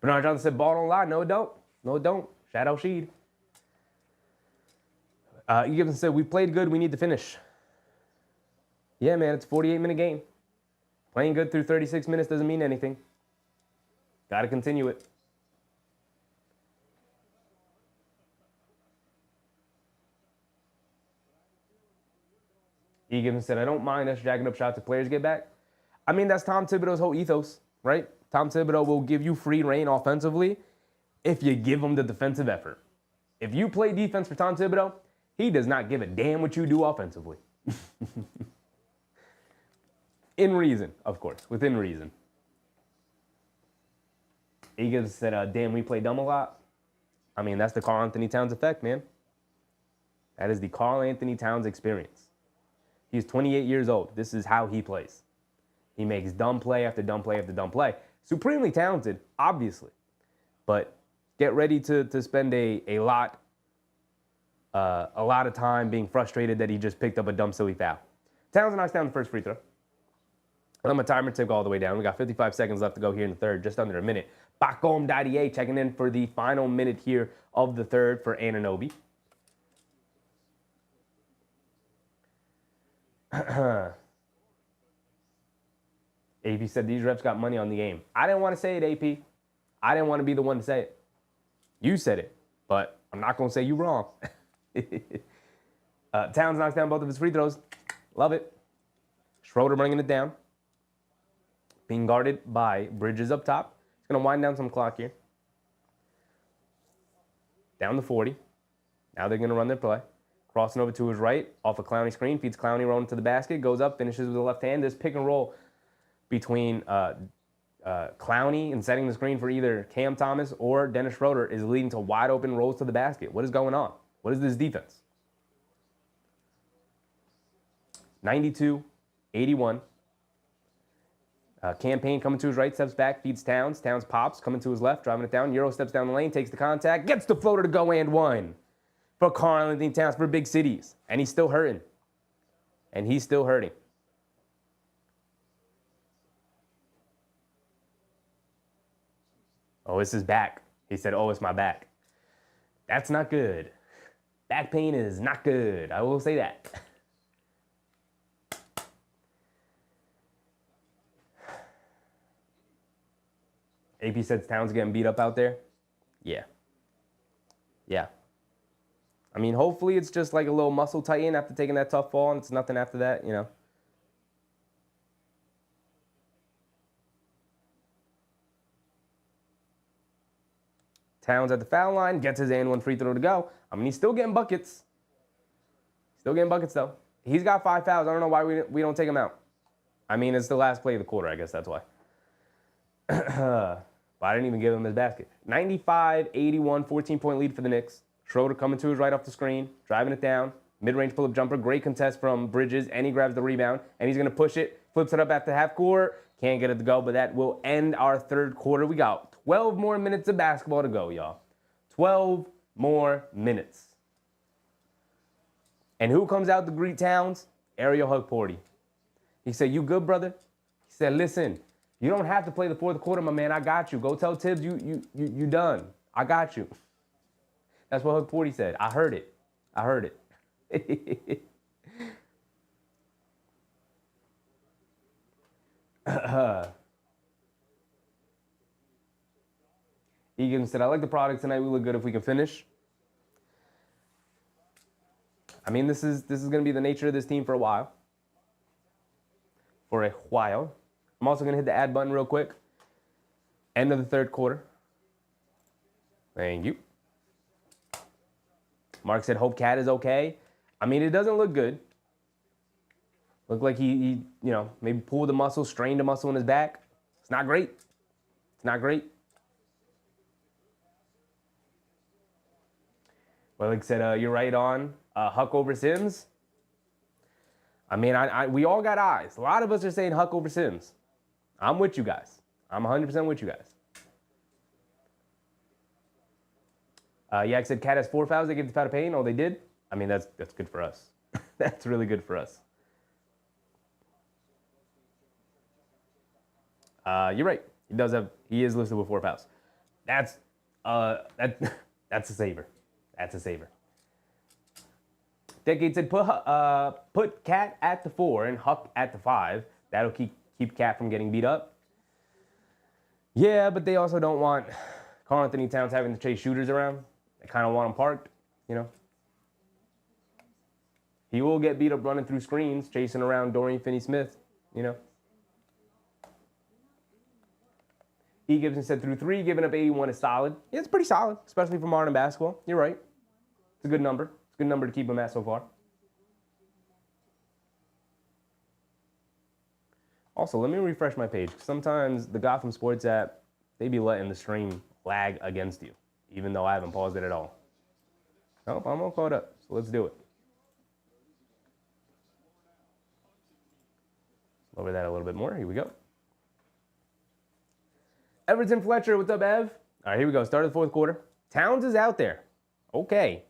Speaker 1: Bernard Johnson said, ball don't lie. No, it don't. No, it don't. Shout out Sheed. E. Gibson said, we played good. We need to finish. Yeah, man, it's a 48-minute game. Playing good through 36 minutes doesn't mean anything. Got to continue it. Egan said, I don't mind us jacking up shots if players get back. I mean, that's Tom Thibodeau's whole ethos, right? Tom Thibodeau will give you free reign offensively if you give him the defensive effort. If you play defense for Tom Thibodeau, he does not give a damn what you do offensively. In reason, of course, within reason. Egan said, damn, we play dumb a lot. I mean, that's the Karl Anthony Towns effect, man. That is the Karl Anthony Towns experience. He's 28 years old. This is how he plays. He makes dumb play after dumb play after dumb play. Supremely talented, obviously. But get ready to spend a lot of time being frustrated that he just picked up a dumb, silly foul. Towns knocks down the first free throw. Let my timer tick all the way down. We got 55 seconds left to go here in the third, just under a minute. Bakom Dadie checking in for the final minute here of the third for Anunoby. AP said these refs got money on the game. I didn't want to say it, AP. I didn't want to be the one to say it. You said it, but I'm not going to say you wrong. Towns knocks down both of his free throws. Love it. Schroeder bringing it down. Being guarded by Bridges up top. He's going to wind down some clock here. Down to 40. Now they're going to run their play. Crossing over to his right, off a Clowney screen, feeds Clowney rolling to the basket, goes up, finishes with the left hand. This pick and roll between Clowney and setting the screen for either Cam Thomas or Dennis Schroeder is leading to wide open rolls to the basket. What is going on? What is this defense? 92-81. Campaign coming to his right, steps back, feeds Towns. Towns pops, coming to his left, driving it down. Euro steps down the lane, takes the contact, gets the floater to go and one. For Karl Anthony Towns for big cities. And he's still hurting. And he's still hurting. Oh, it's his back. He said, oh, it's my back. That's not good. Back pain is not good. I will say that. AP says Towns getting beat up out there. Yeah. Yeah. I mean, hopefully it's just like a little muscle tighten after taking that tough fall, and it's nothing after that, you know. Towns at the foul line, gets his and one free throw to go. I mean, he's still getting buckets. Still getting buckets, though. He's got 5 fouls. I don't know why we don't take him out. I mean, it's the last play of the quarter. I guess that's why. But I didn't even give him his basket. 95-81, 14-point lead for the Knicks. Schroeder coming to his right off the screen, driving it down. Mid-range pull-up jumper, great contest from Bridges, and he grabs the rebound. And he's going to push it, flips it up at the half court. Can't get it to go, but that will end our third quarter. We got 12 more minutes of basketball to go, y'all. 12 more minutes. And who comes out to greet Towns? Ariel Hukporti. He said, you good, brother? He said, listen, you don't have to play the fourth quarter, my man. I got you. Go tell Tibbs you done. I got you. That's what Hukporti said. I heard it. I heard it. Egan said, I like the product tonight. We look good if we can finish. I mean, this is going to be the nature of this team for a while. For a while. I'm also going to hit the add button real quick. End of the third quarter. Thank you. Mark said, hope Cat is okay. I mean, it doesn't look good. Looked like he maybe pulled a muscle, strained a muscle in his back. It's not great. It's not great. Well, like I said, you're right on. Huck over Sims. I mean, we all got eyes. A lot of us are saying Huck over Sims. I'm with you guys. I'm 100% with you guys. Yak said Cat has 4 fouls. They gave the foul to Payne. Oh, they did? I mean, that's good for us. That's really good for us. You're right. He is listed with 4 fouls. That's a saver. That's a saver. Decade said put Cat at the 4 and Huck at the 5. That'll keep Cat from getting beat up. Yeah, but they also don't want Karl Anthony Towns having to chase shooters around. They kind of want him parked, you know. He will get beat up running through screens, chasing around Dorian Finney-Smith, you know. E. Gibson said through 3, giving up 81 is solid. Yeah, it's pretty solid, especially for modern basketball. You're right. It's a good number. It's a good number to keep him at so far. Also, let me refresh my page. Sometimes the Gotham Sports app, they be letting the stream lag against you, even though I haven't paused it at all. Nope, I'm all caught up, so let's do it. Lower that a little bit more. Here we go. Everton Fletcher, what's up, Ev? All right, here we go. Start of the 4th quarter. Towns is out there. Okay.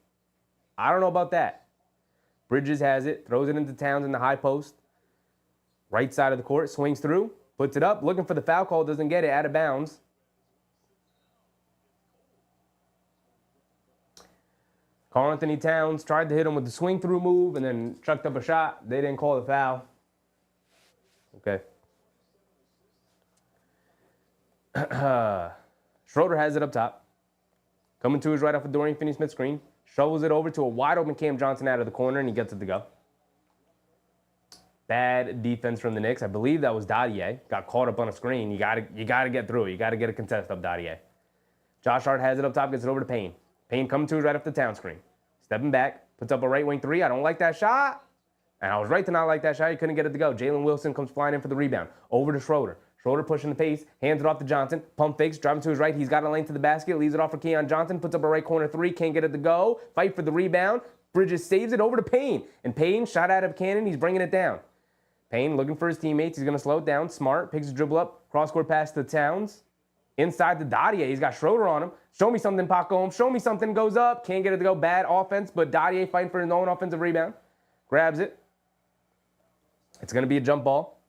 Speaker 1: I don't know about that. Bridges has it, throws it into Towns in the high post. Right side of the court, swings through, puts it up, looking for the foul call, doesn't get it, out of bounds. Karl Anthony Towns tried to hit him with the swing through move and then chucked up a shot. They didn't call the foul. Okay. Schroeder has it up top. Coming to his right off of Dorian Finney-Smith screen. Shovels it over to a wide open Cam Johnson out of the corner, and he gets it to go. Bad defense from the Knicks. I believe that was Dadier. Got caught up on a screen. You gotta get through it. You gotta get a contest up, Dadier. Josh Hart has it up top, gets it over to Payne. Payne coming to his right off the Town screen. Stepping back, puts up a right wing 3. I don't like that shot. And I was right to not like that shot. He couldn't get it to go. Jalen Wilson comes flying in for the rebound. Over to Schroeder. Schroeder pushing the pace, hands it off to Johnson. Pump fakes, driving to his right. He's got a lane to the basket, leaves it off for Keon Johnson. Puts up a right corner 3, can't get it to go. Fight for the rebound. Bridges saves it over to Payne. And Payne, shot out of cannon, he's bringing it down. Payne looking for his teammates. He's going to slow it down. Smart. Picks his dribble up. Cross-court pass to Towns. Inside the Dadier. He's got Schroeder on him. Show me something, Paco Holmes. Show me something. Goes up. Can't get it to go. Bad offense, but Dadier fighting for his own offensive rebound. Grabs it. It's going to be a jump ball.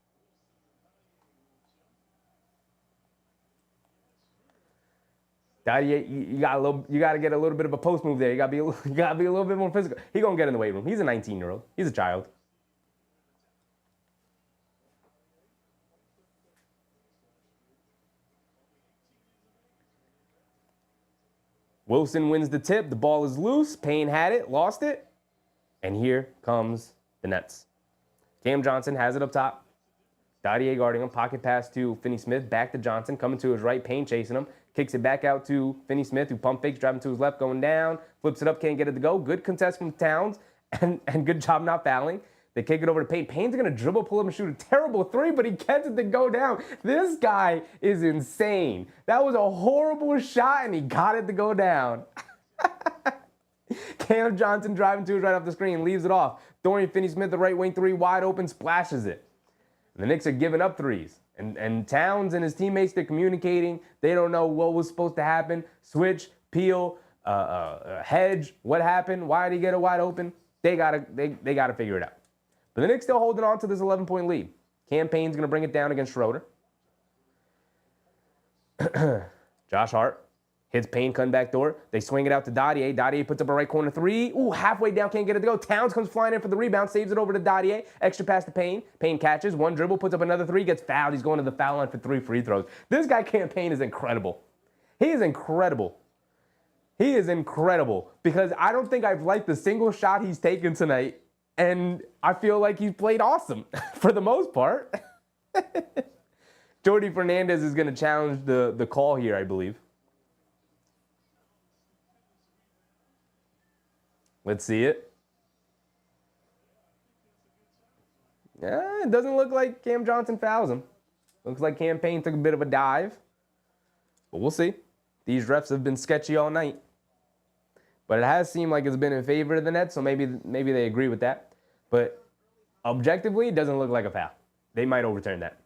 Speaker 1: Dadier, you got to get a little bit of a post move there. You got to be a little bit more physical. He's going to get in the weight room. He's a 19-year-old. He's a child. Wilson wins the tip. The ball is loose. Payne had it, lost it. And here comes the Nets. Cam Johnson has it up top. Dadier guarding him. Pocket pass to Finney-Smith. Back to Johnson. Coming to his right. Payne chasing him. Kicks it back out to Finney-Smith, who pump fakes, driving to his left, going down. Flips it up. Can't get it to go. Good contest from Towns. And good job not fouling. They kick it over to Payne. Payne's going to dribble, pull up, and shoot a terrible 3, but he gets it to go down. This guy is insane. That was a horrible shot, and he got it to go down. Cam Johnson driving to his right off the screen, leaves it off. Dorian Finney-Smith, the right wing 3, wide open, splashes it. And the Knicks are giving up 3s. And Towns and his teammates, they're communicating. They don't know what was supposed to happen. Switch, peel, hedge, what happened? Why did he get it wide open? They gotta figure it out. But the Knicks still holding on to this 11-point lead. Cam Payne's going to bring it down against Schroeder. Josh Hart hits Payne, cutting back door. They swing it out to Dadier. Dadier puts up a right corner 3. Ooh, halfway down, can't get it to go. Towns comes flying in for the rebound, saves it over to Dadier. Extra pass to Payne. Payne catches, one dribble, puts up another 3, gets fouled. He's going to the foul line for 3 free throws. This guy, Cam Payne, is incredible. He is incredible. He is incredible because I don't think I've liked the single shot he's taken tonight. And I feel like he's played awesome for the most part. Jordi Fernandez is going to challenge the call here, I believe. Let's see it. Yeah, it doesn't look like Cam Johnson fouls him. Looks like Cam Payne took a bit of a dive. But we'll see. These refs have been sketchy all night. But it has seemed like it's been in favor of the Nets, so maybe they agree with that. But objectively, it doesn't look like a foul. They might overturn that.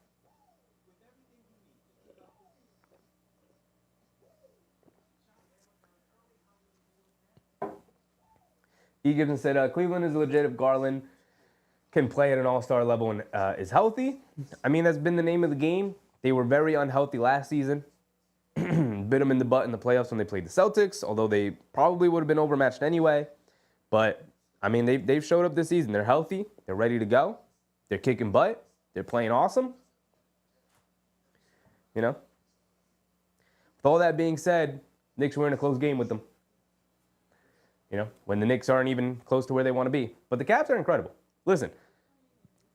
Speaker 1: E. Gibson said, Cleveland is legit if Garland can play at an all-star level and is healthy. I mean, that's been the name of the game. They were very unhealthy last season. Bit them in the butt in the playoffs when they played the Celtics, although they probably would have been overmatched anyway. But, I mean, they've showed up this season. They're healthy. They're ready to go. They're kicking butt. They're playing awesome. You know? With all that being said, Knicks were in a close game with them. You know, when the Knicks aren't even close to where they want to be. But the Cavs are incredible. Listen,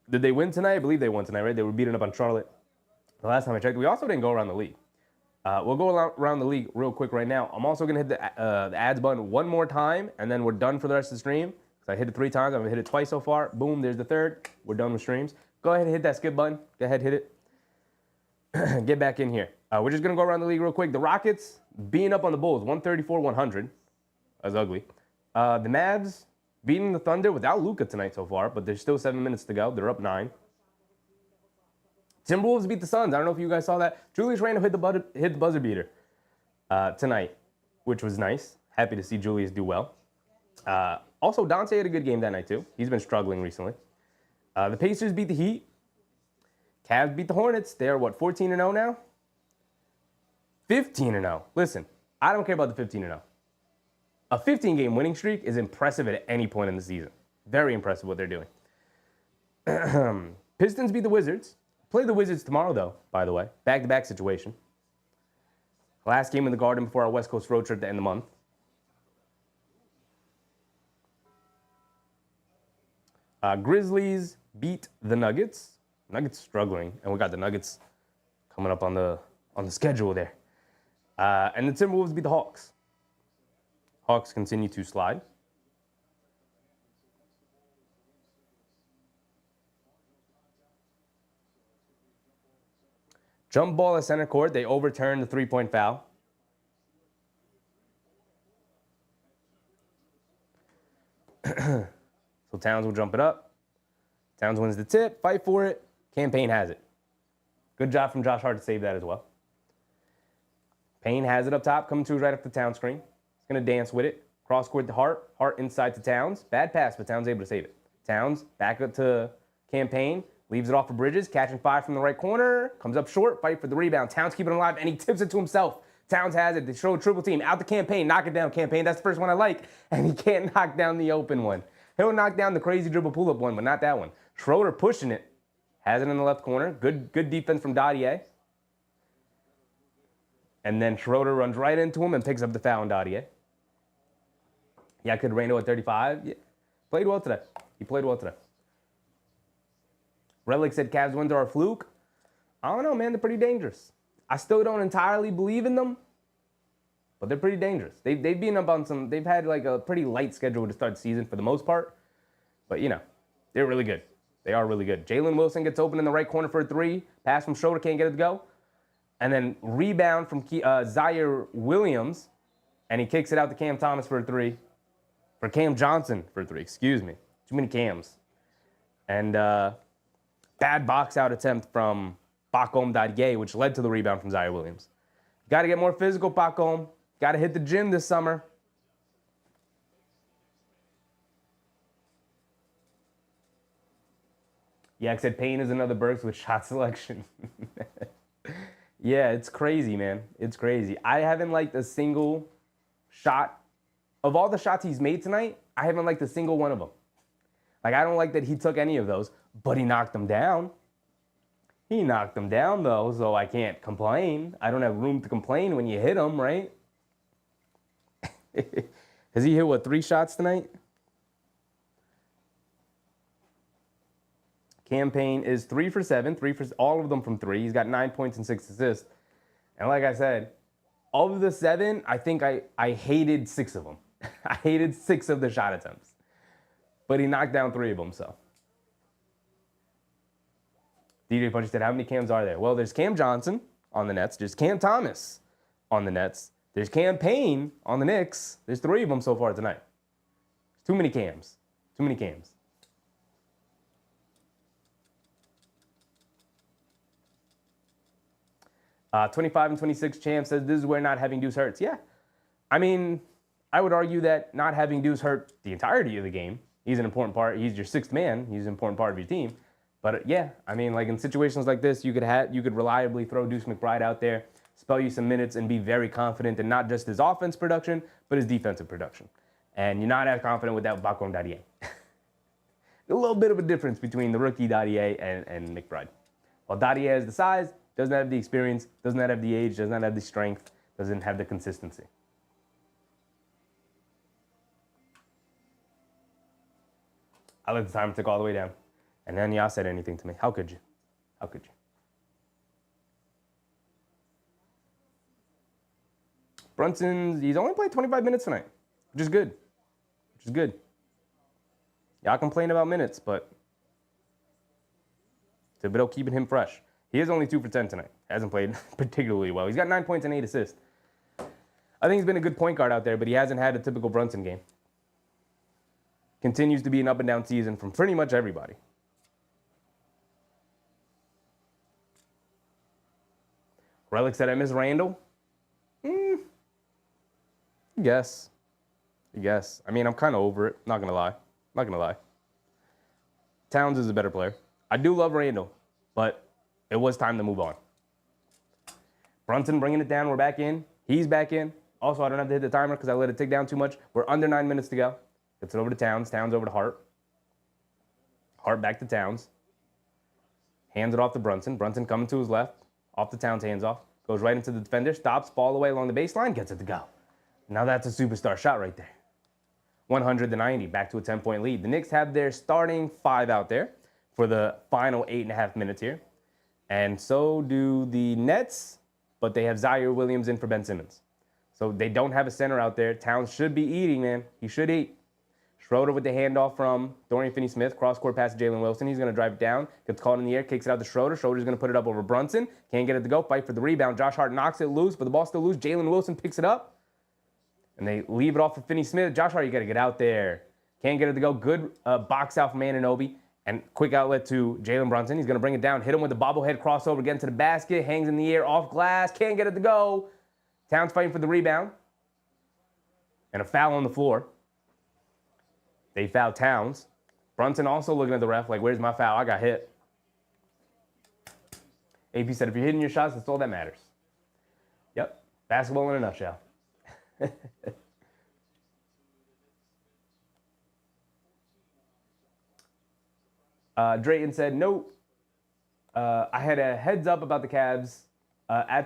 Speaker 1: did they win tonight? I believe they won tonight, right? They were beating up on Charlotte. The last time I checked, we also didn't go around the league. We'll go around the league real quick right now. I'm also going to hit the ads button one more time, and then we're done for the rest of the stream. Because I hit it 3 times. I've hit it twice so far. Boom, there's the third. We're done with streams. Go ahead and hit that skip button. Go ahead, hit it. Get back in here. We're just going to go around the league real quick. The Rockets beating up on the Bulls, 134-100. That's ugly. The Mavs beating the Thunder without Luka tonight so far, but there's still 7 minutes to go. They're up 9. Timberwolves beat the Suns. I don't know if you guys saw that. Julius Randle hit the buzzer beater tonight, which was nice. Happy to see Julius do well. Also, Dante had a good game that night too. He's been struggling recently. The Pacers beat the Heat. Cavs beat the Hornets. They're, 14-0 now? 15-0. Listen, I don't care about the 15-0. A 15-game winning streak is impressive at any point in the season. Very impressive what they're doing. Pistons beat the Wizards. Play the Wizards tomorrow, though, by the way. Back-to-back situation. Last game in the Garden before our West Coast road trip at the end of the month. Grizzlies beat the Nuggets. Nuggets struggling, and we got the Nuggets coming up on the schedule there. And the Timberwolves beat the Hawks. Hawks continue to slide. Jump ball at center court. They overturned the 3-point foul. So Towns will jump it up. Towns wins the tip. Fight for it. Campaign has it. Good job from Josh Hart to save that as well. Payne has it up top. Coming to right up the Towns screen. He's going to dance with it. Cross court to Hart. Hart inside to Towns. Bad pass, but Towns able to save it. Towns back up to Campaign. Leaves it off for Bridges. Catching 5 from the right corner. Comes up short. Fight for the rebound. Towns keeping it alive, and he tips it to himself. Towns has it. They show a triple team. Out the Campaign. Knock it down, Campaign. That's the first one I like. And he can't knock down the open one. He'll knock down the crazy dribble pull-up one, but not that one. Schroeder pushing it. Has it in the left corner. Good defense from Dadier. And then Schroeder runs right into him and picks up the foul on Dadier. Yeah, could Randle at 35. Yeah. Played well today. He played well today. Relic said Cavs wins are a fluke. I don't know, man. They're pretty dangerous. I still don't entirely believe in them, but they're pretty dangerous. They've been up on some. They've had like a pretty light schedule to start the season for the most part, but you know, they're really good. They are really good. Jalen Wilson gets open in the right corner for a 3. Pass from Schroeder, can't get it to go, and then rebound from Zaire Williams, and he kicks it out to Cam Thomas for a 3, for Cam Johnson for a 3. Excuse me, too many Cams, and bad box out attempt from Bakom Dadier, which led to the rebound from Zaire Williams. Got to get more physical, Bakom. Got to hit the gym this summer. Yeah, I said Payne is another Burks with shot selection. Yeah, it's crazy, man. It's crazy. I haven't liked a single shot. Of all the shots he's made tonight, I haven't liked a single one of them. Like, I don't like that he took any of those, but he knocked them down. He knocked them down, though, so I can't complain. I don't have room to complain when you hit them, right? Has he hit, 3 shots tonight? Campaign is 3 for 7, all of them from 3. He's got 9 points and 6 assists. And like I said, of the 7, I think I hated 6 of them. I hated 6 of the shot attempts. But he knocked down 3 of them, so. DJ Punchy said, how many Cams are there? Well, there's Cam Johnson on the Nets. There's Cam Thomas on the Nets. There's Campaign on the Knicks. There's 3 of them so far tonight. Too many Cams. Too many Cams. Uh, 25 and 26 Champ says, this is where not having Deuce hurts. Yeah. I mean, I would argue that not having Deuce hurt the entirety of the game. He's an important part. He's your 6th man. He's an important part of your team. But yeah, I mean, like in situations like this, you could reliably throw Deuce McBride out there, spell you some minutes, and be very confident in not just his offense production, but his defensive production. And you're not as confident with that Bakong Dadie. A little bit of a difference between the rookie Dadie and McBride. While Dadie has the size, doesn't have the experience, does not have the age, does not have the strength, doesn't have the consistency. I let the timer tick all the way down. And then y'all said anything to me. How could you? How could you? Brunson's, he's only played 25 minutes tonight, which is good. Which is good. Y'all complain about minutes, but Thibodeau keeping him fresh. He is only 2 for 10 tonight. Hasn't played particularly well. He's got 9 points and 8 assists. I think he's been a good point guard out there, but he hasn't had a typical Brunson game. Continues to be an up and down season from pretty much everybody. Relic said I miss Randall. Yes. Yes. I mean, I'm kind of over it. Not going to lie. Not going to lie. Towns is a better player. I do love Randall, but it was time to move on. Brunson bringing it down. We're back in. He's back in. Also, I don't have to hit the timer because I let it tick down too much. We're under 9 minutes to go. Gets it over to Towns. Towns over to Hart. Hart back to Towns. Hands it off to Brunson. Brunson coming to his left. Off the Towns, hands off. Goes right into the defender. Stops. Ball away along the baseline. Gets it to go. Now that's a superstar shot right there. 100-90. Back to a 10-point lead. The Knicks have their starting 5 out there for the final 8.5 minutes here. And so do the Nets, but they have Zaire Williams in for Ben Simmons. So they don't have a center out there. Towns should be eating, man. He should eat. Schroeder with the handoff from Dorian Finney-Smith. Cross-court pass to Jalen Wilson. He's going to drive it down. Gets caught in the air. Kicks it out to Schroeder. Schroeder's going to put it up over Brunson. Can't get it to go. Fight for the rebound. Josh Hart knocks it loose, but the ball's still loose. Jalen Wilson picks it up. And they leave it off for Finney-Smith. Josh Hart, you got to get out there. Can't get it to go. Good box out from Anunoby. And quick outlet to Jalen Brunson. He's going to bring it down. Hit him with the bobblehead crossover. Get into the basket. Hangs in the air. Off glass. Can't get it to go. Towns fighting for the rebound. And a foul on the floor. They foul Towns. Brunson also looking at the ref like, where's my foul? I got hit. AP said, if you're hitting your shots, that's all that matters. Yep. Basketball in a nutshell. Drayton said, nope. I had a heads up about the Cavs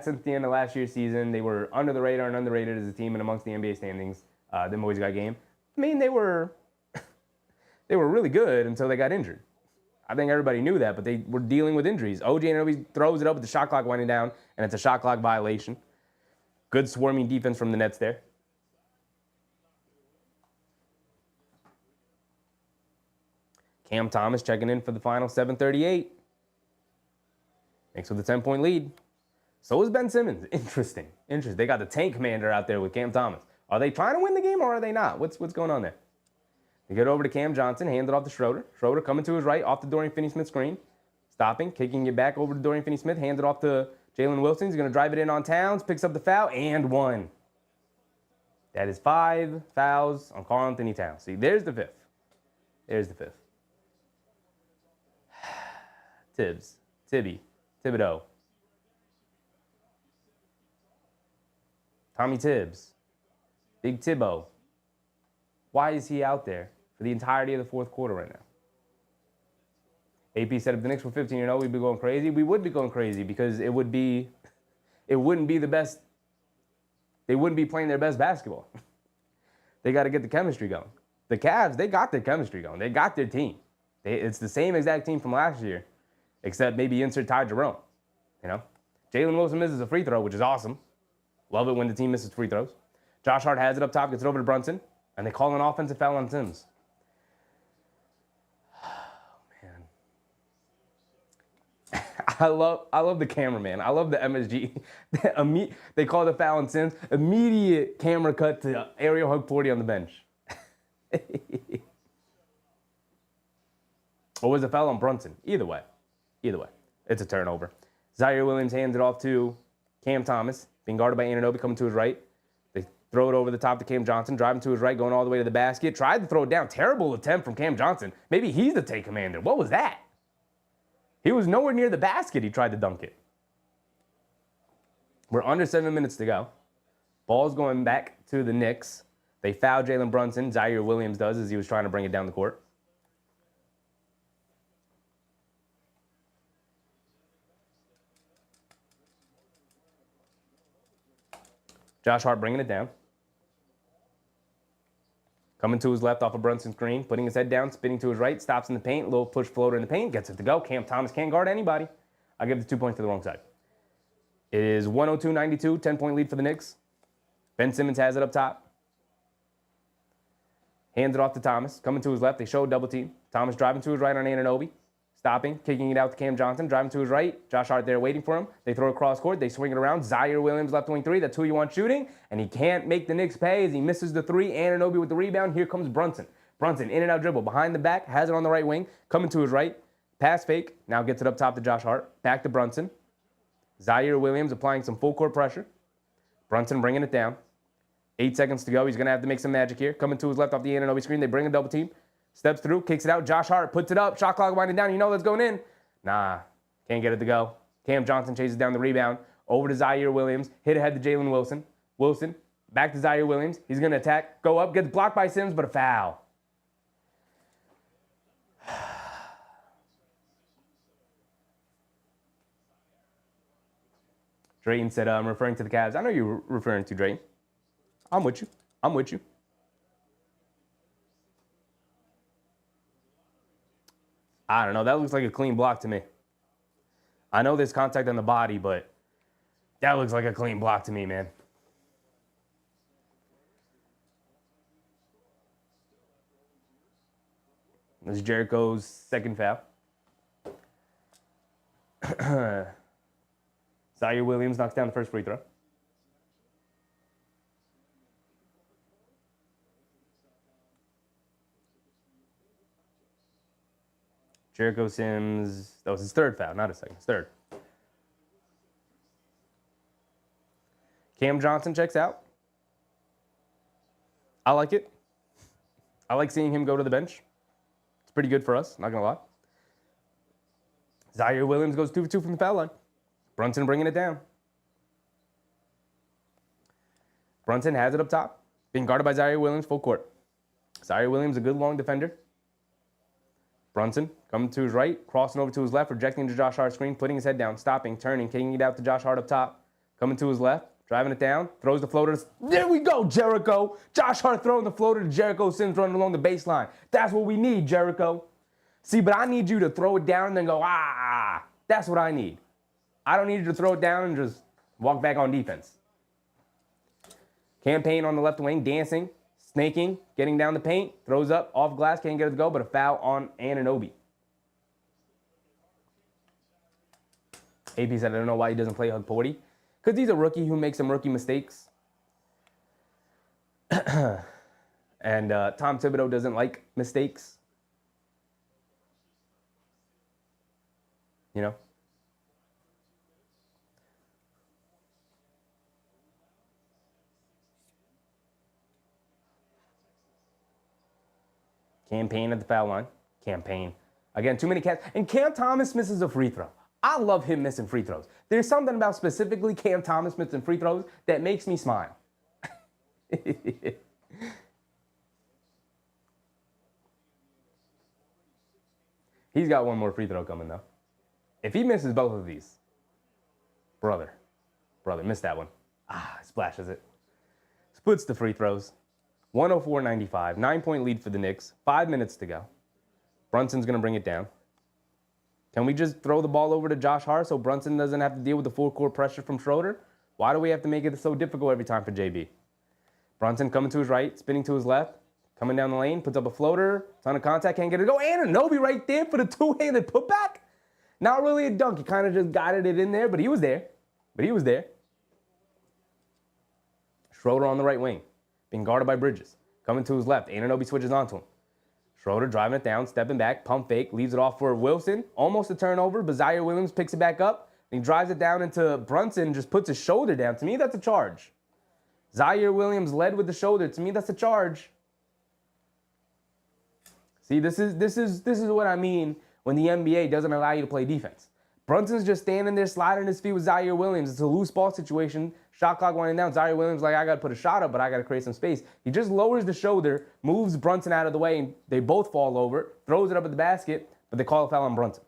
Speaker 1: since the end of last year's season. They were under the radar and underrated as a team and amongst the NBA standings. Them boys got game. I mean, they were really good until they got injured. I think everybody knew that, but they were dealing with injuries. OG Anunoby throws it up with the shot clock winding down, and it's a shot clock violation. Good swarming defense from the Nets there. Cam Thomas checking in for the final 7:38. Thanks for the 10-point lead. So is Ben Simmons. Interesting. They got the tank commander out there with Cam Thomas. Are they trying to win the game or are they not? What's going on there? They get over to Cam Johnson, hand it off to Schroeder. Schroeder coming to his right, off the Dorian Finney-Smith screen. Stopping, kicking it back over to Dorian Finney-Smith, hands it off to Jalen Wilson. He's going to drive it in on Towns, picks up the foul, and 1. That is 5 fouls on Karl-Anthony Towns. See, there's the 5th. There's the 5th. Thibodeau. Tommy Tibbs. Big Tibbo. Why is he out there for the entirety of the fourth quarter right now? AP said if the Knicks were 15-0, we'd be going crazy. We would be going crazy because it wouldn't be the best. They wouldn't be playing their best basketball. They got to get the chemistry going. The Cavs, they got their chemistry going. They got their team. It's the same exact team from last year, except maybe insert Ty Jerome. You know, Jalen Wilson misses a free throw, which is awesome. Love it when the team misses free throws. Josh Hart has it up top, gets it over to Brunson, and they call an offensive foul on Sims. I love the cameraman. I love the MSG. They call the foul on Sims. Immediate camera cut to Ariel Hukporti on the bench. Or was it a foul on Brunson? Either way, it's a turnover. Zaire Williams hands it off to Cam Thomas, being guarded by Anunoby, coming to his right. They throw it over the top to Cam Johnson, driving to his right, going all the way to the basket. Tried to throw it down. Terrible attempt from Cam Johnson. Maybe he's the take commander. What was that? He was nowhere near the basket. He tried to dunk it. We're under 7 minutes to go. Ball's going back to the Knicks. They foul Jalen Brunson. Zaire Williams does as he was trying to bring it down the court. Josh Hart bringing it down. Coming to his left off of Brunson's screen, putting his head down, spinning to his right, stops in the paint, little push floater in the paint, gets it to go. Cam Thomas can't guard anybody. I give the 2 points to the wrong side. It is 102-92, 10-point lead for the Knicks. Ben Simmons has it up top. Hands it off to Thomas. Coming to his left, they show a double team. Thomas driving to his right on Anunoby. Stopping, kicking it out to Cam Johnson, driving to his right. Josh Hart there waiting for him. They throw it across court. They swing it around. Zaire Williams left wing three. That's who you want shooting. And he can't make the Knicks pay as he misses the three. Anunoby with the rebound. Here comes Brunson. Brunson in and out dribble. Behind the back. Has it on the right wing. Coming to his right. Pass fake. Now gets it up top to Josh Hart. Back to Brunson. Zaire Williams applying some full court pressure. Brunson bringing it down. 8 seconds to go. He's going to have to make some magic here. Coming to his left off the Anunoby screen. They bring a double team. Steps through. Kicks it out. Josh Hart puts it up. Shot clock winding down. You know that's going in. Nah, can't get it to go. Cam Johnson chases down the rebound. Over to Zaire Williams. Hit ahead to Jalen Wilson. Wilson, back to Zaire Williams. He's going to attack. Go up. Gets blocked by Sims, but a foul. Drayton said, I'm referring to the Cavs. I know you're referring to Drayton. I'm with you. I'm with you. I don't know. That looks like a clean block to me. I know there's contact on the body, but that looks like a clean block to me, man. This is Jericho's second foul. Zaire Williams knocks down the first free throw. Jericho Sims, that was his third foul, not his second, his third. Cam Johnson checks out. I like it. I like seeing him go to the bench. It's pretty good for us, not going to lie. Zaire Williams goes 2 for 2 from the foul line. Brunson bringing it down. Brunson has it up top. Being guarded by Zaire Williams, full court. Zaire Williams, a good long defender. Brunson coming to his right, crossing over to his left, rejecting the Josh Hart screen, putting his head down, stopping, turning, kicking it out to Josh Hart up top. Coming to his left, driving it down, throws the floater. There we go, Jericho. Josh Hart throwing the floater to Jericho Sims running along the baseline. That's what we need, Jericho. See, but I need you to throw it down and then go, ah. That's what I need. I don't need you to throw it down and just walk back on defense. Campaign on the left wing, dancing, snaking, getting down the paint, throws up, off glass, can't get it to go, but a foul on Anunoby. AP said, I don't know why he doesn't play Hukporti. Because he's a rookie who makes some rookie mistakes. And Tom Thibodeau doesn't like mistakes. You know? Campaign at the foul line. Campaign. Again, too many cats. And Cam Thomas misses a free throw. I love him missing free throws. There's something about specifically Cam Thomas missing free throws that makes me smile. He's got one more free throw coming, though. If he misses both of these, brother, missed that one. Splashes it. Splits the free throws. 104-95, 9-point lead for the Knicks. 5 minutes to go. Brunson's going to bring it down. Can we just throw the ball over to Josh Hart so Brunson doesn't have to deal with the full court pressure from Schroeder? Why do we have to make it so difficult every time for JB? Brunson coming to his right, spinning to his left, coming down the lane, puts up a floater, ton of contact, can't get it to go. Anunoby right there for the two-handed putback. Not really a dunk. He kind of just guided it in there, but he was there. Schroeder on the right wing, being guarded by Bridges. Coming to his left, Anunoby switches onto him. Schroeder driving it down, stepping back, pump fake, leaves it off for Wilson. Almost a turnover, but Zaire Williams picks it back up. And he drives it down into Brunson, just puts his shoulder down. To me, that's a charge. Zaire Williams led with the shoulder. To me, that's a charge. See, this is what I mean when the NBA doesn't allow you to play defense. Brunson's just standing there sliding his feet with Zaire Williams. It's a loose ball situation. Shot clock winding down. Zaire Williams like, I got to put a shot up, but I got to create some space. He just lowers the shoulder, moves Brunson out of the way, and they both fall over, throws it up at the basket, but they call a foul on Brunson.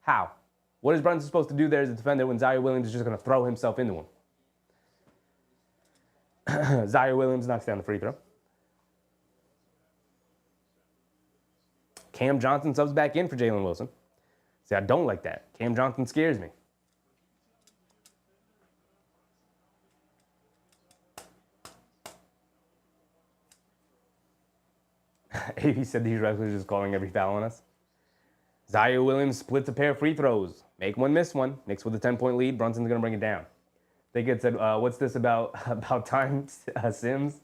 Speaker 1: How? What is Brunson supposed to do there as a defender when Zaire Williams is just going to throw himself into him? Zaire Williams knocks down the free throw. Cam Johnson subs back in for Jalen Wilson. See, I don't like that. Cam Johnson scares me. AV said these refs are just calling every foul on us. Zaire Williams splits a pair of free throws. Make one, miss one. Knicks with a 10-point lead. Brunson's going to bring it down. They get said, what's this about time, Sims?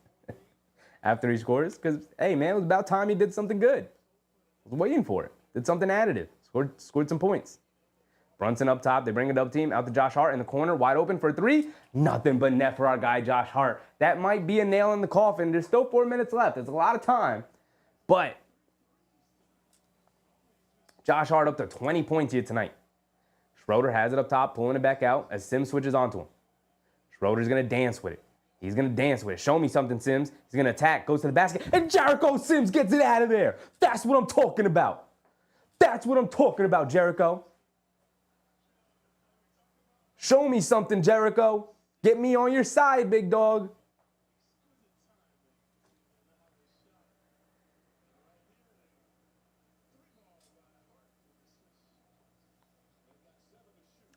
Speaker 1: After he scores? Because, hey, man, it was about time he did something good. I was waiting for it. Did something additive. Scored some points. Brunson up top. They bring it up team out to Josh Hart in the corner. Wide open for three. Nothing but net for our guy, Josh Hart. That might be a nail in the coffin. There's still 4 minutes left. It's a lot of time. But Josh Hart up to 20 points here tonight. Schroeder has it up top, pulling it back out as Sims switches onto him. Schroeder's going to dance with it. He's going to dance with it. Show me something, Sims. He's going to attack, goes to the basket, and Jericho Sims gets it out of there. That's what I'm talking about. That's what I'm talking about, Jericho. Show me something, Jericho. Get me on your side, big dog.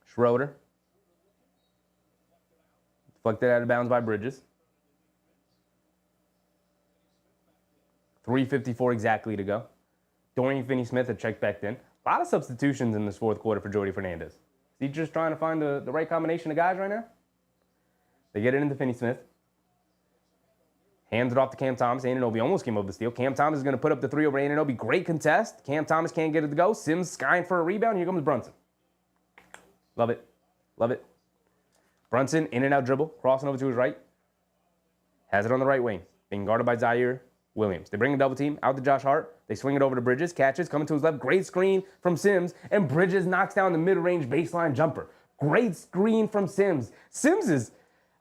Speaker 1: Schroeder. Deflected out of bounds by Bridges. 3:54 exactly to go. Dorian Finney-Smith had checked back in. A lot of substitutions in this fourth quarter for Jordy Fernandez. Is he just trying to find the right combination of guys right now? They get it into Finney-Smith. Hands it off to Cam Thomas. Anunoby almost came over the steal. Cam Thomas is going to put up the three over Anunoby. Great contest. Cam Thomas can't get it to go. Sims skying for a rebound. Here comes Brunson. Love it. Love it. Brunson, in and out dribble, crossing over to his right. Has it on the right wing, being guarded by Zaire Williams. They bring a double team out to Josh Hart. They swing it over to Bridges, catches, coming to his left. Great screen from Sims, and Bridges knocks down the mid-range baseline jumper. Great screen from Sims. Sims is,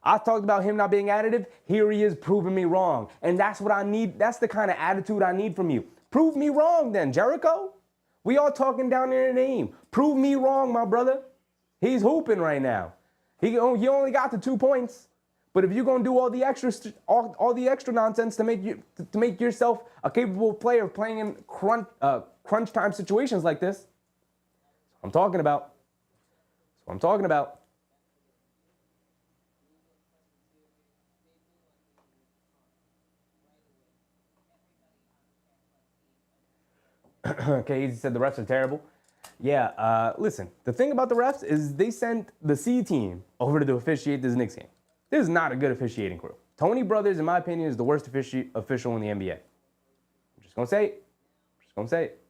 Speaker 1: I talked about him not being additive. Here he is proving me wrong. And that's what I need. That's the kind of attitude I need from you. Prove me wrong then, Jericho. We all talking down in your name. Prove me wrong, my brother. He's hooping right now. He only got the 2 points. But if you're gonna do all the extra nonsense to make yourself a capable player playing in crunch time situations like this, that's what I'm talking about. That's what I'm talking about. Okay, he said the refs are terrible. Yeah, listen, the thing about the refs is they sent the C team over to officiate this Knicks game. This is not a good officiating crew. Tony Brothers, in my opinion, is the worst official in the NBA. I'm just going to say it. I'm just going to say it.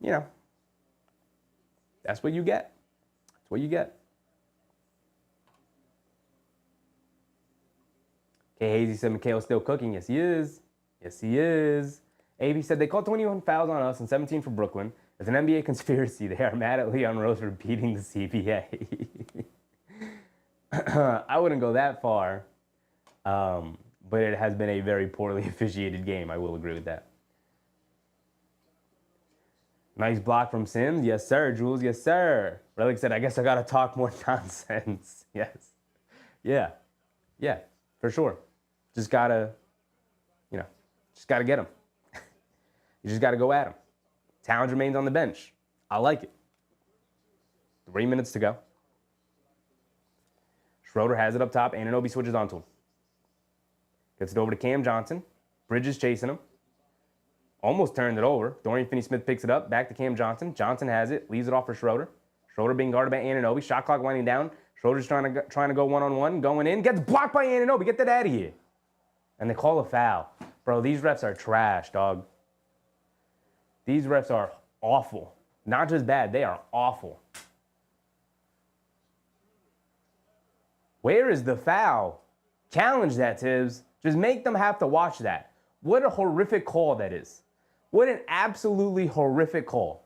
Speaker 1: You know, that's what you get. That's what you get. Okay, Hazy said Mikhail's still cooking. Yes, he is. Yes, he is. AV said they called 21 fouls on us and 17 for Brooklyn. It's an NBA conspiracy. They are mad at Leon Rose for beating the CBA. I wouldn't go that far, but it has been a very poorly officiated game. I will agree with that. Nice block from Sims. Yes, sir. Jules, yes, sir. Relic said, I guess I got to talk more nonsense. Yes. Yeah. Yeah, for sure. Just got to, just got to get him. You just got to go at him. Towns remains on the bench. I like it. 3 minutes to go. Schroeder has it up top. Anunoby switches onto him. Gets it over to Cam Johnson. Bridges chasing him. Almost turned it over. Dorian Finney-Smith picks it up. Back to Cam Johnson. Johnson has it. Leaves it off for Schroeder. Schroeder being guarded by Anunoby. Shot clock winding down. Schroeder's trying to go one-on-one. Going in. Gets blocked by Anunoby. Get that out of here. And they call a foul. Bro, these refs are trash, dog. These refs are awful. Not just bad, they are awful. Where is the foul? Challenge that, Tibbs. Just make them have to watch that. What a horrific call that is. What an absolutely horrific call.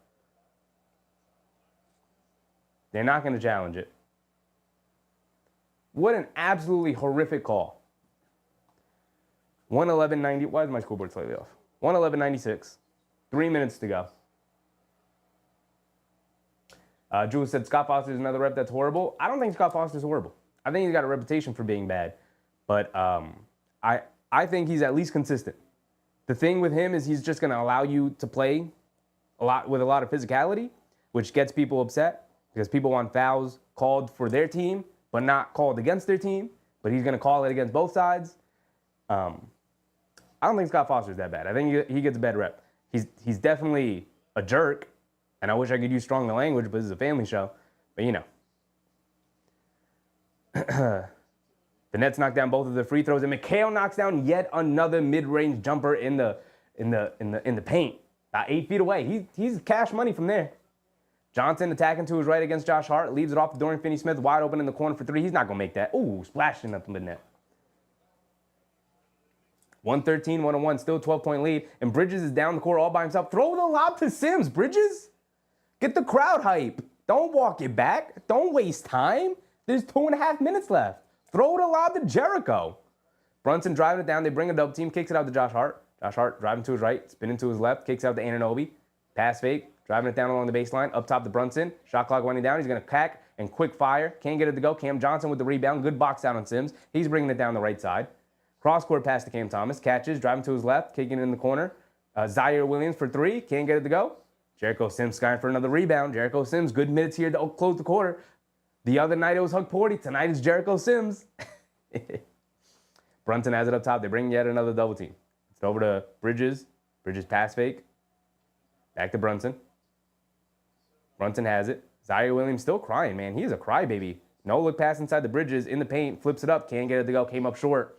Speaker 1: They're not going to challenge it. What an absolutely horrific call. 111.90. Why is my scoreboard slightly off? 111.96. 3 minutes to go. Jules said Scott Foster's another rep that's horrible. I don't think Scott Foster's horrible. I think he's got a reputation for being bad. But I think he's at least consistent. The thing with him is he's just going to allow you to play with a lot of physicality, which gets people upset because people want fouls called for their team, but not called against their team. But he's going to call it against both sides. I don't think Scott Foster's that bad. I think he gets a bad rep. He's definitely a jerk, and I wish I could use stronger language, but this is a family show. But you know. The Nets knock down both of the free throws, and McHale knocks down yet another mid-range jumper in the paint, about 8 feet away. He's cash money from there. Johnson attacking to his right against Josh Hart, leaves it off to Dorian Finney-Smith, wide open in the corner for three. He's not gonna make that. Ooh, splashing up in the net. 113, 101, still 12-point lead, and Bridges is down the court all by himself. Throw the lob to Sims, Bridges. Get the crowd hype. Don't walk it back. Don't waste time. There's 2.5 minutes left. Throw the lob to Jericho. Brunson driving it down. They bring a double team, kicks it out to Josh Hart. Josh Hart driving to his right, spinning to his left, kicks out to Anunoby. Pass fake, driving it down along the baseline, up top to Brunson. Shot clock winding down. He's going to crack and quick fire. Can't get it to go. Cam Johnson with the rebound. Good box out on Sims. He's bringing it down the right side. Cross-court pass to Cam Thomas. Catches, driving to his left, kicking it in the corner. Zaire Williams for three. Can't get it to go. Jericho Sims skying for another rebound. Jericho Sims, good minutes here to close the quarter. The other night it was Hukporti. Tonight it's Jericho Sims. Brunson has it up top. They bring yet another double team. It's over to Bridges. Bridges pass fake. Back to Brunson. Brunson has it. Zaire Williams still crying, man. He is a crybaby. No look pass inside the Bridges in the paint. Flips it up. Can't get it to go. Came up short.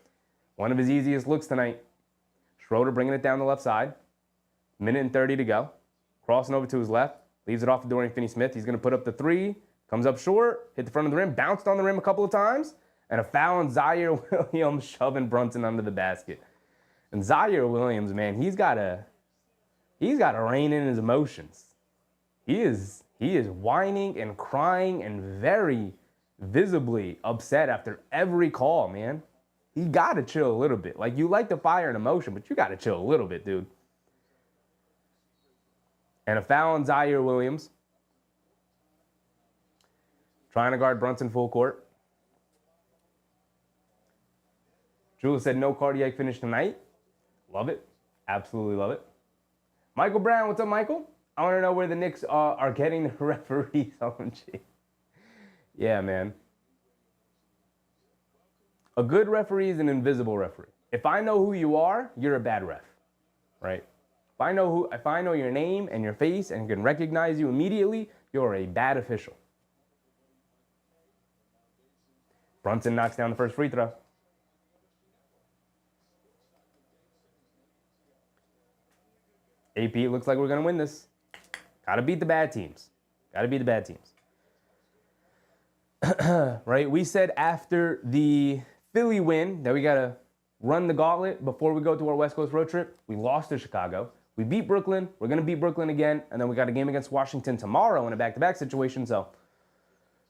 Speaker 1: One of his easiest looks tonight. Schroeder bringing it down the left side. Minute and 30 to go. Crossing over to his left. Leaves it off to Dorian Finney-Smith. He's going to put up the three. Comes up short. Hit the front of the rim. Bounced on the rim a couple of times. And a foul on Zaire Williams shoving Brunson under the basket. And Zaire Williams, man, he's got to rein in his emotions. He is whining and crying and very visibly upset after every call, man. You got to chill a little bit. Like, you like the fire and emotion, but you got to chill a little bit, dude. And a foul on Zaire Williams. Trying to guard Brunson full court. Jules said no cardiac finish tonight. Love it. Absolutely love it. Michael Brown, what's up, Michael? I want to know where the Knicks are getting the referees on. Yeah, man. A good referee is an invisible referee. If I know who you are, you're a bad ref, right? If I know your name and your face and can recognize you immediately, you're a bad official. Brunson knocks down the first free throw. AP, it looks like we're going to win this. Got to beat the bad teams. Got to beat the bad teams. Right? We said after the Philly win that we got to run the gauntlet before we go to our West Coast road trip. We lost to Chicago. We beat Brooklyn. We're going to beat Brooklyn again. And then we got a game against Washington tomorrow in a back-to-back situation. So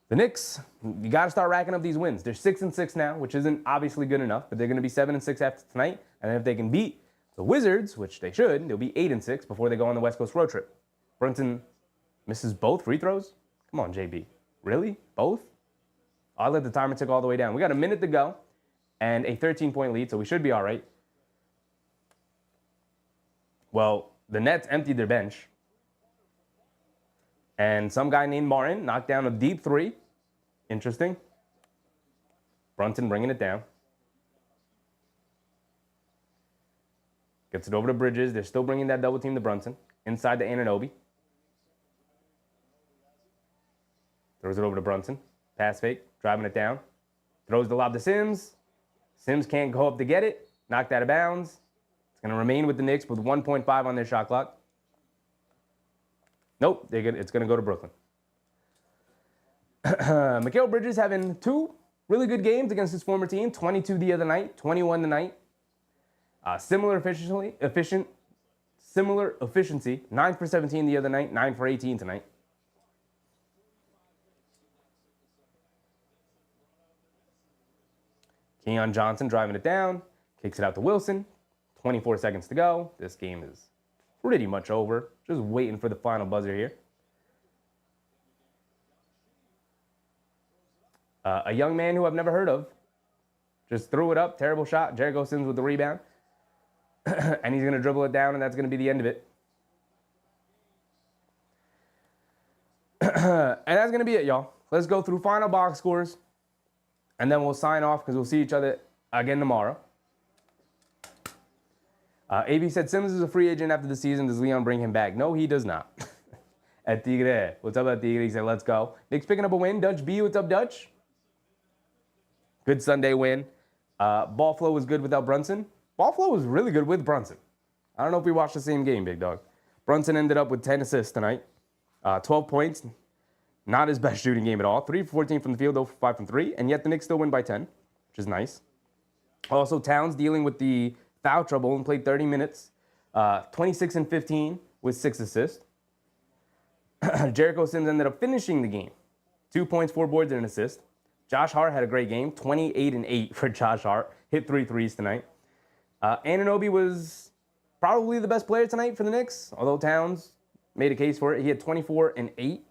Speaker 1: the Knicks, you got to start racking up these wins. They're 6-6 now, which isn't obviously good enough, but they're going to be 7-6 after tonight. And if they can beat the Wizards, which they should, they'll be 8-6 before they go on the West Coast road trip. Brunson misses both free throws? Come on, JB. Really? Both? I'll let the timer tick all the way down. We got a minute to go and a 13-point lead, so we should be all right. Well, the Nets emptied their bench. And some guy named Martin knocked down a deep three. Interesting. Brunson bringing it down. Gets it over to Bridges. They're still bringing that double team to Brunson. Inside to Anunoby. Throws it over to Brunson. Pass fake. Driving it down. Throws the lob to Sims. Sims can't go up to get it. Knocked out of bounds. It's going to remain with the Knicks with 1.5 on their shot clock. Nope. It's going to go to Brooklyn. Mikal Bridges having two really good games against his former team. 22 the other night. 21 tonight. Similar efficiency. 9 for 17 the other night, 9 for 18 tonight. Keon Johnson driving it down, kicks it out to Wilson. 24 seconds to go. This game is pretty much over. Just waiting for the final buzzer here. A young man who I've never heard of just threw it up. Terrible shot. Jericho Sims with the rebound. And he's going to dribble it down, and that's going to be the end of it. And that's going to be it, y'all. Let's go through final box scores, and then we'll sign off because we'll see each other again tomorrow. AB said Sims is a free agent after the season. Does Leon bring him back? No, he does not. At Tigre. What's up, at Tigre? He said, let's go. Knicks picking up a win. Dutch B, what's up, Dutch? Good Sunday win. Ball flow was good without Brunson. Ball flow was really good with Brunson. I don't know if we watched the same game, big dog. Brunson ended up with 10 assists tonight. 12 points. Not his best shooting game at all. 3 for 14 from the field, 0 for 5 from 3. And yet the Knicks still win by 10, which is nice. Also, Towns dealing with the foul trouble and played 30 minutes. 26 and 15 with 6 assists. Jericho Sims ended up finishing the game. 2 points, 4 boards, and an assist. Josh Hart had a great game. 28 and 8 for Josh Hart. Hit 3 threes tonight. Anunoby was probably the best player tonight for the Knicks, although Towns made a case for it. He had 24 and 8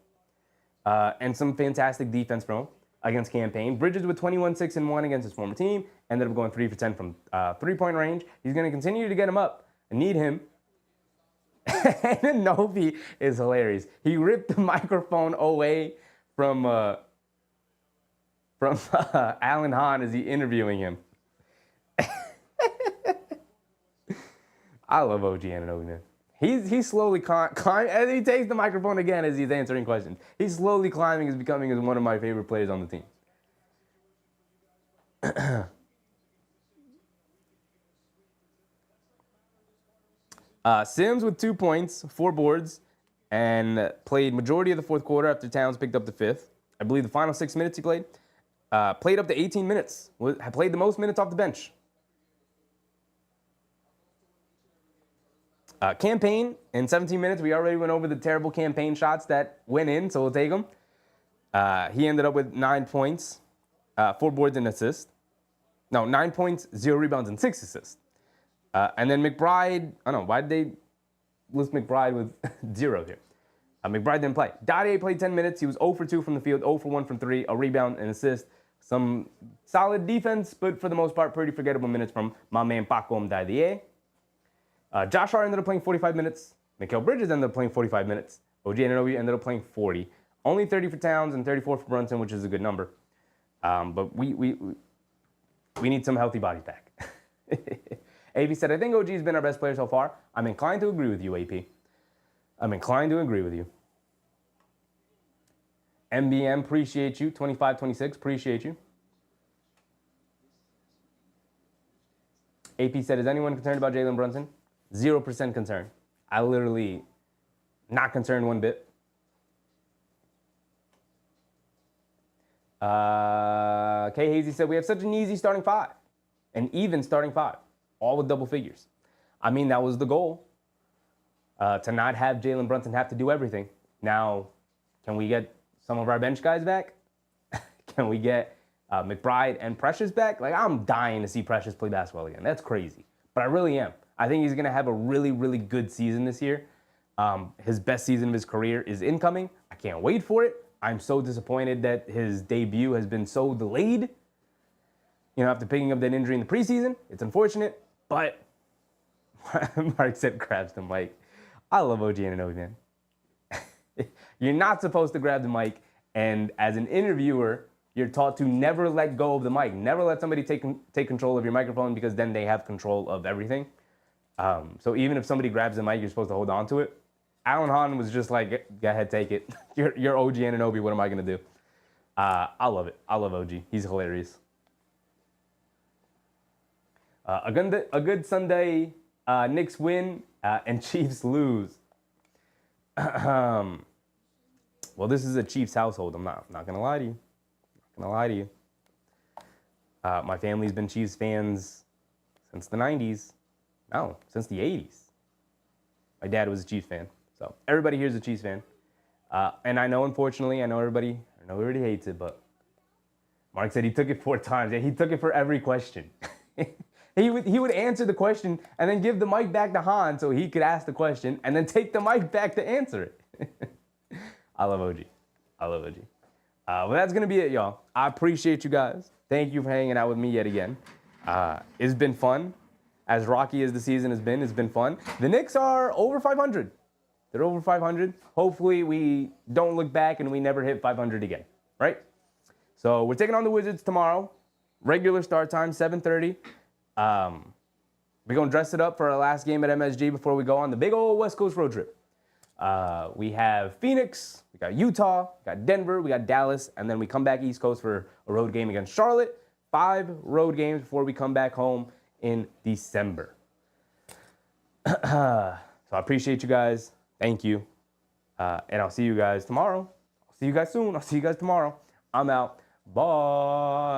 Speaker 1: and some fantastic defense from him against Campaign. Bridges with 21, 6 and 1 against his former team. Ended up going 3 for 10 from three-point range. He's going to continue to get him up. I need him. Anunoby is hilarious. He ripped the microphone away from Alan Hahn as he interviewing him. I love OG Anunoby, man. He's slowly climbing, as he takes the microphone again as he's answering questions. He's slowly climbing, is becoming one of my favorite players on the team. Sims with 2 points, 4 boards, and played majority of the fourth quarter after Towns picked up the fifth. I believe the final 6 minutes he played. Played up to 18 minutes. Played the most minutes off the bench. Campaign, in 17 minutes, we already went over the terrible Campaign shots that went in, so we'll take them. He ended up with 9 points, 4 boards and assist. No, 9 points, 0 rebounds, and 6 assists. And then McBride, I don't know, why did they list McBride with 0 here? McBride didn't play. Dadier played 10 minutes. He was 0 for 2 from the field, 0 for 1 from 3, a rebound, and assist. Some solid defense, but for the most part, pretty forgettable minutes from my man Paco Dadier. Josh Hart ended up playing 45 minutes. Mikal Bridges ended up playing 45 minutes. OG Anunoby ended up playing 40. Only 30 for Towns and 34 for Brunson, which is a good number. But we need some healthy bodies back. AP said, I think OG has been our best player so far. I'm inclined to agree with you, AP. I'm inclined to agree with you. MBM, appreciate you. 25-26, appreciate you. AP said, is anyone concerned about Jalen Brunson? 0% concerned. I literally not concerned one bit. K. Hazy said, we have such an easy starting 5. An even starting 5. All with double figures. I mean, that was the goal. To not have Jalen Brunson have to do everything. Now, can we get some of our bench guys back? Can we get McBride and Precious back? Like, I'm dying to see Precious play basketball again. That's crazy. But I really am. I think he's going to have a really, really good season this year. His best season of his career is incoming. I can't wait for it. I'm so disappointed that his debut has been so delayed. You know, after picking up that injury in the preseason. It's unfortunate, but Mark said grabs the mic. I love OG Anunoby, man. You're not supposed to grab the mic, and as an interviewer, you're taught to never let go of the mic. Never let somebody take control of your microphone, because then they have control of everything. So even if somebody grabs the mic, you're supposed to hold on to it. Alan Hahn was just like, go ahead, take it. You're OG Anunoby, what am I going to do? I love it. I love OG. He's hilarious. A good Sunday. Knicks win and Chiefs lose. Well, this is a Chiefs household. I'm not going to lie to you. Not going to lie to you. My family's been Chiefs fans since the 90s. No, since the 80s. My dad was a Chiefs fan. So everybody here is a Chiefs fan. And I know, unfortunately, I know everybody hates it, but Mark said he took it 4 times. Yeah, he took it for every question. he would answer the question and then give the mic back to Han so he could ask the question and then take the mic back to answer it. I love OG. I love OG. Well, that's going to be it, y'all. I appreciate you guys. Thank you for hanging out with me yet again. It's been fun. As rocky as the season has been, it's been fun. The Knicks are over 500. They're over 500. Hopefully we don't look back and we never hit 500 again, right? So we're taking on the Wizards tomorrow. Regular start time, 7:30. We're going to dress it up for our last game at MSG before we go on the big old West Coast road trip. We have Phoenix, we got Utah, we got Denver, we got Dallas, and then we come back East Coast for a road game against Charlotte. 5 road games before we come back home in December. So I appreciate you guys. Thank you. And I'll see you guys tomorrow. I'll see you guys soon. I'll see you guys tomorrow. I'm out. Bye.